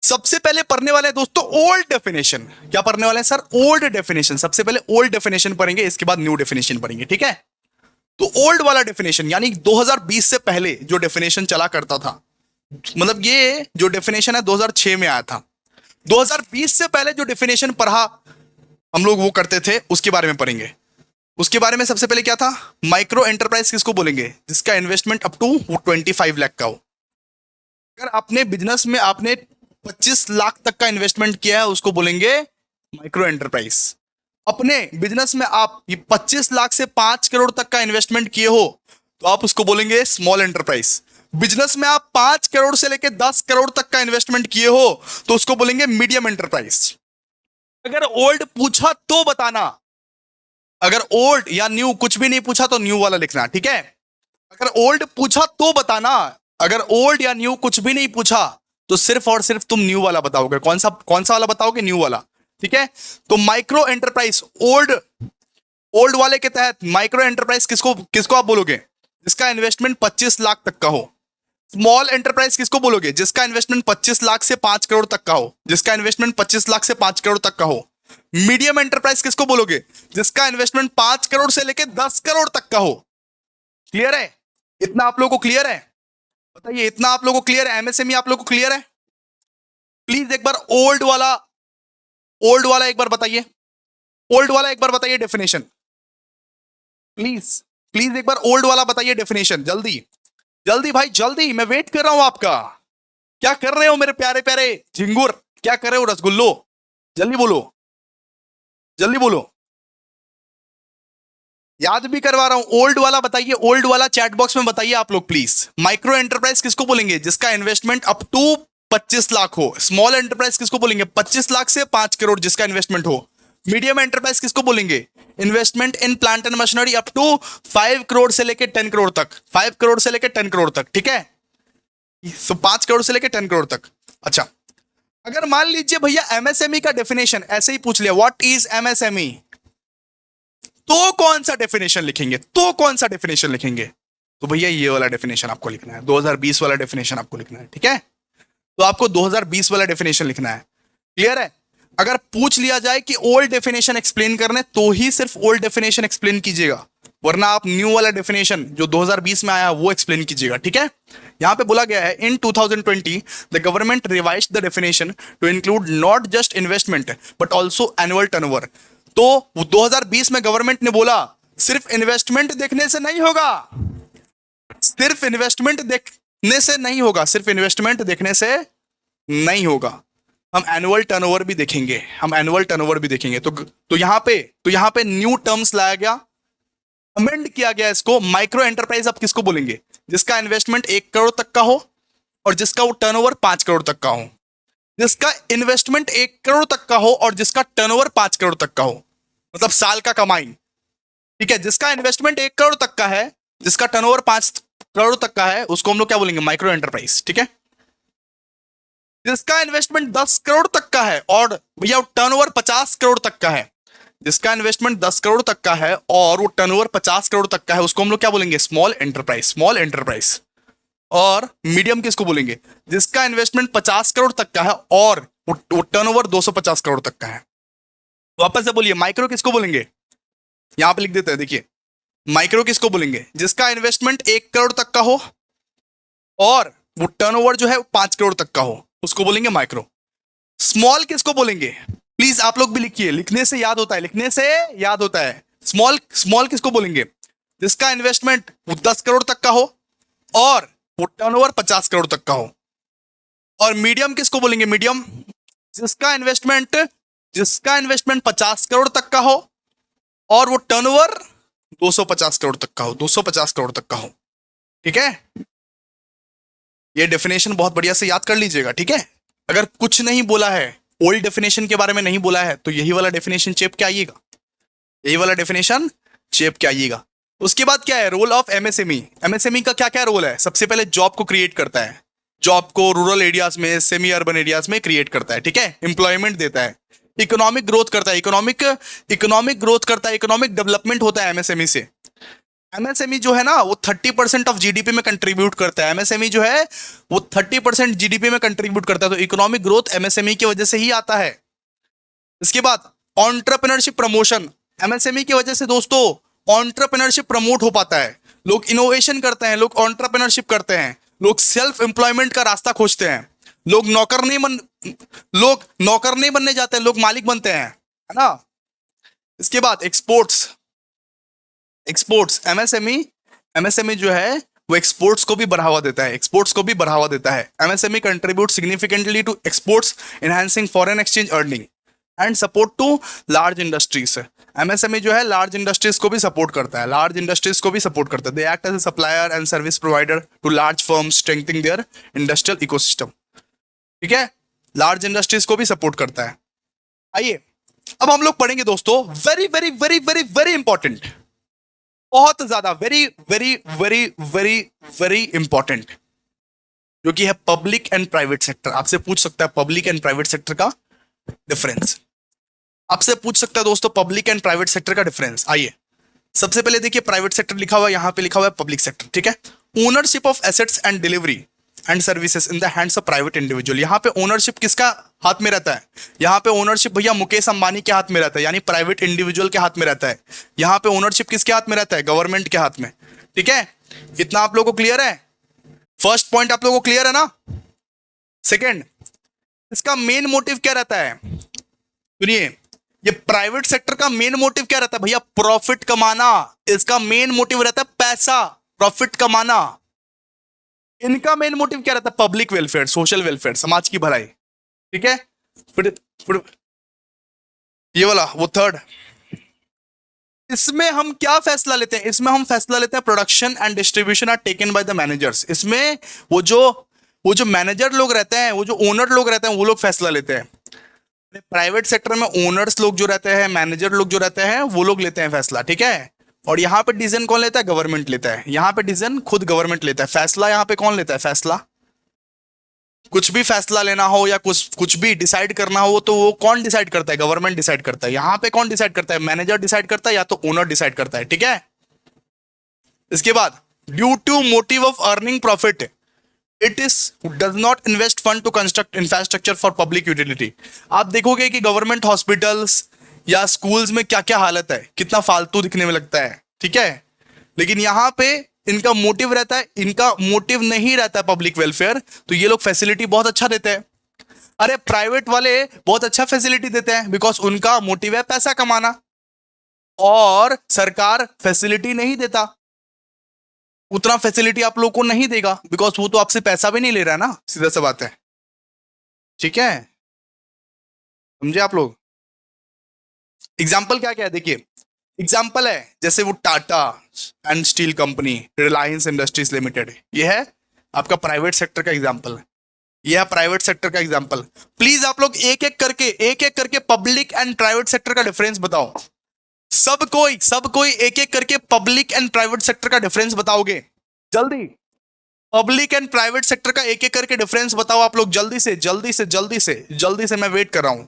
सबसे पहले पढ़ने वाले हैं दोस्तों ओल्ड डेफिनेशन। क्या पढ़ने वाले हैं सर? Old definition. सबसे पहले ओल्ड डेफिनेशन पढ़ेंगे, इसके बाद न्यू डेफिनेशन पढ़ेंगे, ठीक है। तो ओल्ड वाला डेफिनेशन यानी 2020 से पहले जो डेफिनेशन चला करता था, मतलब ये जो डेफिनेशन है 2006 में आया था, 2020 से पहले जो डेफिनेशन पढ़ा हम लोग वो करते थे, उसके बारे में पढ़ेंगे। उसके बारे में सबसे पहले क्या था? माइक्रो एंटरप्राइज किसको बोलेंगे? जिसका इन्वेस्टमेंट अप टू 25 लाख का हो। अगर अपने बिजनेस में आपने 25 लाख तक का इन्वेस्टमेंट किया है, उसको बोलेंगे माइक्रो एंटरप्राइज। अपने बिजनेस में आप 25 लाख से 5 करोड़ तक का इन्वेस्टमेंट किए हो तो आप उसको बोलेंगे स्मॉल एंटरप्राइज। बिजनेस में आप 5 करोड़ से लेकर 10 करोड़ तक का इन्वेस्टमेंट किए हो तो उसको बोलेंगे मीडियम एंटरप्राइज। अगर ओल्ड पूछा तो बताना, अगर ओल्ड या न्यू कुछ भी नहीं पूछा तो न्यू वाला लिखना, ठीक है। अगर ओल्ड पूछा तो बताना, अगर ओल्ड या न्यू कुछ भी नहीं पूछा तो सिर्फ और सिर्फ तुम न्यू वाला बताओगे। कौन सा वाला बताओगे? न्यू वाला, ठीक है। तो माइक्रो एंटरप्राइज ओल्ड वाले के तहत माइक्रो एंटरप्राइज किसको आप बोलोगे? जिसका इन्वेस्टमेंट 25 लाख तक का हो। स्मॉल एंटरप्राइज किसको बोलोगे? जिसका इन्वेस्टमेंट 25 लाख से 5 करोड़ तक का हो, जिसका इन्वेस्टमेंट 25 लाख से 5 करोड़ तक का हो। मीडियम एंटरप्राइज किसको बोलोगे? जिसका इन्वेस्टमेंट 5 करोड़ से लेकर 10 करोड़ तक का हो। क्लियर है? इतना आप लोगों को क्लियर है? बताइए, इतना आप लोगों को क्लियर है? एमएसएमई आप लोगों को क्लियर है? प्लीज एक बार ओल्ड वाला एक बार बताइए, ओल्ड वाला एक बार बताइए डेफिनेशन, प्लीज। प्लीज एक बार ओल्ड वाला बताइए डेफिनेशन, जल्दी जल्दी भाई जल्दी, मैं वेट कर रहा हूं आपका। क्या कर रहे हो मेरे प्यारे प्यारे झिंगुर, क्या कर रहे हो रसगुल्लो? जल्दी बोलो, जल्दी बोलो। याद भी करवा रहा हूं, ओल्ड वाला बताइए, ओल्ड वाला चैट बॉक्स में बताइए आप लोग प्लीज। माइक्रो एंटरप्राइज किसको बोलेंगे? जिसका इन्वेस्टमेंट अप टू 25 लाख हो। स्मॉल एंटरप्राइज किसको बोलेंगे? 25 लाख से 5 करोड़ जिसका इन्वेस्टमेंट हो। मीडियम एंटरप्राइज किसको बोलेंगे? Investment in plant and machinery up to 5 crore से लेकर 10 करोड़ तक, 5 करोड़ से लेकर 10 करोड़ तक, ठीक है? तो 5 करोड़ से लेकर 10 करोड़ तक। अच्छा, अगर मान लीजिए भैया एमएसएमई का डेफिनेशन ऐसे ही पूछ लिया, व्हाट इज एमएसएमई, तो कौन सा डेफिनेशन लिखेंगे? तो कौन सा डेफिनेशन लिखेंगे? तो भैया ये वाला डेफिनेशन आपको लिखना है, 2020 वाला डेफिनेशन आपको लिखना है, ठीक है? तो आपको 2020 वाला डेफिनेशन लिखना है। क्लियर है? अगर पूछ लिया जाए कि ओल्ड डेफिनेशन एक्सप्लेन करने, तो ही सिर्फ ओल्ड डेफिनेशन एक्सप्लेन कीजिएगा, वरना आप न्यू वाला डेफिनेशन जो 2020 में आया वो एक्सप्लेन कीजिएगा, ठीक है? यहां पे बोला गया है in 2020 the government revised the definition to include not just investment but also annual turnover. तो 2020 में गवर्नमेंट ने बोला सिर्फ इन्वेस्टमेंट देखने से नहीं होगा, सिर्फ इन्वेस्टमेंट देखने से नहीं होगा, सिर्फ इन्वेस्टमेंट देखने से नहीं होगा, हम एनुअल टर्नओवर भी देखेंगे, हम एनुअल टर्नओवर भी देखेंगे। तो यहां पे न्यू टर्म्स लाया गया, अमेंड किया गया इसको। माइक्रो एंटरप्राइज आप किसको बोलेंगे? जिसका इन्वेस्टमेंट 1 करोड़ तक का हो और जिसका वो टर्नओवर 5 करोड़ तक का हो। जिसका इन्वेस्टमेंट 1 करोड़ तक का हो और जिसका टर्नओवर 5 करोड़ तक का हो, मतलब साल का कमाई, ठीक है? जिसका इन्वेस्टमेंट 1 करोड़ तक का है, जिसका टर्नओवर 5 करोड़ तक का है, उसको हम लोग क्या बोलेंगे? माइक्रो एंटरप्राइज, ठीक है? जिसका इन्वेस्टमेंट 10 करोड़ तक का है और भैया टर्नओवर 50 करोड़ तक का है, जिसका इन्वेस्टमेंट 10 करोड़ तक का है और वो टर्नओवर 50 करोड़ तक का है, उसको हम लोग क्या बोलेंगे? Small enterprise, small enterprise. और मीडियम किसको बोलेंगे? जिसका इन्वेस्टमेंट 50 करोड़ तक का है और वो टर्नओवर 250 करोड़ तक का है। वापस से बोलिए, माइक्रो किसको बोलेंगे? यहां पे लिख देते हैं, देखिए, माइक्रो किसको बोलेंगे? जिसका इन्वेस्टमेंट 1 करोड़ तक का हो और वो टर्नओवर जो है 5 करोड़ तक का हो, उसको बोलेंगे माइक्रो। स्मॉल किसको बोलेंगे? प्लीज आप लोग भी लिखिए, लिखने से याद होता है, लिखने से याद होता है। स्मॉल, स्मॉल किसको बोलेंगे? जिसका इन्वेस्टमेंट 10 करोड़ तक का हो और वो टर्नओवर 50 करोड़ तक का हो। और मीडियम किसको बोलेंगे? मीडियम जिसका इन्वेस्टमेंट 50 करोड़ तक का हो और वो टर्नओवर 250 करोड़ तक का हो, 250 करोड़ तक का हो, ठीक है? ये डेफिनेशन बहुत बढ़िया से याद कर लीजिएगा, ठीक है? अगर कुछ नहीं बोला है, ओल्ड डेफिनेशन के बारे में नहीं बोला है, तो यही वाला डेफिनेशन चेप के आइएगा, यही वाला डेफिनेशन चेप के आइएगा। उसके बाद क्या है? Role of MSME. एमएसएमई का क्या क्या रोल है? सबसे पहले जॉब को क्रिएट करता है, जॉब को रूरल एरियाज में, सेमी अर्बन एरियाज में क्रिएट करता है, ठीक है? एम्प्लॉयमेंट देता है, इकोनॉमिक ग्रोथ करता है, इकोनॉमिक ग्रोथ करता है, इकोनॉमिक डेवलपमेंट होता है एमएसएमई से। एमएसएमई जो है ना वो 30% ऑफ जीडीपी में कंट्रीब्यूट करता है। एमएसएमई जो है वो 30% जीडीपी में कंट्रीब्यूट करता है, तो इकोनॉमिक ग्रोथ एमएसएमई की वजह से ही आता है। इसके बाद एंटरप्रेन्योरशिप प्रमोशन, एमएसएमई की वजह से दोस्तों एंटरप्रेन्योरशिप प्रमोट हो पाता है। लोग इनोवेशन करते हैं, लोग एंटरप्रेन्योरशिप करते हैं, लोग सेल्फ एम्प्लॉयमेंट का रास्ता खोजते हैं, लोग नौकर नहीं बनने जाते हैं, लोग मालिक बनते हैं, है ना? इसके बाद एक्सपोर्ट्स, एमएसएमई जो है वो एक्सपोर्ट्स को भी बढ़ावा देता है, एक्सपोर्ट्स को भी बढ़ावा देता है। MSME contribute significantly to exports, enhancing foreign exchange earning and support to large industries. MSME जो है लार्ज इंडस्ट्रीज को भी सपोर्ट करता है, लार्ज इंडस्ट्रीज को भी सपोर्ट करता है। They act as a supplier and service provider to large firms, strengthening their industrial ecosystem, ठीक है? लार्ज इंडस्ट्रीज को भी सपोर्ट करता है। आइए अब हम लोग पढ़ेंगे दोस्तों, very very very very very important, बहुत ज्यादा, very very very very very important, जो कि है पब्लिक एंड प्राइवेट सेक्टर। आपसे पूछ सकता है पब्लिक एंड प्राइवेट सेक्टर का डिफरेंस, आपसे पूछ सकता है दोस्तों पब्लिक एंड प्राइवेट सेक्टर का डिफरेंस। आइए सबसे पहले देखिए, प्राइवेट सेक्टर लिखा हुआ है, यहां पे लिखा हुआ है पब्लिक सेक्टर, ठीक है? Ownership of assets and delivery and services in the hands of private individual. यहाँ पे ओनरशिप किसका हाथ में रहता है? यहाँ पे ओनरशिप भैया मुकेश अंबानी के हाथ में रहता है, यानी प्राइवेट इंडिविजुअल के हाथ में रहता है। यहाँ पे ओनरशिप किसके हाथ में रहता है? गवर्नमेंट के हाथ में, ठीक है? इतना आप लोगों को क्लियर है? फर्स्ट पॉइंट आप लोगों को क्लियर है ना? सेकेंड, इसका मेन मोटिव क्या रहता है? सुनिए, ये प्राइवेट सेक्टर का मेन मोटिव क्या रहता है भैया? प्रॉफिट कमाना। इसका मेन मोटिव रहता है पैसा, प्रॉफिट कमाना। इनका मेन मोटिव क्या रहता है? पब्लिक वेलफेयर, सोशल वेलफेयर, समाज की भलाई। ठीक है, फिर ये वाला वो थर्ड। इसमें हम क्या फैसला लेते हैं? इसमें हम फैसला लेते हैं production and distribution are taken by the managers. इसमें वो जो मैनेजर लोग रहते हैं, वो जो ओनर लोग रहते हैं, वो लोग फैसला लेते हैं। प्राइवेट सेक्टर में ओनर्स लोग जो रहते हैं, मैनेजर लोग जो रहते हैं, वो लोग लेते हैं फैसला। ठीक है, और यहाँ पे डिसीजन कौन लेता है? गवर्नमेंट लेता है। यहाँ पे डिसीजन खुद गवर्नमेंट लेता है। फैसला यहाँ पे कौन लेता है? फैसला कुछ भी फैसला लेना हो या कुछ भी डिसाइड करना हो तो वो कौन डिसाइड करता है? गवर्नमेंट डिसाइड करता है। यहाँ पे कौन डिसाइड करता है? मैनेजर डिसाइड करता है या तो ओनर डिसाइड करता है। ठीक है, इसके बाद due to motive of earning profit it is does not invest fund to construct infrastructure for public utility. आप देखोगे कि गवर्नमेंट हॉस्पिटल्स या स्कूल्स में क्या क्या हालत है, कितना फालतू दिखने में लगता है। ठीक है, लेकिन यहाँ पे इनका मोटिव रहता है, इनका मोटिव नहीं रहता है पब्लिक वेलफेयर, तो ये लोग फैसिलिटी बहुत अच्छा देते हैं। अरे प्राइवेट वाले बहुत अच्छा फैसिलिटी देते हैं बिकॉज उनका मोटिव है पैसा कमाना, और सरकार फैसिलिटी नहीं देता, उतना फैसिलिटी आप लोग को नहीं देगा बिकॉज वो तो आपसे पैसा भी नहीं ले रहा है ना, सीधा सा बात है। ठीक है, समझे आप लोग? एग्जाम्पल क्या क्या है देखिए, एग्जाम्पल है जैसे वो Tata and steel company, Reliance industries limited, ये है आपका प्राइवेट सेक्टर का एग्जाम्पल है। यह है प्राइवेट सेक्टर का एग्जाम्पल। प्लीज आप लोग एक एक करके पब्लिक एंड प्राइवेट सेक्टर का डिफरेंस बताओ। सब कोई एक एक करके पब्लिक एंड प्राइवेट सेक्टर का डिफरेंस बताओगे? जल्दी, पब्लिक एंड प्राइवेट सेक्टर का एक एक करके डिफरेंस बताओ आप लोग, जल्दी से जल्दी से जल्दी से जल्दी से, मैं वेट कर रहा हूं।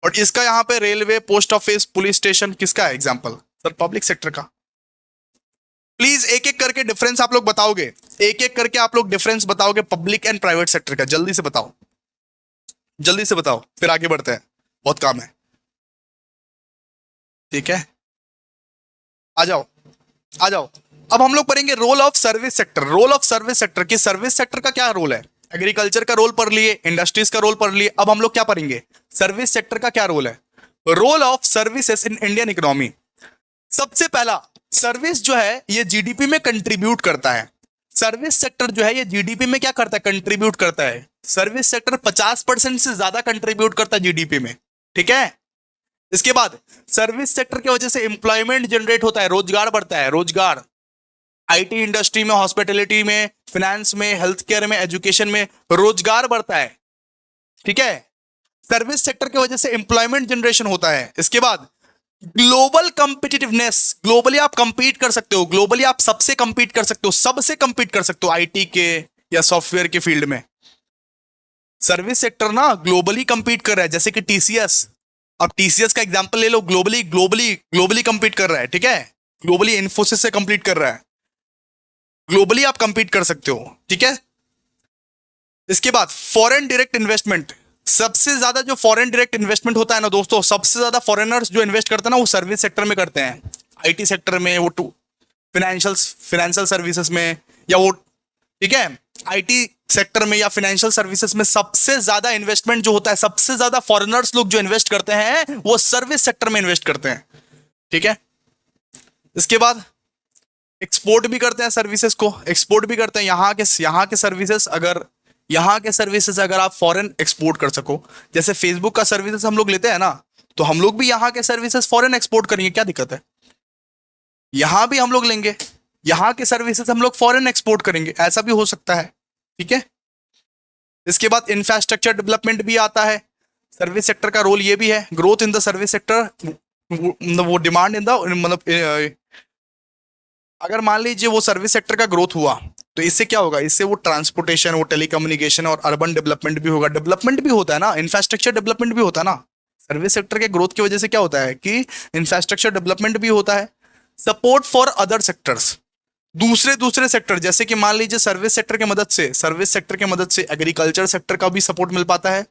और इसका यहाँ पे railway, post office, police station, किसका है एग्जाम्पल? सर पब्लिक सेक्टर का। प्लीज एक एक करके डिफरेंस आप लोग बताओगे, एक एक करके आप लोग डिफरेंस बताओगे पब्लिक एंड प्राइवेट सेक्टर का, जल्दी से बताओ, जल्दी से बताओ, फिर आगे बढ़ते हैं, बहुत काम है। ठीक है, आ जाओ आ जाओ। अब हम लोग पढ़ेंगे role of service sector. Role of service sector की, सर्विस सेक्टर का क्या रोल है? एग्रीकल्चर का रोल पढ़ लिए, इंडस्ट्रीज का रोल पढ़ लिए, अब हम लोग क्या पढ़ेंगे? सर्विस सेक्टर का क्या रोल है? Role of services in Indian economy. सबसे पहला, सर्विस जो है ये जीडीपी में कंट्रीब्यूट करता है। सर्विस सेक्टर जो है ये जीडीपी में क्या करता है? कंट्रीब्यूट करता है। सर्विस सेक्टर 50% से ज्यादा कंट्रीब्यूट करता है जीडीपी में। ठीक है, इसके बाद सर्विस सेक्टर की वजह से एम्प्लॉयमेंट जनरेट होता है, रोजगार बढ़ता है, रोजगार आईटी इंडस्ट्री में, हॉस्पिटैलिटी में, फाइनेंस में, हेल्थ केयर में, एजुकेशन में रोजगार बढ़ता है। ठीक है, सर्विस सेक्टर की वजह से एम्प्लॉयमेंट जनरेशन होता है। इसके बाद ग्लोबल कंपिटिटिवनेस, ग्लोबली आप कंपीट कर सकते हो, ग्लोबली आप सबसे कंपीट कर सकते हो, सबसे कंपीट कर सकते हो आईटी के या सॉफ्टवेयर के फील्ड में। सर्विस सेक्टर ना ग्लोबली कंपीट कर रहा है, जैसे कि टीसीएस, अब टीसीएस का एग्जांपल ले लो, ग्लोबली ग्लोबली ग्लोबली कंपीट कर रहा है। ठीक है, ग्लोबली इन्फोसिस से कंपीट कर रहा है, ग्लोबली आप कंपीट कर सकते हो। ठीक है, इसके बाद फॉरेन डायरेक्ट इन्वेस्टमेंट, सबसे ज्यादा जो फॉरेन डायरेक्ट इन्वेस्टमेंट होता है ना दोस्तों, सबसे ज्यादा फॉरेनर्स जो इन्वेस्ट करते हैं ना वो सर्विस सेक्टर में करते हैं, आईटी सेक्टर में, वो फाइनेंशियल सर्विसेज में, या वो, ठीक है, आईटी सेक्टर में या फाइनेंशियल सर्विसेज में सबसे ज्यादा इन्वेस्टमेंट जो होता है, सबसे ज्यादा फॉरेनर्स लोग जो इन्वेस्ट करते हैं वो सर्विस सेक्टर में इन्वेस्ट करते हैं। ठीक है, इसके बाद एक्सपोर्ट भी करते हैं, सर्विसेज को एक्सपोर्ट भी करते हैं। यहाँ के सर्विसेज अगर आप फॉरेन एक्सपोर्ट कर सको, जैसे फेसबुक का सर्विसेज हम लोग लेते हैं ना, तो हम लोग भी यहाँ के सर्विसेज फॉरेन एक्सपोर्ट करेंगे, क्या दिक्कत है? यहां भी हम लोग लेंगे, यहाँ के सर्विसेज हम लोग फॉरेन एक्सपोर्ट करेंगे, ऐसा भी हो सकता है। ठीक है, इसके बाद इंफ्रास्ट्रक्चर डेवलपमेंट भी आता है, सर्विस सेक्टर का रोल ये भी है। Growth in the service sector, वो डिमांड इन द, मतलब अगर मान लीजिए वो सर्विस सेक्टर का ग्रोथ हुआ तो इससे क्या होगा? इससे वो ट्रांसपोर्टेशन, वो टेलीकम्युनिकेशन और अर्बन डेवलपमेंट भी होगा, डेवलपमेंट भी होता है ना, इंफ्रास्ट्रक्चर डेवलपमेंट भी होता है ना। सर्विस सेक्टर के ग्रोथ की वजह से क्या होता है कि इंफ्रास्ट्रक्चर डेवलपमेंट भी होता है। सपोर्ट फॉर अदर सेक्टर्स, दूसरे सेक्टर, जैसे कि मान लीजिए सर्विस सेक्टर की मदद से एग्रीकल्चर सेक्टर का भी सपोर्ट मिल पाता है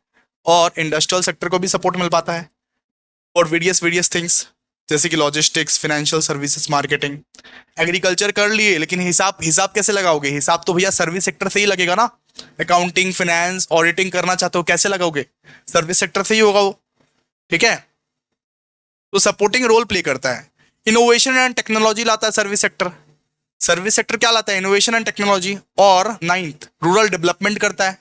और इंडस्ट्रियल सेक्टर को भी सपोर्ट मिल पाता है, और वेरियस थिंग्स, जैसे कि logistics, financial services, marketing. Agriculture कर लिए, लेकिन हिसाब हिसाब कैसे लगाओगे? हिसाब तो भैया सर्विस सेक्टर से ही लगेगा ना। अकाउंटिंग, फाइनेंस, ऑडिटिंग करना चाहते हो, कैसे लगाओगे? सर्विस सेक्टर से ही होगा वो। ठीक है, तो सपोर्टिंग रोल प्ले करता है। इनोवेशन एंड टेक्नोलॉजी लाता है सर्विस सेक्टर। सर्विस सेक्टर क्या लाता है? Innovation and technology. और नाइन्थ, रूरल डेवलपमेंट करता है।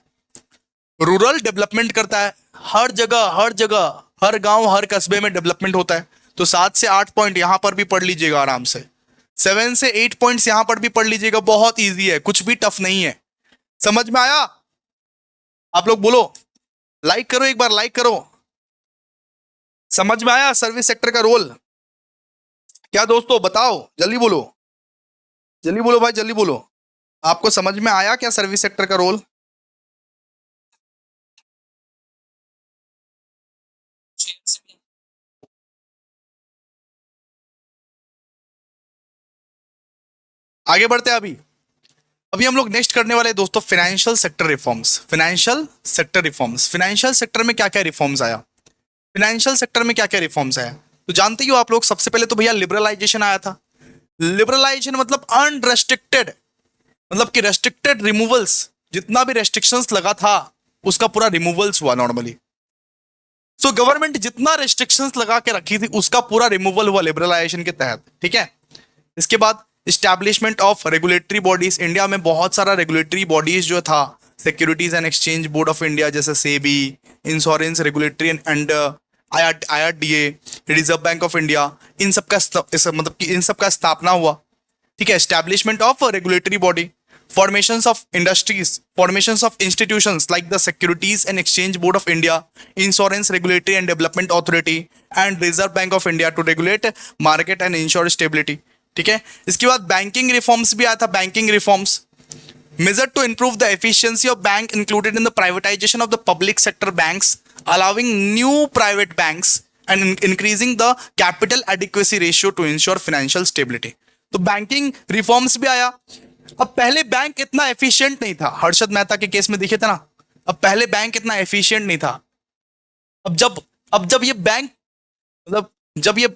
रूरल डेवलपमेंट करता है, हर जगह हर जगह, हर गांव हर कस्बे में डेवलपमेंट होता है। तो 7 से 8 पॉइंट यहां पर भी पढ़ लीजिएगा आराम से। 7 से 8 पॉइंट्स यहां पर भी पढ़ लीजिएगा, बहुत इजी है, कुछ भी टफ नहीं है। समझ में आया? आप लोग बोलो, लाइक करो, एक बार लाइक करो। समझ में आया सर्विस सेक्टर का रोल क्या? दोस्तों बताओ, जल्दी बोलो, जल्दी बोलो भाई, जल्दी बोलो। आपको समझ में आया क्या सर्विस सेक्टर का रोल? आगे बढ़ते हैं। अभी अभी हम लोग नेक्स्ट करने वाले हैं दोस्तों, financial sector reforms. Financial sector reforms, financial sector में क्या क्या रिफॉर्म्स आया? फाइनेंशियल सेक्टर में क्या क्या रिफॉर्म्स आया तो जानते ही हो आप लोग। सबसे पहले तो भैया लिबरलाइजेशन आया था। लिबरलाइजेशन मतलब अनरेस्ट्रिक्टेड, मतलब कि रेस्ट्रिक्टेड रिमूवल्स, जितना भी रेस्ट्रिक्शंस लगा था उसका पूरा रिमूवल्स हुआ नॉर्मली। सो गवर्नमेंट जितना रेस्ट्रिक्शंस लगा के रखी थी उसका पूरा रिमूवल हुआ लिबरलाइजेशन के तहत। ठीक है, इसके बाद establishment of regulatory bodies. India में बहुत सारा रेगुलेटरी बॉडीज जो था, Securities and Exchange Board of India, जैसे SEBI, Insurance Regulatory and IRDA, Reserve Bank of India, इन सब का मतलब कि इन सब का स्थापना हुआ। ठीक है, establishment of regulatory body, formations of industries, formations of institutions like the Securities and Exchange Board of India, Insurance Regulatory and Development Authority and Reserve Bank of India to regulate market and ensure stability. ठीक है, इसके बाद banking reforms भी आया था। Banking reforms measure to improve the efficiency of bank included in the privatization of the public sector banks, allowing new private banks and increasing the capital adequacy ratio to ensure financial stability. तो banking reforms भी आया। अब पहले bank इतना efficient नहीं था, हर्षद मेहता के case में देखे थे ना। अब पहले बैंक इतना एफिशिएंट नहीं था। अब जब ये बैंक, मतलब जब ये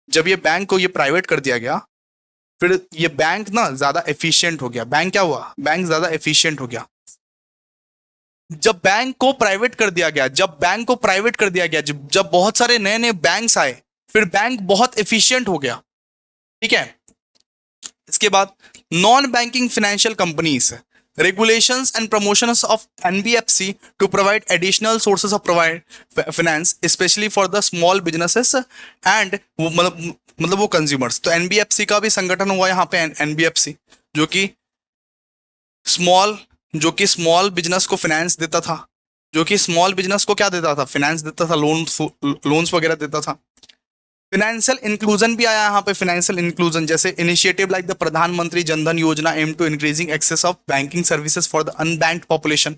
जब ये बैंक को ये प्राइवेट कर दिया गया, फिर ये बैंक ना ज्यादा एफिशिएंट हो गया। बैंक क्या हुआ? बैंक ज्यादा एफिशिएंट हो गया। जब बैंक को प्राइवेट कर दिया गया, जब बहुत सारे नए नए बैंक्स आए, फिर बैंक बहुत एफिशिएंट हो गया। ठीक है, इसके बाद non banking financial companies, regulations and promotions of NBFC to provide additional sources of provide finance especially for the small businesses and मतलब वो consumers। तो NBFC का भी संगठन हुआ यहाँ पे, NBFC जो कि स्मॉल बिजनेस को फाइनेंस देता था, क्या देता था? फाइनेंस देता था, लोन्स वगैरह देता था। फाइनेंशियल इंक्लूजन भी आया यहाँ पे। फाइनेंशियल इंक्लूजन जैसे initiative like the Pradhan Mantri Jan Dhan Yojana aim to increasing access of banking services for the unbanked population.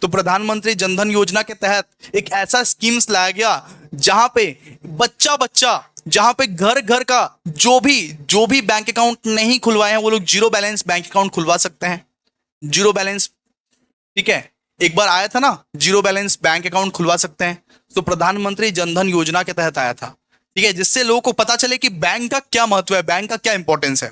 तो प्रधानमंत्री जनधन योजना के तहत एक ऐसा स्कीम्स लाया गया जहां पे बच्चा जहां पे घर घर का जो भी बैंक अकाउंट नहीं खुलवाए हैं वो लोग जीरो बैलेंस बैंक अकाउंट खुलवा सकते हैं। जीरो बैलेंस, ठीक है, एक बार आया था ना, जीरो बैलेंस बैंक अकाउंट खुलवा सकते हैं। तो प्रधानमंत्री जनधन योजना के तहत आया था। ठीक है, जिससे लोगों को पता चले कि बैंक का क्या महत्व है, बैंक का क्या इंपॉर्टेंस है।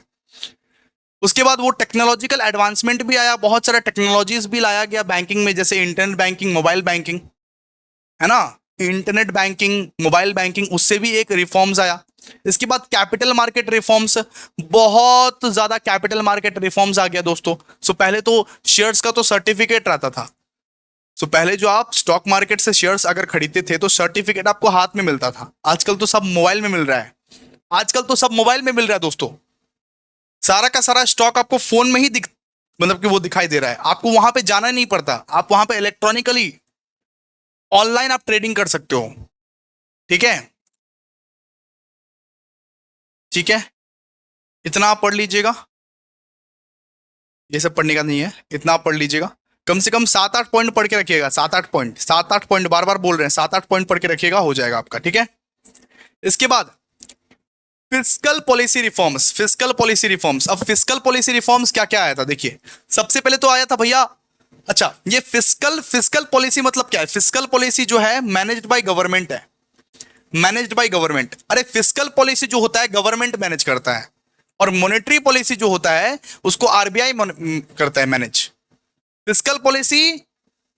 उसके बाद वो टेक्नोलॉजिकल एडवांसमेंट भी आया, बहुत सारा टेक्नोलॉजीज भी लाया गया बैंकिंग में, जैसे इंटरनेट बैंकिंग, मोबाइल बैंकिंग, है ना। इंटरनेट बैंकिंग, मोबाइल बैंकिंग, उससे भी एक रिफॉर्म्स आया। इसके बाद कैपिटल मार्केट रिफॉर्म्स, बहुत ज्यादा कैपिटल मार्केट रिफॉर्म्स आ गया दोस्तों। सो पहले तो शेयर्स का तो सर्टिफिकेट रहता था। सो पहले जो आप स्टॉक मार्केट से शेयर्स अगर खरीदते थे तो सर्टिफिकेट आपको हाथ में मिलता था। आजकल तो सब मोबाइल में मिल रहा है। दोस्तों सारा का सारा स्टॉक आपको फोन में ही मतलब कि वो दिखाई दे रहा है। आपको वहां पे जाना नहीं पड़ता, आप वहां पे इलेक्ट्रॉनिकली ऑनलाइन आप ट्रेडिंग कर सकते हो। ठीक है, इतना आप पढ़ लीजिएगा, ये सब पढ़ने का नहीं है, इतना आप पढ़ लीजिएगा। कम से कम 7-8 पॉइंट पढ़ के रखिएगा। 7-8 पॉइंट बार बार बोल रहे हैं, 7-8 पॉइंट पढ़ के रखिएगा, हो जाएगा आपका। ठीक है, इसके बाद फिस्कल पॉलिसी रिफॉर्म्स। अब फिस्कल पॉलिसी रिफॉर्म्स क्या क्या आया था देखिए। सबसे पहले तो आया था भैया, अच्छा ये फिस्कल पॉलिसी मतलब क्या है? फिस्कल पॉलिसी जो है मैनेज्ड बाय गवर्नमेंट है। Managed by government. अरे फिस्कल पॉलिसी जो होता है गवर्नमेंट मैनेज करता है, और मॉनेटरी पॉलिसी जो होता है उसको आरबीआई करता है मैनेज। फिस्कल पॉलिसी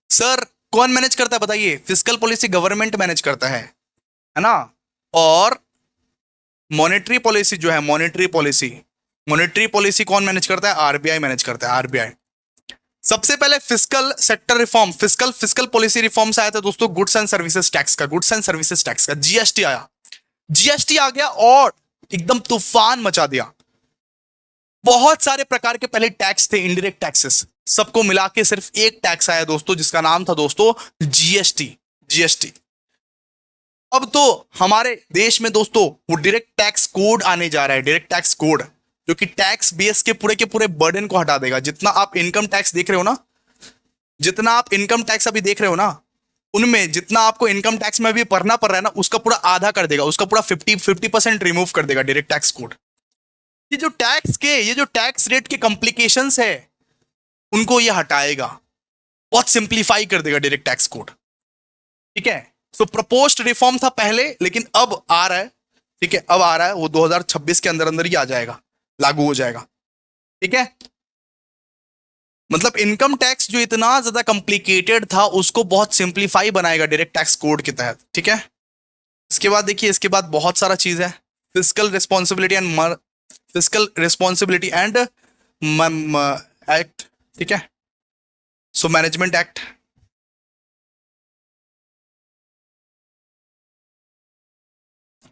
सर कौन मैनेज करता है बताइए? फिस्कल पॉलिसी गवर्नमेंट मैनेज करता है ना। और मॉनेटरी पॉलिसी जो है, मॉनेटरी पॉलिसी कौन मैनेज करता है? आरबीआई मैनेज करता है, आरबीआई। सबसे पहले fiscal sector reform, fiscal fiscal policy reforms आया था दोस्तों, गुड्स एंड सर्विसेज टैक्स का, गुड्स एंड सर्विसेज टैक्स का, जीएसटी आया। जीएसटी आ गया और एकदम तूफान मचा दिया। बहुत सारे प्रकार के पहले टैक्स थे, इनडायरेक्ट टैक्सेस, सबको मिला के सिर्फ एक टैक्स आया दोस्तों, जिसका नाम था दोस्तों जीएसटी। जीएसटी। अब तो हमारे देश में दोस्तों वो डायरेक्ट टैक्स कोड आने जा रहा है, डायरेक्ट टैक्स कोड, जो कि टैक्स बेस के पूरे बर्डन को हटा देगा। जितना आप इनकम टैक्स देख रहे हो ना, जितना आप इनकम टैक्स अभी देख रहे हो ना, उनमें जितना आपको इनकम टैक्स में अभी भरना पड़ रहा है ना, उसका पूरा आधा कर देगा, उसका पूरा 50% रिमूव कर देगा डायरेक्ट टैक्स कोड। ये जो टैक्स रेट के कॉम्प्लिकेशंस है, उनको ये हटाएगा, बहुत सिंप्लीफाई कर देगा डायरेक्ट टैक्स कोड। ठीक है। सो प्रपोज्ड रिफॉर्म था पहले, लेकिन अब आ रहा है। ठीक है, अब आ रहा है, वो 2026 के अंदर अंदर ही आ जाएगा, लागू हो जाएगा। ठीक है। मतलब इनकम टैक्स जो इतना ज्यादा कॉम्प्लिकेटेड था, उसको बहुत सिंप्लीफाई बनाएगा डायरेक्ट टैक्स कोड के तहत। ठीक है। इसके बाद देखिए, इसके बाद बहुत सारा चीज है। Fiscal responsibility and fiscal responsibility and act. ठीक है। So management act,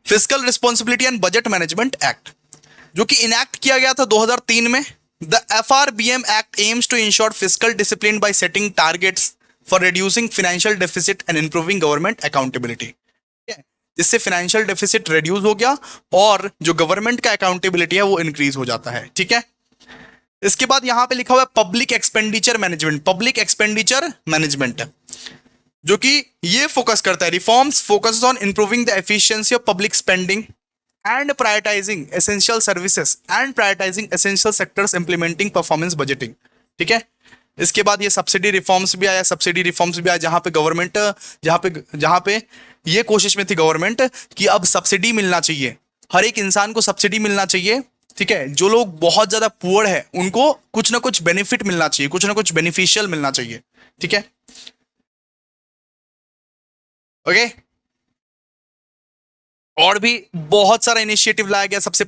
fiscal responsibility and budget management act, जो कि इनैक्ट किया गया था 2003 में। The FRBM act aims to ensure fiscal discipline by setting targets for reducing financial deficit and improving government accountability. जिससे financial deficit reduce हो गया और जो गवर्नमेंट का अकाउंटेबिलिटी है वो इंक्रीज हो जाता है। ठीक है। इसके बाद यहां पे लिखा हुआ है public expenditure management, public expenditure management, जो कि ये फोकस करता है, reforms focus on improving the efficiency of public spending and prioritising essential services and prioritising essential sectors implementing performance budgeting. ठीक है। इसके बाद ये सब्सिडी रिफॉर्म्स भी आया, सब्सिडी रिफॉर्म्स भी आया, जहां पे गवर्नमेंट, जहां पे ये कोशिश में थी गवर्नमेंट कि अब सब्सिडी मिलना चाहिए, हर एक इंसान को सब्सिडी मिलना चाहिए। ठीक है। जो लोग बहुत ज्यादा पुअर है उनको कुछ ना कुछ बेनिफिट मिलना चाहिए, कुछ ना कुछ बेनिफिशियल मिलना चाहिए। ठीक है। ओके। और भी बहुत सारा इनिशिएटिव लाया गया। सबसे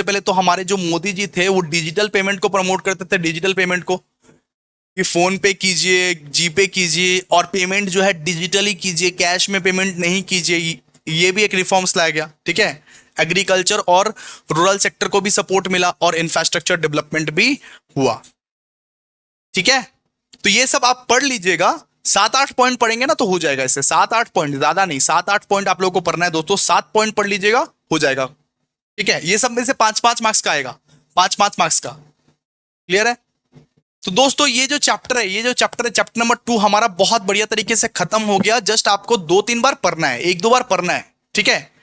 पहले तो हमारे जो मोदी जी थे वो डिजिटल पेमेंट को प्रमोट करते थे, डिजिटल पेमेंट को, कि फोन पे कीजिए, जीपे कीजिए, और पेमेंट जो है डिजिटली कीजिए, कैश में पेमेंट नहीं कीजिए। ये भी एक रिफॉर्म्स लाया गया। ठीक है। एग्रीकल्चर और रूरल सेक्टर को भी सपोर्ट मिला और इंफ्रास्ट्रक्चर डेवलपमेंट भी हुआ। ठीक है। तो ये सब आप पढ़ लीजिएगा, 7-8 पॉइंट पढ़ेंगे ना तो हो जाएगा। इससे 7-8 पॉइंट, ज्यादा नहीं, 7-8 पॉइंट आप लोगों को पढ़ना है दोस्तों, 7 पॉइंट पढ़ लीजिएगा, हो जाएगा। ठीक है। ये सब में से 5-5 मार्क्स का आएगा, 5-5 मार्क्स का। क्लियर है? तो दोस्तों ये जो चैप्टर है, चैप्टर नंबर 2 हमारा बहुत बढ़िया तरीके से खत्म हो गया। जस्ट आपको 2-3 बार पढ़ना है, 1-2 बार पढ़ना है। ठीक है।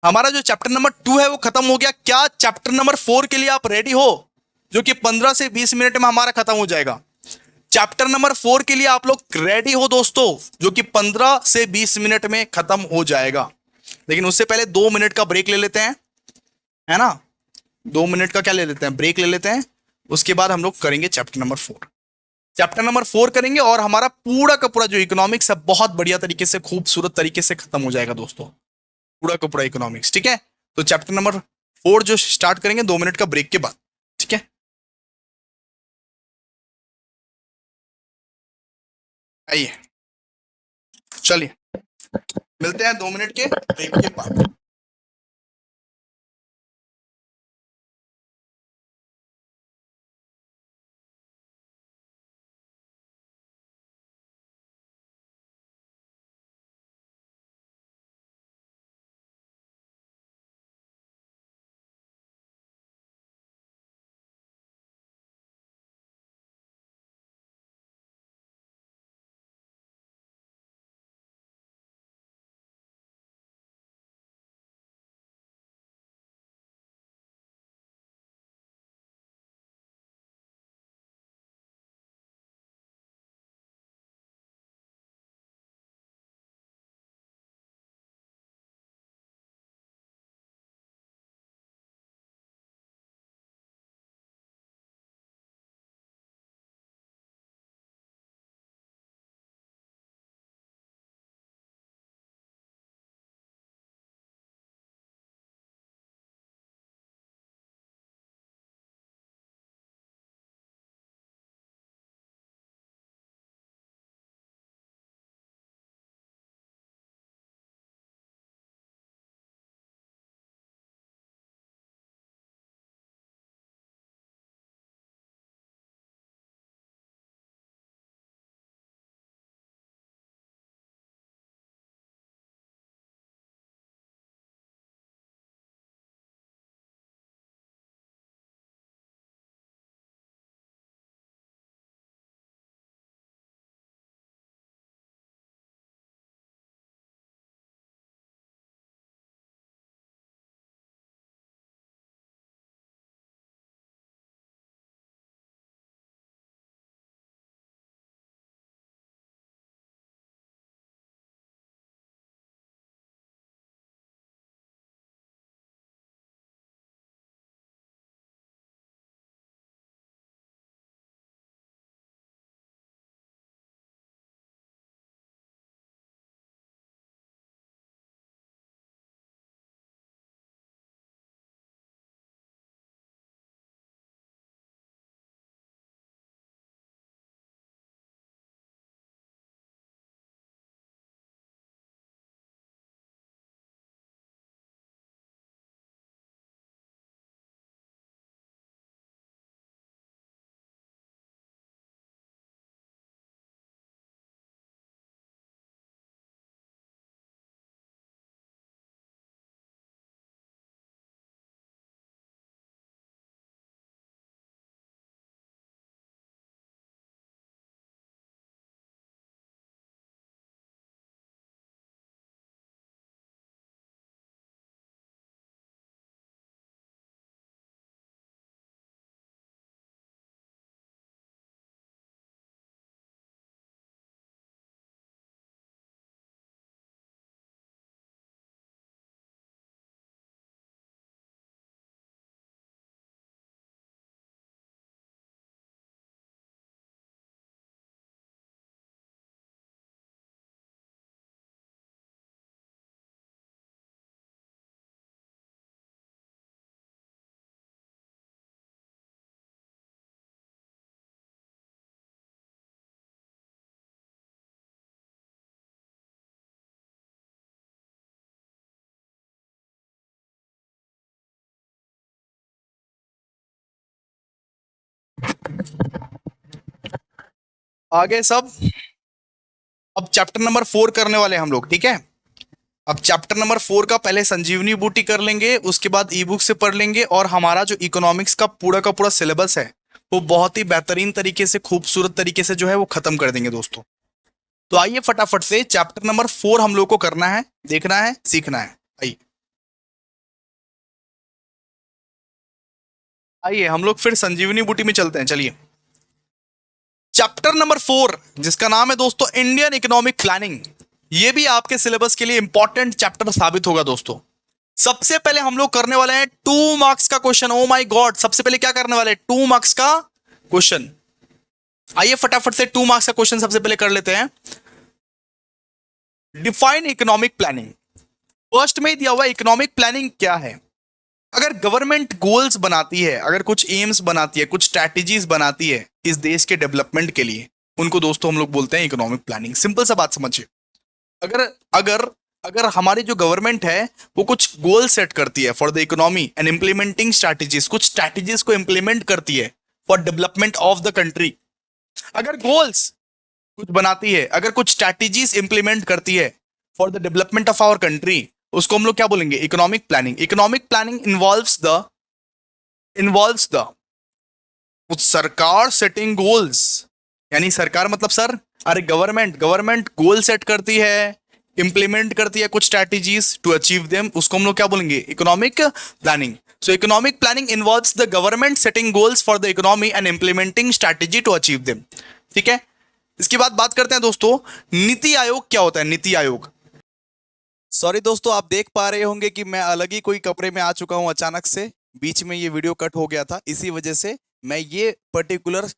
हमारा जो चैप्टर नंबर 2 है वो खत्म हो गया। क्या चैप्टर नंबर 4 के लिए आप रेडी हो? जो कि 15 से 20 मिनट में हमारा खत्म हो जाएगा। चैप्टर नंबर 4 के लिए आप लोग रेडी हो दोस्तों, जो कि 15 से 20 मिनट में खत्म हो जाएगा। लेकिन उससे पहले 2 मिनट का ब्रेक ले लेते हैं, है ना। 2 मिनट का क्या ले लेते हैं, ब्रेक ले लेते हैं। उसके बाद हम लोग करेंगे चैप्टर नंबर 4। चैप्टर नंबर 4 करेंगे और हमारा पूरा का पूरा जो इकोनॉमिक्स है बहुत बढ़िया तरीके से, खूबसूरत तरीके से खत्म हो जाएगा दोस्तों, पूरा का पूरा इकोनॉमिक्स। ठीक है। तो चैप्टर नंबर 4 जो स्टार्ट करेंगे 2 मिनट का ब्रेक के बाद। ठीक है। आइए, चलिए मिलते हैं 2 मिनट के ब्रेक के बाद। आगे सब। अब चैप्टर नंबर 4 करने वाले हैं हम लोग, ठीक है। अब चैप्टर नंबर 4 का पहले संजीवनी बूटी कर लेंगे, उसके बाद ई बुक से पढ़ लेंगे, और हमारा जो इकोनॉमिक्स का पूरा सिलेबस है वो बहुत ही बेहतरीन तरीके से, खूबसूरत तरीके से जो है वो खत्म कर देंगे दोस्तों। तो आइए फटाफट से चैप्टर नंबर 4 हम लोग को करना है, देखना है, सीखना है। आइए आइए हम लोग फिर संजीवनी बूटी में चलते हैं, चलिए। चैप्टर नंबर 4 जिसका नाम है दोस्तों इंडियन इकोनॉमिक प्लानिंग, ये भी आपके सिलेबस के लिए इंपॉर्टेंट चैप्टर साबित होगा दोस्तों। सबसे पहले हम लोग करने वाले हैं 2 मार्क्स का क्वेश्चन। ओ माय गॉड, सबसे पहले क्या करने वाले हैं? 2 मार्क्स का क्वेश्चन। आइए फटाफट से 2 मार्क्स का क्वेश्चन सबसे पहले कर लेते हैं। Define economic planning. फर्स्ट में दिया हुआ इकोनॉमिक प्लानिंग क्या है? अगर गवर्नमेंट गोल्स बनाती है, अगर कुछ एम्स बनाती है, कुछ स्ट्रैटेजीज बनाती है इस देश के डेवलपमेंट के लिए, उनको दोस्तों हम लोग बोलते हैं इकोनॉमिक प्लानिंग। सिंपल सा बात समझिए। अगर अगर अगर हमारी जो गवर्नमेंट है वो कुछ गोल सेट करती है for the economy and implementing strategies, कुछ स्ट्रैटेजीज को इंप्लीमेंट करती है for development of the country, अगर गोल्स कुछ बनाती है, अगर कुछ स्ट्रैटेजीज इंप्लीमेंट करती है for the development of our country, उसको हम लोग क्या बोलेंगे? Economic planning. Economic planning involves the सरकार सेटिंग गोल्स, यानी सरकार मतलब सर, अरे गवर्नमेंट गोल सेट करती है, इंप्लीमेंट करती है कुछ स्ट्रैटेजीज टू अचीव देम, उसको हम लोग क्या बोलेंगे? Economic planning. So economic planning involves the government setting goals for the economy and implementing strategy to achieve them, ठीक है। इसके बाद बात करते हैं दोस्तों, नीति आयोग क्या होता है? नीति आयोग। सॉरी दोस्तों, आप देख पा रहे होंगे कि मैं अलग ही कोई कपड़े में आ चुका हूं अचानक से, बीच में ये वीडियो कट हो गया था, इसी वजह से मैं ये पर्टिकुलर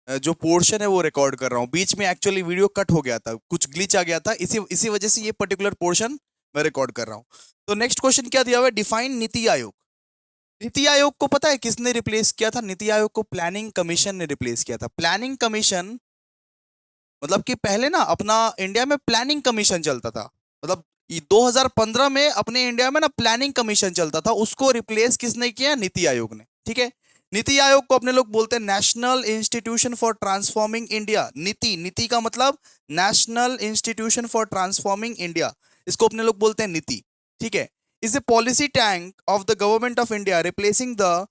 जो पोर्शन है वो रिकॉर्ड कर रहा हूँ। बीच में एक्चुअली वीडियो कट हो गया था, कुछ ग्लिच आ गया था, इसी इसी वजह से ये पर्टिकुलर पोर्शन मैं रिकॉर्ड कर रहा हूँ। तो नेक्स्ट क्वेश्चन क्या दिया हुआ है? डिफाइन नीति आयोग। नीति आयोग को पता है किसने रिप्लेस किया था? नीति आयोग को प्लानिंग कमीशन ने रिप्लेस किया था। प्लानिंग कमीशन मतलब कि पहले ना अपना इंडिया में प्लानिंग कमीशन चलता था, मतलब 2015 में अपने इंडिया में ना प्लानिंग कमीशन चलता था, उसको रिप्लेस किसने किया? नीति आयोग ने, ठीक है। नीति आयोग को अपने लोग बोलते हैं national institution for transforming India. नीति का मतलब national institution for transforming India, इसको अपने लोग बोलते हैं नीति, ठीक है। Is a policy tank of the government of India replacing the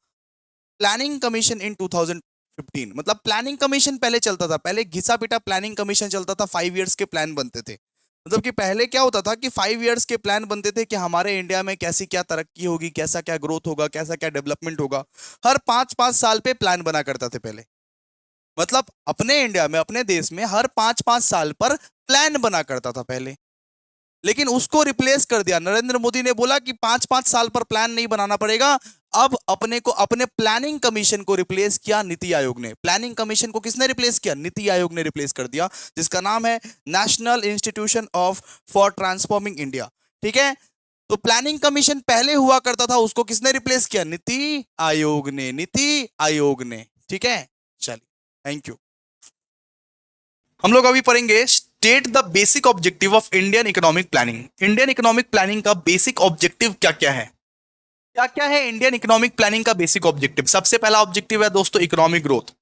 planning commission इन 2015। मतलब प्लानिंग कमीशन पहले चलता था, पहले घिसा पिटा प्लानिंग कमीशन चलता था, 5 इयर्स के प्लान बनते थे। मतलब कि पहले क्या होता था कि 5 इयर्स के प्लान बनते थे कि हमारे इंडिया में कैसी क्या तरक्की होगी, कैसा क्या ग्रोथ होगा, कैसा क्या डेवलपमेंट होगा। हर 5-5 साल पे प्लान बना करता थे पहले। मतलब अपने इंडिया में, अपने देश में हर 5-5 साल पर प्लान बना करता था पहले। लेकिन उसको रिप्लेस कर दिया, नरेंद्र मोदी ने बोला कि 5-5 साल पर प्लान नहीं बनाना पड़ेगा, अब अपने को अपने प्लानिंग कमीशन को रिप्लेस किया नीति आयोग ने। प्लानिंग कमीशन को किसने रिप्लेस किया? नीति आयोग ने रिप्लेस कर दिया, जिसका नाम है national institution of for transforming India, ठीक है। तो प्लानिंग कमीशन पहले हुआ करता था, उसको किसने रिप्लेस किया? नीति आयोग ने, नीति आयोग ने, ठीक है। चलिए, थैंक यू। हम लोग अभी पढ़ेंगे state the basic objective of Indian economic planning. Indian economic planning का बेसिक ऑब्जेक्टिव क्या क्या है? क्या क्या है इंडियन इकोनॉमिक प्लानिंग का बेसिक ऑब्जेक्टिव? सबसे पहला ऑब्जेक्टिव है दोस्तों इकोनॉमिक ग्रोथ।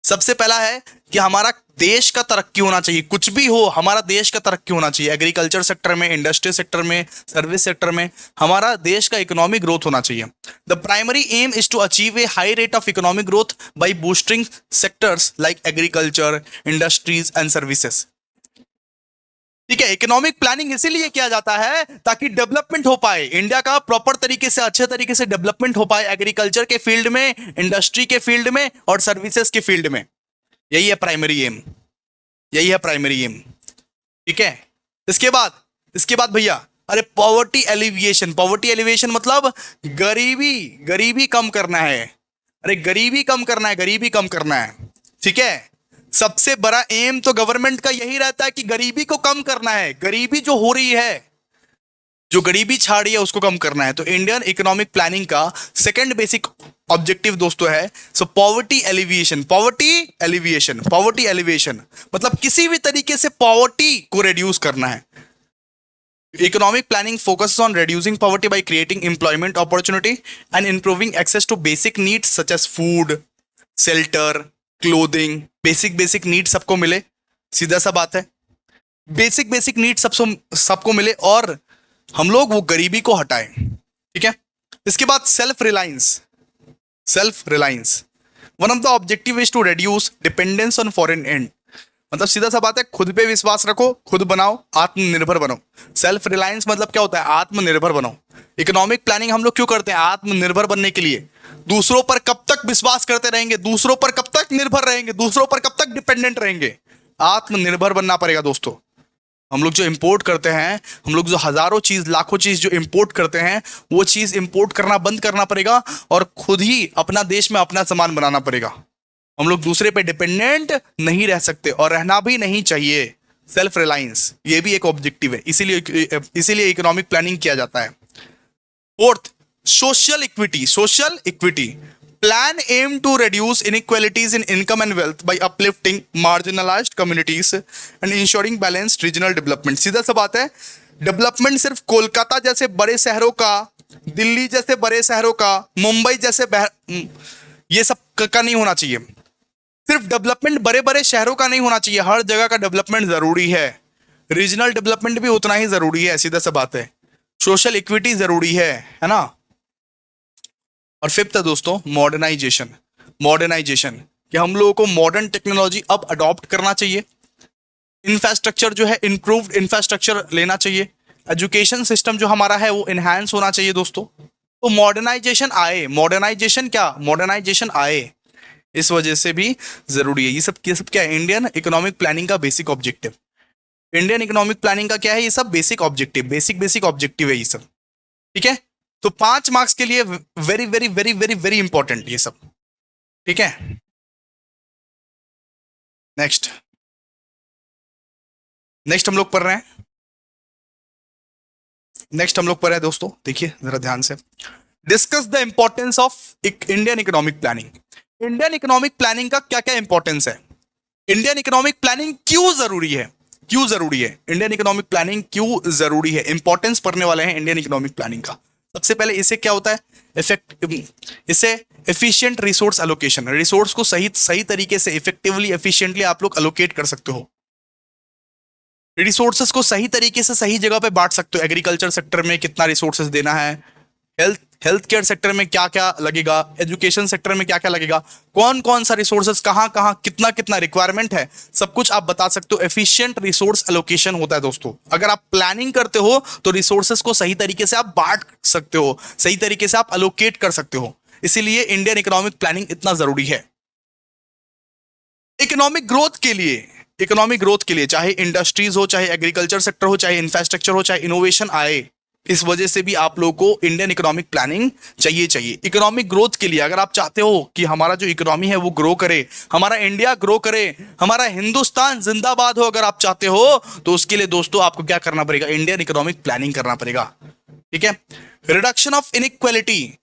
सबसे पहला है कि हमारा देश का तरक्की होना चाहिए, कुछ भी हो हमारा देश का तरक्की होना चाहिए। एग्रीकल्चर सेक्टर में, इंडस्ट्री सेक्टर में, सर्विस सेक्टर में हमारा देश का इकोनॉमिक ग्रोथ होना चाहिए। The primary aim is to achieve a high rate of economic growth by boosting sectors like agriculture, industries and services, ठीक है। इकोनॉमिक प्लानिंग इसीलिए किया जाता है ताकि डेवलपमेंट हो पाए, इंडिया का प्रॉपर तरीके से, अच्छे तरीके से डेवलपमेंट हो पाए, एग्रीकल्चर के फील्ड में, इंडस्ट्री के फील्ड में और सर्विसेज के फील्ड में। यही है प्राइमरी एम, यही है प्राइमरी एम, ठीक है। इसके बाद भैया, अरे पॉवर्टी एलिविएशन। पॉवर्टी एलिविएशन मतलब गरीबी, गरीबी कम करना है। अरे गरीबी कम करना है, गरीबी कम करना है, ठीक है। सबसे बड़ा एम तो गवर्नमेंट का यही रहता है कि गरीबी को कम करना है। गरीबी जो हो रही है, जो गरीबी छा रही है, उसको कम करना है। तो इंडियन इकोनॉमिक प्लानिंग का सेकंड बेसिक ऑब्जेक्टिव दोस्तों है so poverty alleviation. Poverty alleviation, poverty alleviation मतलब किसी भी तरीके से पॉवर्टी को रिड्यूस करना है। Economic planning focuses on reducing poverty by creating employment opportunity and improving access to basic needs such as food, shelter, clothing, basic basic need सबको मिले, सीधा सा बात है, बेसिक बेसिक नीड सबको सबको मिले और हम लोग वो गरीबी को हटाएं, ठीक है। इसके बाद self reliance, self reliance one of the objective is to reduce dependence on foreign and, मतलब सीधा सा बात है, खुद पे विश्वास रखो, खुद बनाओ, आत्मनिर्भर बनो। सेल्फ रिलायंस मतलब क्या होता है, आत्मनिर्भर बनो। इकोनॉमिक प्लानिंग हम लोग क्यों करते हैं, आत्मनिर्भर बनने के लिए। दूसरों पर कब तक विश्वास करते रहेंगे, दूसरों पर कब तक निर्भर रहेंगे, दूसरों पर कब तक डिपेंडेंट रहेंगे, आत्मनिर्भर बनना पड़ेगा दोस्तों। हम लोग जो इंपोर्ट करते हैं, हम लोग जो हजारों चीज लाखों चीज जो इंपोर्ट करते हैं, वो चीज इंपोर्ट करना बंद करना पड़ेगा और खुद ही अपना देश में अपना सामान बनाना पड़ेगा। हम लोग दूसरे पे डिपेंडेंट नहीं रह सकते और रहना भी नहीं चाहिए। सेल्फ रिलायंस ये भी एक ऑब्जेक्टिव है, इसीलिए इकोनॉमिक प्लानिंग किया जाता है। Fourth, social equity, social equity plan aim to reduce inequalities in income and wealth by uplifting marginalized communities and ensuring balanced regional development। सीधा सा बात है, डेवलपमेंट सिर्फ कोलकाता जैसे बड़े शहरों का, दिल्ली जैसे बड़े शहरों का, मुंबई जैसे ये सब का नहीं होना चाहिए। सिर्फ डेवलपमेंट बड़े बड़े शहरों का नहीं होना चाहिए, हर जगह का डेवलपमेंट जरूरी है। रीजनल डेवलपमेंट भी उतना ही जरूरी है, सीधा सा बात है। सोशल इक्विटी जरूरी है ना। और फिफ्थ है दोस्तों मॉडर्नाइजेशन, मॉडर्नाइजेशन कि हम लोगों को मॉडर्न टेक्नोलॉजी अब अडॉप्ट करना चाहिए। इंफ्रास्ट्रक्चर जो है इंप्रूव्ड इंफ्रास्ट्रक्चर लेना चाहिए। एजुकेशन सिस्टम जो हमारा है वो इनहैंस होना चाहिए दोस्तों। तो मॉडर्नाइजेशन आए, मॉडर्नाइजेशन क्या, मॉडर्नाइजेशन आए, इस वजह से भी जरूरी है। ये सब क्या है, इंडियन इकोनॉमिक प्लानिंग का basic objective. Indian economic planning का क्या है, ये सब बेसिक ऑब्जेक्टिव, बेसिक ऑब्जेक्टिव है ये सब, ठीक है। तो 5 मार्क्स के लिए very very very very very important ये सब, ठीक है। नेक्स्ट नेक्स्ट हम लोग पढ़ रहे हैं, नेक्स्ट हम लोग पढ़ रहे हैं दोस्तों, देखिए जरा ध्यान से। Discuss the importance of Indian economic planning. Indian economic planning का क्या क्या इंपॉर्टेंस है, इंडियन इकोनॉमिक प्लानिंग क्यों जरूरी है, क्यों जरूरी है, इंडियन इकोनॉमिक प्लानिंग क्यों जरूरी है, इंपॉर्टेंस पढ़ने वाले हैं इंडियन इकोनॉमिक प्लानिंग का। सबसे पहले इसे क्या होता है, इसे एफिशिएंट रिसोर्स एलोकेशन, रिसोर्स को सही तरीके से इफेक्टिवली एफिशिएंटली आप लोग एलोकेट कर सकते हो, रिसोर्सेस को सही तरीके से सही जगह पे बांट सकते हो। एग्रीकल्चर सेक्टर में कितना रिसोर्सेस देना है, हेल्थ केयर सेक्टर में क्या क्या लगेगा, एजुकेशन सेक्टर में क्या क्या लगेगा, कौन कौन सा रिसोर्सेस कहाँ कहाँ कितना कितना रिक्वायरमेंट है, सब कुछ आप बता सकते हो। एफिशिएंट रिसोर्स एलोकेशन होता है दोस्तों। अगर आप प्लानिंग करते हो तो रिसोर्सेस को सही तरीके से आप बांट सकते हो, सही तरीके से आप एलोकेट कर सकते हो, इसीलिए इंडियन इकोनॉमिक प्लानिंग इतना जरूरी है। इकोनॉमिक ग्रोथ के लिए, इकोनॉमिक ग्रोथ के लिए चाहे इंडस्ट्रीज हो, चाहे एग्रीकल्चर सेक्टर हो, चाहे इंफ्रास्ट्रक्चर हो, चाहे इनोवेशन आए, इस वजह से भी आप लोगों को इंडियन इकोनॉमिक प्लानिंग चाहिए। इकोनॉमिक ग्रोथ के लिए अगर आप चाहते हो कि हमारा जो इकोनॉमी है वो ग्रो करे, हमारा इंडिया ग्रो करे, हमारा हिंदुस्तान जिंदाबाद हो, अगर आप चाहते हो तो उसके लिए दोस्तों आपको क्या करना पड़ेगा, इंडियन इकोनॉमिक प्लानिंग करना पड़ेगा, ठीक है। रिडक्शन ऑफ इनइक्वालिटी,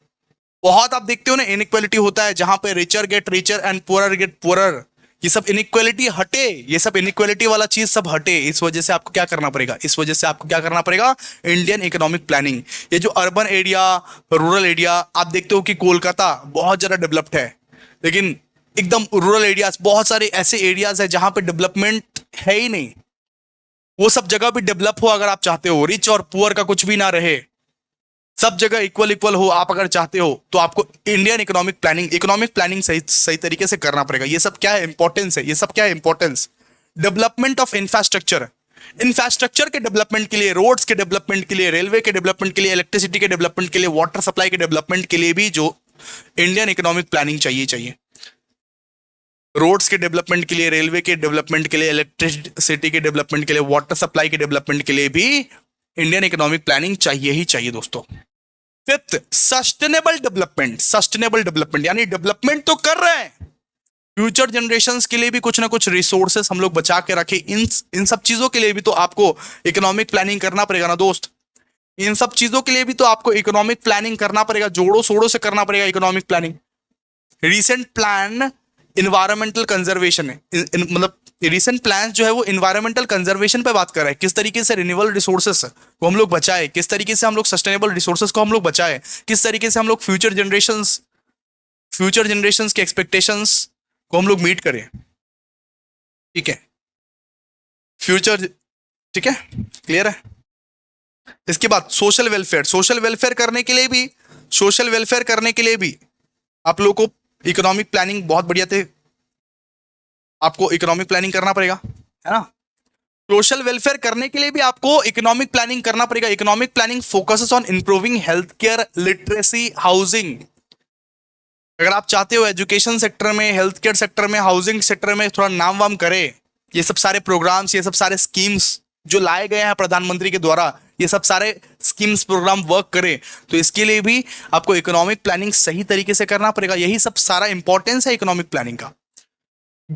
बहुत आप देखते हो ना इनइक्वालिटी होता है, जहां पे richer get richer and poorer get poorer, ये सब इनइक्वालिटी हटे, ये सब इनइक्वालिटी वाला चीज सब हटे। इस वजह से आपको क्या करना पड़ेगा, इस वजह से आपको क्या करना पड़ेगा, इंडियन इकोनॉमिक प्लानिंग। ये जो अर्बन एरिया, रूरल एरिया, आप देखते हो कि कोलकाता बहुत ज्यादा डेवलप्ड है, लेकिन एकदम रूरल एरियाज, बहुत सारे ऐसे एरियाज है जहां पे डेवलपमेंट है ही नहीं। वो सब जगह भी डेवलप हो अगर आप चाहते हो, रिच और पुअर का कुछ भी ना रहे, सब जगह इक्वल इक्वल हो, आप अगर चाहते हो तो आपको इंडियन इकोनॉमिक प्लानिंग सही तरीके से करना पड़ेगा। ये सब क्या है, इंपॉर्टेंस है, ये सब क्या है, importance. Development of infrastructure, infrastructure के डेवलपमेंट के लिए, रोड्स के डेवलपमेंट के लिए, रेलवे के डेवलपमेंट के लिए, इलेक्ट्रिसिटी के डेवलपमेंट के लिए, वाटर सप्लाई के डेवलपमेंट के लिए भी जो इंडियन इकोनॉमिक प्लानिंग चाहिए। रोड्स के डेवलपमेंट के लिए, रेलवे के डेवलपमेंट के लिए, इलेक्ट्रिसिटी के डेवलपमेंट के लिए, वाटर सप्लाई के डेवलपमेंट के लिए भी इंडियन इकोनॉमिक प्लानिंग चाहिए ही चाहिए दोस्तों। Fifth, sustainable development, sustainable development यानी डेवलपमेंट तो कर रहे हैं, फ्यूचर जनरेशंस के लिए भी कुछ ना कुछ रिसोर्सेस हम लोग बचा के रखें। इन सब चीजों के लिए भी तो आपको इकोनॉमिक प्लानिंग करना पड़ेगा ना दोस्त, इन सब चीजों के लिए भी तो आपको इकोनॉमिक प्लानिंग करना पड़ेगा, जोड़ों शोड़ों से करना पड़ेगा economic planning. Recent plan environmental conservation है, मतलब रिसेंट प्लान जो है वो इन्वायरमेंटल कंजर्वेशन पे बात कर रहा है, किस तरीके से रिन्यूएबल रिसोर्सेस को हम लोग बचाए, किस तरीके से हम लोग सस्टेनेबल रिसोर्सेस को हम लोग बचाए, किस तरीके से हम लोग फ्यूचर जनरेशंस के एक्सपेक्टेशंस को हम लोग मीट करें, ठीक है, फ्यूचर, ठीक है, क्लियर है। इसके बाद सोशल वेलफेयर, सोशल वेलफेयर करने के लिए भी, सोशल वेलफेयर करने के लिए भी आप लोगों को इकोनॉमिक प्लानिंग बहुत बढ़िया थे, आपको इकोनॉमिक प्लानिंग करना पड़ेगा, है ना। सोशल वेलफेयर करने के लिए भी आपको इकोनॉमिक प्लानिंग करना पड़ेगा। Economic planning focuses on improving health care, literacy, housing. अगर आप चाहते हो एजुकेशन सेक्टर में, हेल्थ केयर सेक्टर में, हाउसिंग सेक्टर में थोड़ा नाम वाम करे, ये सब सारे प्रोग्राम्स, ये सब सारे स्कीम्स जो लाए गए हैं प्रधानमंत्री के द्वारा, ये सब सारे स्कीम्स प्रोग्राम वर्क करे, तो इसके लिए भी आपको इकोनॉमिक प्लानिंग सही तरीके से करना पड़ेगा। यही सब सारा इंपॉर्टेंस है इकोनॉमिक प्लानिंग का।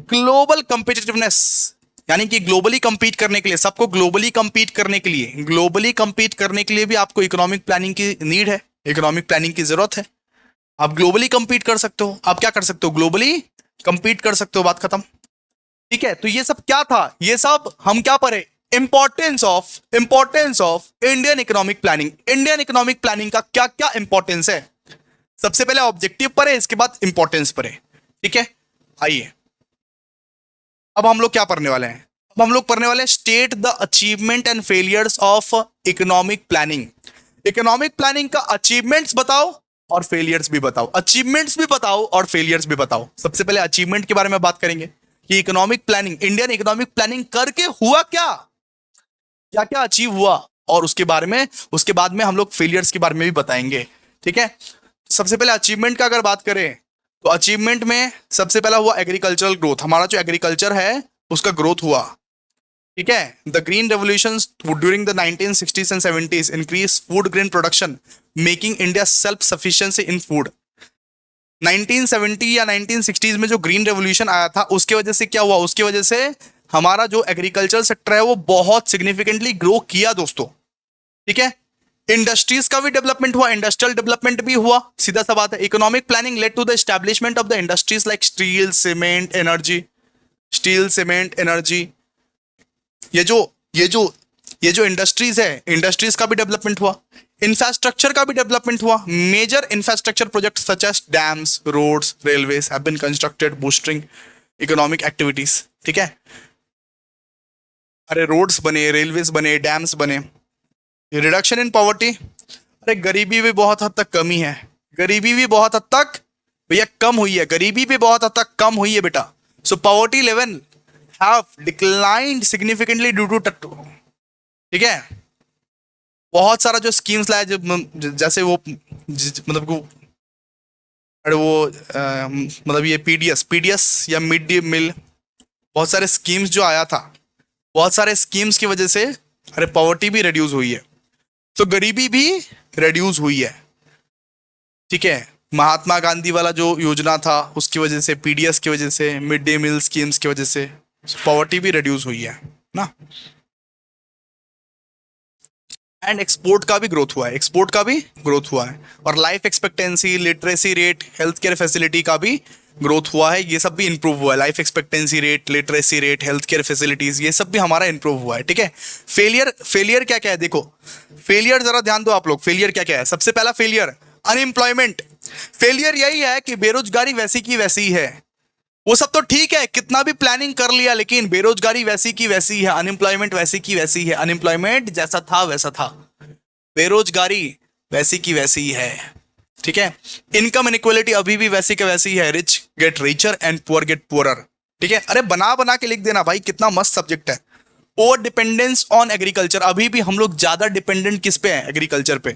ग्लोबल कंपिटिटिवनेस, यानी कि ग्लोबली कंपीट करने के लिए, सबको ग्लोबली कंपीट करने के लिए, ग्लोबली कंपीट करने के लिए भी आपको इकोनॉमिक प्लानिंग की नीड है, इकोनॉमिक प्लानिंग की जरूरत है। आप ग्लोबली कंपीट कर सकते हो, आप क्या कर सकते हो, ग्लोबली कंपीट कर सकते हो, बात खत्म, ठीक है। तो ये सब क्या था, ये सब हम क्या पढ़े, importance of Indian economic planning. Indian economic planning का क्या क्या इंपॉर्टेंस है, सबसे पहले ऑब्जेक्टिव पढ़े, इसके बाद इंपॉर्टेंस पढ़े, ठीक है। आइए अब हम लोग क्या पढ़ने वाले हैं, अब हम लोग पढ़ने वाले हैं state the achievement and failures of economic planning. Economic planning का अचीवमेंट्स बताओ और फेलियर्स भी बताओ, अचीवमेंट्स भी बताओ और फेलियर्स भी बताओ। सबसे पहले अचीवमेंट के बारे में बात करेंगे कि economic planning, Indian economic planning करके हुआ क्या, क्या क्या अचीव हुआ, और उसके बारे में, उसके बाद में हम लोग फेलियर्स के बारे में भी बताएंगे, ठीक है। सबसे पहले अचीवमेंट का अगर बात करें तो अचीवमेंट में सबसे पहला हुआ एग्रीकल्चरल ग्रोथ। हमारा जो एग्रीकल्चर है उसका ग्रोथ हुआ, ठीक है। The green revolution during the 1960s and 70s increase food grain production, making India self sufficiency in food. 1970 या 1960s में जो ग्रीन रेवोल्यूशन आया था उसके वजह से क्या हुआ, उसकी वजह से हमारा जो एग्रीकल्चर सेक्टर है वो बहुत सिग्निफिकेंटली ग्रो किया दोस्तों, ठीक है। इंडस्ट्रीज का भी डेवलपमेंट हुआ, इंडस्ट्रियल डेवलपमेंट भी हुआ, सीधा सा बात है। Economic planning led to the establishment of the industries like steel, cement, energy, steel, cement, energy. ये जो ये जो ये जो इंडस्ट्रीज है, इंडस्ट्रीज का भी डेवलपमेंट हुआ, इंफ्रास्ट्रक्चर का भी डेवलपमेंट हुआ। Major infrastructure project such as dams, roads, railways have been constructed boosting economic activities, ठीक है। अरे रोड्स बने, रेलवेज बने, डैम्स बने। रिडक्शन इन पॉवर्टी, अरे गरीबी भी बहुत हद तक कमी है, गरीबी भी बहुत हद तक भैया कम हुई है, गरीबी भी बहुत हद तक कम हुई है बेटा। So poverty level have declined significantly due to, ठीक है। बहुत सारा जो स्कीम्स लाया, जैसे वो मतलब को, अरे वो मतलब ये पीडीएस या मिड डे मील, बहुत सारे स्कीम्स जो आया था, बहुत सारे स्कीम्स की वजह से अरे पॉवर्टी भी रिड्यूस हुई है, तो गरीबी भी रिड्यूस हुई है, ठीक है। महात्मा गांधी वाला जो योजना था उसकी वजह से, पीडीएस की वजह से, मिड डे मील स्कीम्स की वजह से पॉवर्टी भी रिड्यूस हुई है ना। एंड एक्सपोर्ट का भी ग्रोथ हुआ है, एक्सपोर्ट का भी ग्रोथ हुआ है, और life expectancy, literacy rate, health care facility का भी ग्रोथ हुआ है, ये सब भी इंप्रूव हुआ है। Life expectancy rate, literacy rate, health care facilities, ये सब भी हमारा इंप्रूव हुआ है, ठीक है। फेलियर क्या क्या है, देखो फेलियर जरा ध्यान दो आप लोग, फेलियर क्या क्या है। सबसे पहला फेलियर अनएम्प्लॉयमेंट, फेलियर यही है कि बेरोजगारी वैसी की वैसी ही है। वो सब तो ठीक है, कितना भी प्लानिंग कर लिया, लेकिन बेरोजगारी वैसी की वैसी है, अनएम्प्लॉयमेंट वैसी की वैसी है, अनएम्प्लॉयमेंट जैसा था वैसा था, बेरोजगारी वैसी की वैसी ही है, ठीक है। इनकम इनइक्वालिटी अभी भी वैसी की वैसी है, rich get richer and poor get poorer, ठीक है। अरे बना बना के लिख देना भाई, कितना मस्त सब्जेक्ट है। ओवर डिपेंडेंस ऑन एग्रीकल्चर, अभी भी हम लोग ज्यादा डिपेंडेंट किस पे है, एग्रीकल्चर पे।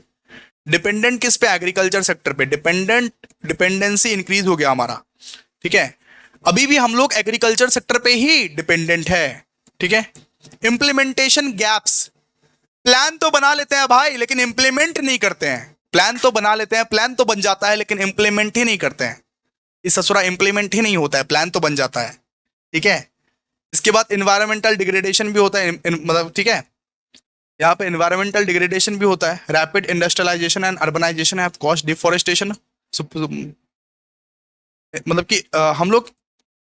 डिपेंडेंट किस पे, एग्रीकल्चर सेक्टर पे। डिपेंडेंसी इंक्रीज हो गया हमारा, ठीक है। अभी भी हम लोग एग्रीकल्चर सेक्टर पे ही डिपेंडेंट है, ठीक है। इंप्लीमेंटेशन गैप्स, प्लान तो बना लेते हैं भाई लेकिन इंप्लीमेंट नहीं करते हैं। प्लान तो बना लेते हैं, प्लान तो बन जाता है लेकिन इंप्लीमेंट ही नहीं करते हैं। इस ससुरा इंप्लीमेंट ही नहीं होता है, प्लान तो बन जाता है, ठीक है। इसके बाद इन्वायरमेंटल डिग्रेडेशन भी होता है, मतलब ठीक है, यहाँ पे इन्वायरमेंटल डिग्रेडेशन भी होता है। Rapid industrialisation and urbanisation have caused deforestation, मतलब कि हम लोग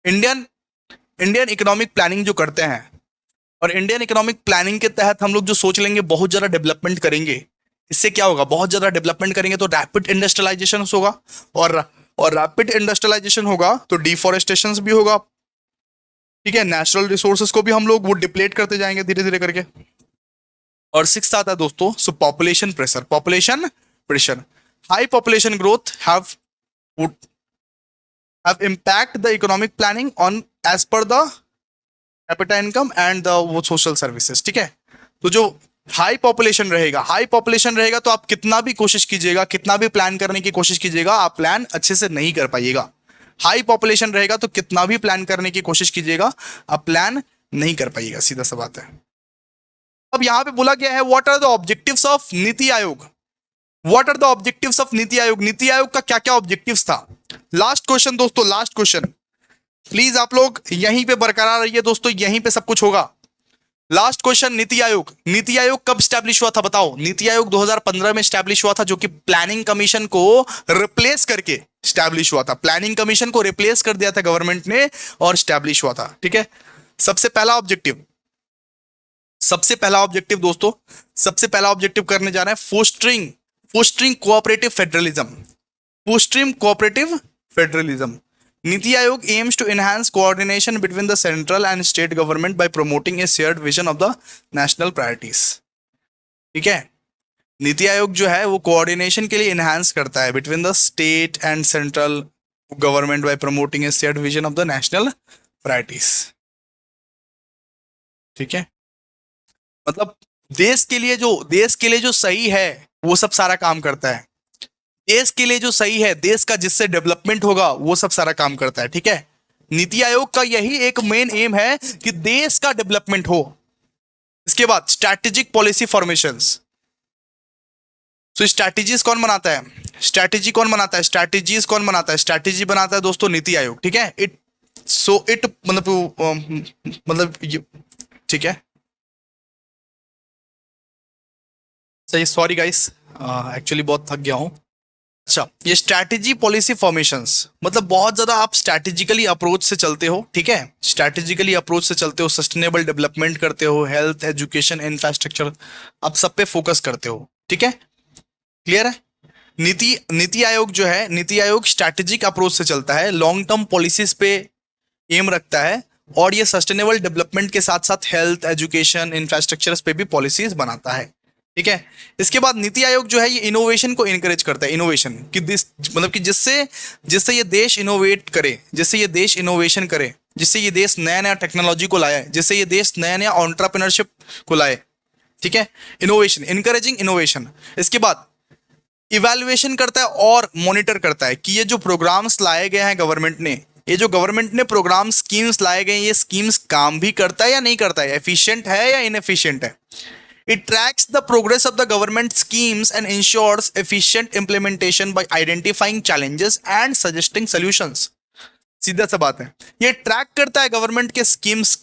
इंडियन इकोनॉमिक प्लानिंग जो करते हैं, और इंडियन इकोनॉमिक प्लानिंग के तहत हम लोग जो सोच लेंगे बहुत ज़्यादा डेवलपमेंट करेंगे, इससे क्या होगा, बहुत ज़्यादा डेवलपमेंट करेंगे तो रैपिड इंडस्ट्रियलाइजेशन होगा, और और रैपिड इंडस्ट्रियलाइजेशन होगा तो डिफॉरेस्टेशन भी होगा, ठीक है, नेचुरल रिसोर्सेज को भी हम लोग वो डिप्लेट करते जाएंगे धीरे धीरे करके। और सिक्स आता है दोस्तों, सो population pressure, population pressure, high population growth would have impact the economic planning on as per the capita income and the वो सोशल सर्विसेज, ठीक है। तो जो हाई पॉपुलेशन रहेगा, हाई पॉपुलेशन रहेगा तो आप कितना भी कोशिश कीजिएगा, कितना भी प्लान करने की कोशिश कीजिएगा, आप प्लान अच्छे से नहीं कर पाइएगा। हाई पॉपुलेशन रहेगा तो कितना भी प्लान करने की कोशिश कीजिएगा, आप प्लान नहीं कर पाइएगा, सीधा सा बात है। अब यहां पे बोला गया है what are the objectives of NITI Aayog, what are the objectives of NITI Aayog, NITI Aayog का क्या क्या ऑब्जेक्टिव्स था। लास्ट क्वेश्चन दोस्तों, लास्ट क्वेश्चन, प्लीज आप लोग यहीं पे बरकरार रहिए दोस्तों, यहीं पे सब कुछ होगा। लास्ट क्वेश्चन, नीति आयोग, नीति आयोग कब स्टैब्लिश हुआ था बताओ। नीति आयोग 2015 में स्टैब्लिश हुआ था, जो कि प्लानिंग कमीशन को रिप्लेस करके स्टैब्लिश हुआ था। प्लानिंग कमीशन को रिप्लेस कर दिया था गवर्नमेंट ने और स्टैब्लिश हुआ था, ठीक है। सबसे पहला ऑब्जेक्टिव, सबसे पहला ऑब्जेक्टिव दोस्तों, सबसे पहला ऑब्जेक्टिव करने जा रहे हैं fostering cooperative federalism, fostering cooperative federalism. NITI Aayog aims to enhance coordination between the central and state government by promoting a shared vision of the national priorities, ठीक है। नीति आयोग जो है वो कोऑर्डिनेशन के लिए enhance करता है between the state and central government by promoting a shared vision of the national priorities, ठीक है। मतलब देश के लिए जो सही है वो सब सारा काम करता है, देश के लिए जो सही है, देश का जिससे डेवलपमेंट होगा वो सब सारा काम करता है, ठीक है। नीति आयोग का यही एक मेन एम है कि देश का डेवलपमेंट हो। इसके बाद स्ट्रैटेजिक पॉलिसी फॉर्मेशंस, तो स्ट्रैटेजीज कौन बनाता है, स्ट्रैटेजी कौन बनाता है, स्ट्रैटेजीज कौन बनाता है, स्ट्रैटेजी बनाता है दोस्तों नीति आयोग, ठीक है। मतलब ठीक है, सही, सॉरी गाइस, एक्चुअली बहुत थक गया हूं। अच्छा, ये स्ट्रैटेजी पॉलिसी फॉर्मेशंस मतलब बहुत ज्यादा आप स्ट्रैटेजिकली अप्रोच से चलते हो, ठीक है, स्ट्रैटेजिकली अप्रोच से चलते हो, सस्टेनेबल डेवलपमेंट करते हो, हेल्थ, एजुकेशन, इंफ्रास्ट्रक्चर, आप सब पे फोकस करते हो, ठीक है, क्लियर है। नीति आयोग जो है, नीति आयोग स्ट्रैटेजिक अप्रोच से चलता है, लॉन्ग टर्म पॉलिसीज पे एम रखता है और ये सस्टेनेबल डेवलपमेंट के साथ साथ हेल्थ, एजुकेशन, इंफ्रास्ट्रक्चर पे भी पॉलिसीज बनाता है, ठीक है। इसके बाद नीति आयोग जो है ये इनोवेशन को इनकरेज करता है, इनोवेशन कि मतलब कि जिससे ये देश इनोवेट करे, जिससे ये देश इनोवेशन करे, जिससे ये देश नया नया टेक्नोलॉजी को लाए, जिससे ये देश नया नया एंटरप्रेन्योरशिप को लाए, ठीक है, इनोवेशन, इनकरेजिंग इनोवेशन। इसके बाद इवैल्यूएशन करता है और मॉनिटर करता है कि ये जो प्रोग्राम्स लाए गए हैं गवर्नमेंट ने, ये जो गवर्नमेंट ने प्रोग्राम स्कीम्स लाए गए, ये स्कीम्स काम भी करता है या नहीं करता है, एफिशिएंट है या इनएफिशिएंट है। It tracks the progress of the government schemes and ensures efficient implementation by identifying challenges and suggesting solutions. सीधा सा बात है, ये ट्रैक करता है गवर्नमेंट के स्कीम्स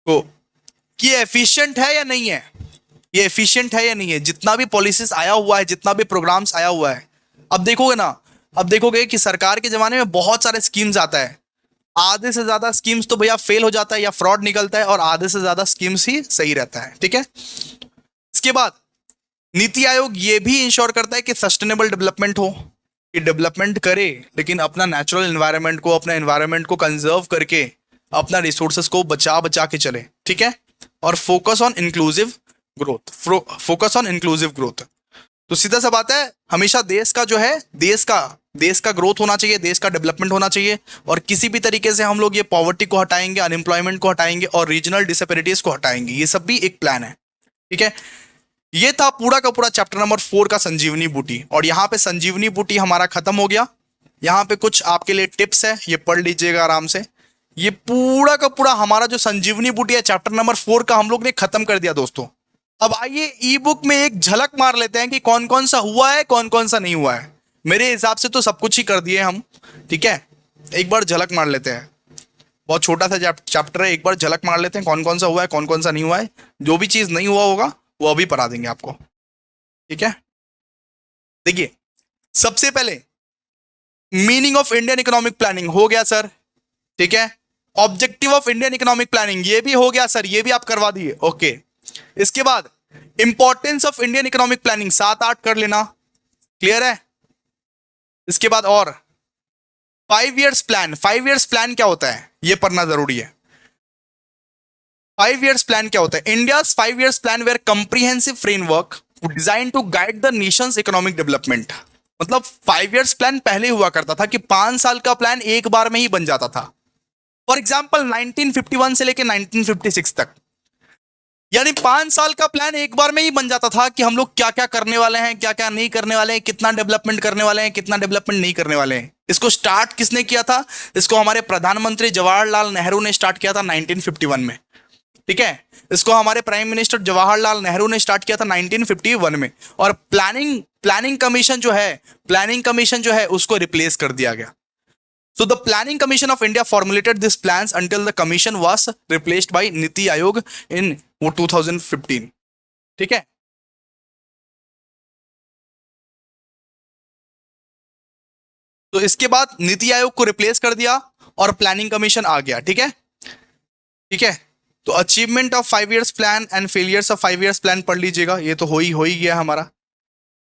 को कि ये एफिशिएंट है या नहीं है, ये एफिशिएंट है या नहीं है। जितना भी पॉलिसीज आया हुआ है, जितना भी प्रोग्राम्स आया हुआ है, अब देखोगे ना, अब देखोगे कि सरकार के जमाने में बहुत सारे स्कीम्स आता है, आधे से ज्यादा स्कीम्स तो भैया फेल हो जाता है या फ्रॉड निकलता है और आधे से ज्यादा स्कीम्स ही सही रहता है, ठीक है। इसके बाद नीति आयोग ये भी इंश्योर करता है कि सस्टेनेबल डेवलपमेंट हो, कि डेवलपमेंट करे लेकिन अपना नेचुरल एनवायरनमेंट को, अपना एनवायरनमेंट को कंजर्व करके अपना रिसोर्सेज को बचा बचा के चले, ठीक है। और focus on inclusive growth, focus on inclusive growth. तो सीधा सा बात है, हमेशा देश का जो है, देश का ग्रोथ होना चाहिए, देश का डेवलपमेंट होना चाहिए, और किसी भी तरीके से हम लोग ये पॉवर्टी को हटाएंगे, अनएम्प्लॉयमेंट को हटाएंगे और रीजनल डिसपैरिटीज को हटाएंगे, ये सब भी एक प्लान है, ठीक है। ये था पूरा का पूरा चैप्टर नंबर 4 का संजीवनी बूटी, और यहाँ पे संजीवनी बूटी हमारा खत्म हो गया। यहाँ पे कुछ आपके लिए टिप्स है, ये पढ़ लीजिएगा आराम से। ये पूरा का पूरा हमारा जो संजीवनी बूटी है चैप्टर नंबर 4 का हम लोग ने खत्म कर दिया दोस्तों। अब आइए ई बुक में एक झलक मार लेते हैं कि कौन कौन सा हुआ है, कौन कौन सा नहीं हुआ है। मेरे हिसाब से तो सब कुछ ही कर दिए हम, ठीक है। एक बार झलक मार लेते हैं, बहुत छोटा सा चैप्टर है, एक बार झलक मार लेते हैं कौन कौन सा हुआ है, कौन कौन सा नहीं हुआ है। जो भी चीज नहीं हुआ होगा वो अभी पढ़ा देंगे आपको, ठीक है। देखिए, सबसे पहले meaning of Indian economic planning हो गया सर, ठीक है। Objective of Indian economic planning ये भी हो गया सर, ये भी आप करवा दिए, ओके। इसके बाद importance of Indian economic planning 7-8 कर लेना, क्लियर है। इसके बाद और फाइव इयर्स प्लान क्या होता है ये पढ़ना जरूरी है। 5 years प्लान क्या होता है? India 5 years plan were comprehensive framework designed to guide the nation's economic development. मतलब 5 years प्लान पहले हुआ करता था कि 5 साल का प्लान एक बार में ही बन जाता था। फॉर एग्जाम्पल 1951 से लेकर 1956 तक, यानी 5 साल का प्लान एक बार में ही बन जाता था कि हम लोग क्या क्या करने वाले हैं, क्या क्या नहीं करने वाले हैं, कितना डेवलपमेंट करने वाले हैं, कितना डेवलपमेंट नहीं करने वाले हैं। इसको स्टार्ट किसने किया था? इसको हमारे प्रधानमंत्री जवाहरलाल नेहरू ने स्टार्ट किया था 1951 में। ठीक है, इसको हमारे प्राइम मिनिस्टर जवाहरलाल नेहरू ने स्टार्ट किया था 1951 में। और प्लानिंग कमीशन जो है उसको रिप्लेस कर दिया गया। So the Planning Commission of India formulated these plans until the commission was replaced by NITI Aayog in 2015। ठीक है, तो इसके बाद नीति आयोग को रिप्लेस कर दिया और प्लानिंग कमीशन आ गया। ठीक है, ठीक है, तो achievement of 5 years plan and failures of 5 years plan पढ़ लीजिएगा। ये तो हो ही गया हमारा,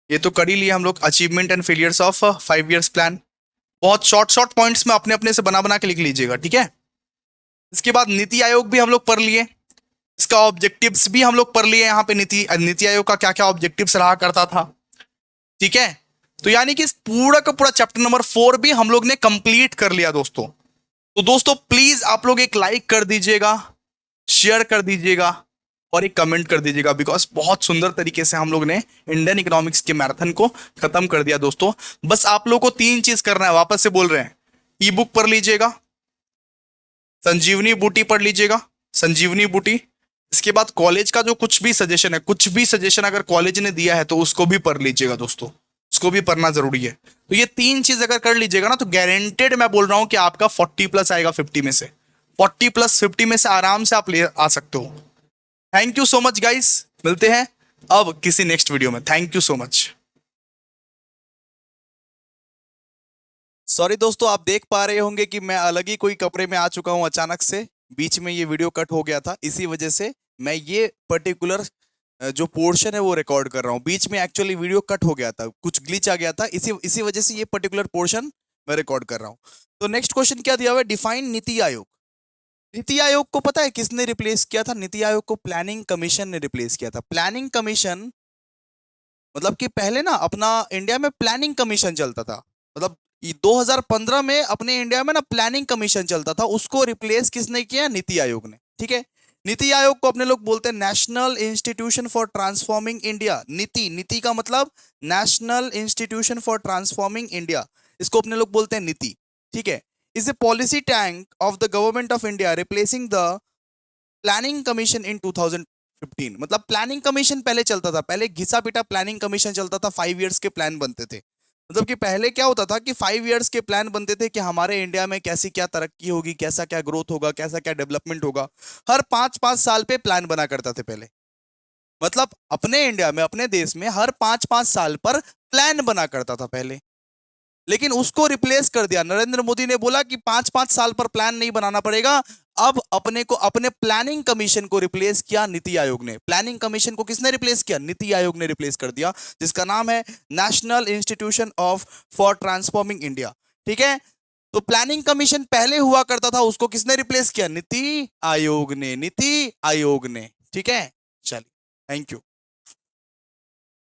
ये तो कर ही लिया हम लोग, achievement and failures of 5 years plan. बहुत शॉर्ट पॉइंट्स में अपने अपने से बना बना के लिख लीजिएगा। ठीक है, इसके बाद नीति आयोग भी हम लोग पढ़ लिए, इसका ऑब्जेक्टिव्स भी हम लोग पढ़ लिए। यहाँ पे नीति आयोग का क्या क्या ऑब्जेक्टिव्स रहा करता था। ठीक है, तो यानी कि इस पूरा का पूरा चैप्टर नंबर 4 भी हम लोग ने कंप्लीट कर लिया दोस्तों। तो दोस्तों प्लीज आप लोग एक लाइक कर दीजिएगा, शेयर कर दीजिएगा और एक कमेंट कर दीजिएगा, बिकॉज बहुत सुंदर तरीके से हम लोग ने इंडियन इकोनॉमिक्स के मैराथन को खत्म कर दिया दोस्तों। बस आप लोग को 3 चीज करना है, वापस से बोल रहे हैं। ई बुक पढ़ लीजिएगा, संजीवनी बूटी पढ़ लीजिएगा, संजीवनी बूटी। इसके बाद कॉलेज का जो कुछ भी सजेशन अगर कॉलेज ने दिया है तो उसको भी पढ़ लीजिएगा दोस्तों, उसको भी पढ़ना जरूरी है। तो ये 3 चीज अगर कर लीजिएगा ना तो गारंटेड मैं बोल रहा हूं कि आपका 40+ आएगा 50 में से, 40+50 में से आराम से आप ले आ सकते हो। Thank you so much guys, मिलते हैं अब किसी नेक्स्ट वीडियो में। Thank you so much. Sorry दोस्तों, आप देख पा रहे होंगे कि मैं अलग ही कोई कपड़े में आ चुका हूं। अचानक से बीच में ये वीडियो कट हो गया था, इसी वजह से मैं ये पर्टिकुलर जो पोर्शन है वो रिकॉर्ड कर रहा हूं। बीच में एक्चुअली वीडियो कट हो गया था, कुछ ग्लिच आ गया था, इसी वजह से ये पर्टिकुलर पोर्शन मैं रिकॉर्ड कर रहा हूं। तो नेक्स्ट क्वेश्चन क्या दिया हुआ है? डिफाइन नीति आयोग। नीति आयोग को पता है किसने रिप्लेस किया था? नीति आयोग को प्लानिंग कमीशन ने रिप्लेस किया था। प्लानिंग कमीशन मतलब कि पहले ना अपना इंडिया में प्लानिंग कमीशन चलता था, मतलब 2015 में अपने इंडिया में ना प्लानिंग कमीशन चलता था, उसको रिप्लेस किसने किया? नीति आयोग ने। ठीक है, नीति आयोग को अपने लोग बोलते हैं national institution for transforming India. नीति का मतलब national institution for transforming India, इसको अपने लोग बोलते हैं नीति। ठीक है, is a policy tank of the government of India replacing the planning commission इन 2015। मतलब प्लानिंग कमीशन पहले चलता था, पहले घिसा पिटा प्लानिंग कमीशन चलता था, 5 years के प्लान बनते थे। मतलब कि पहले क्या होता था कि 5 years के प्लान बनते थे कि हमारे इंडिया में कैसी क्या तरक्की होगी, कैसा क्या ग्रोथ होगा, कैसा क्या डेवलपमेंट होगा। हर 5-5 साल पे प्लान बना करता थे पहले। मतलब अपने इंडिया में, अपने देश में हर 5-5 साल पर प्लान बना करता था पहले, लेकिन उसको रिप्लेस कर दिया। नरेंद्र मोदी ने बोला कि 5-5 साल पर प्लान नहीं बनाना पड़ेगा, अब अपने प्लानिंग कमीशन को रिप्लेस किया नीति आयोग ने। प्लानिंग कमीशन को किसने रिप्लेस किया? नीति आयोग ने रिप्लेस कर दिया, जिसका नाम है national institution of for transforming India. ठीक है, तो प्लानिंग कमीशन पहले हुआ करता था, उसको किसने रिप्लेस किया? नीति आयोग ने, नीति आयोग ने। ठीक है, चलिए, थैंक यू।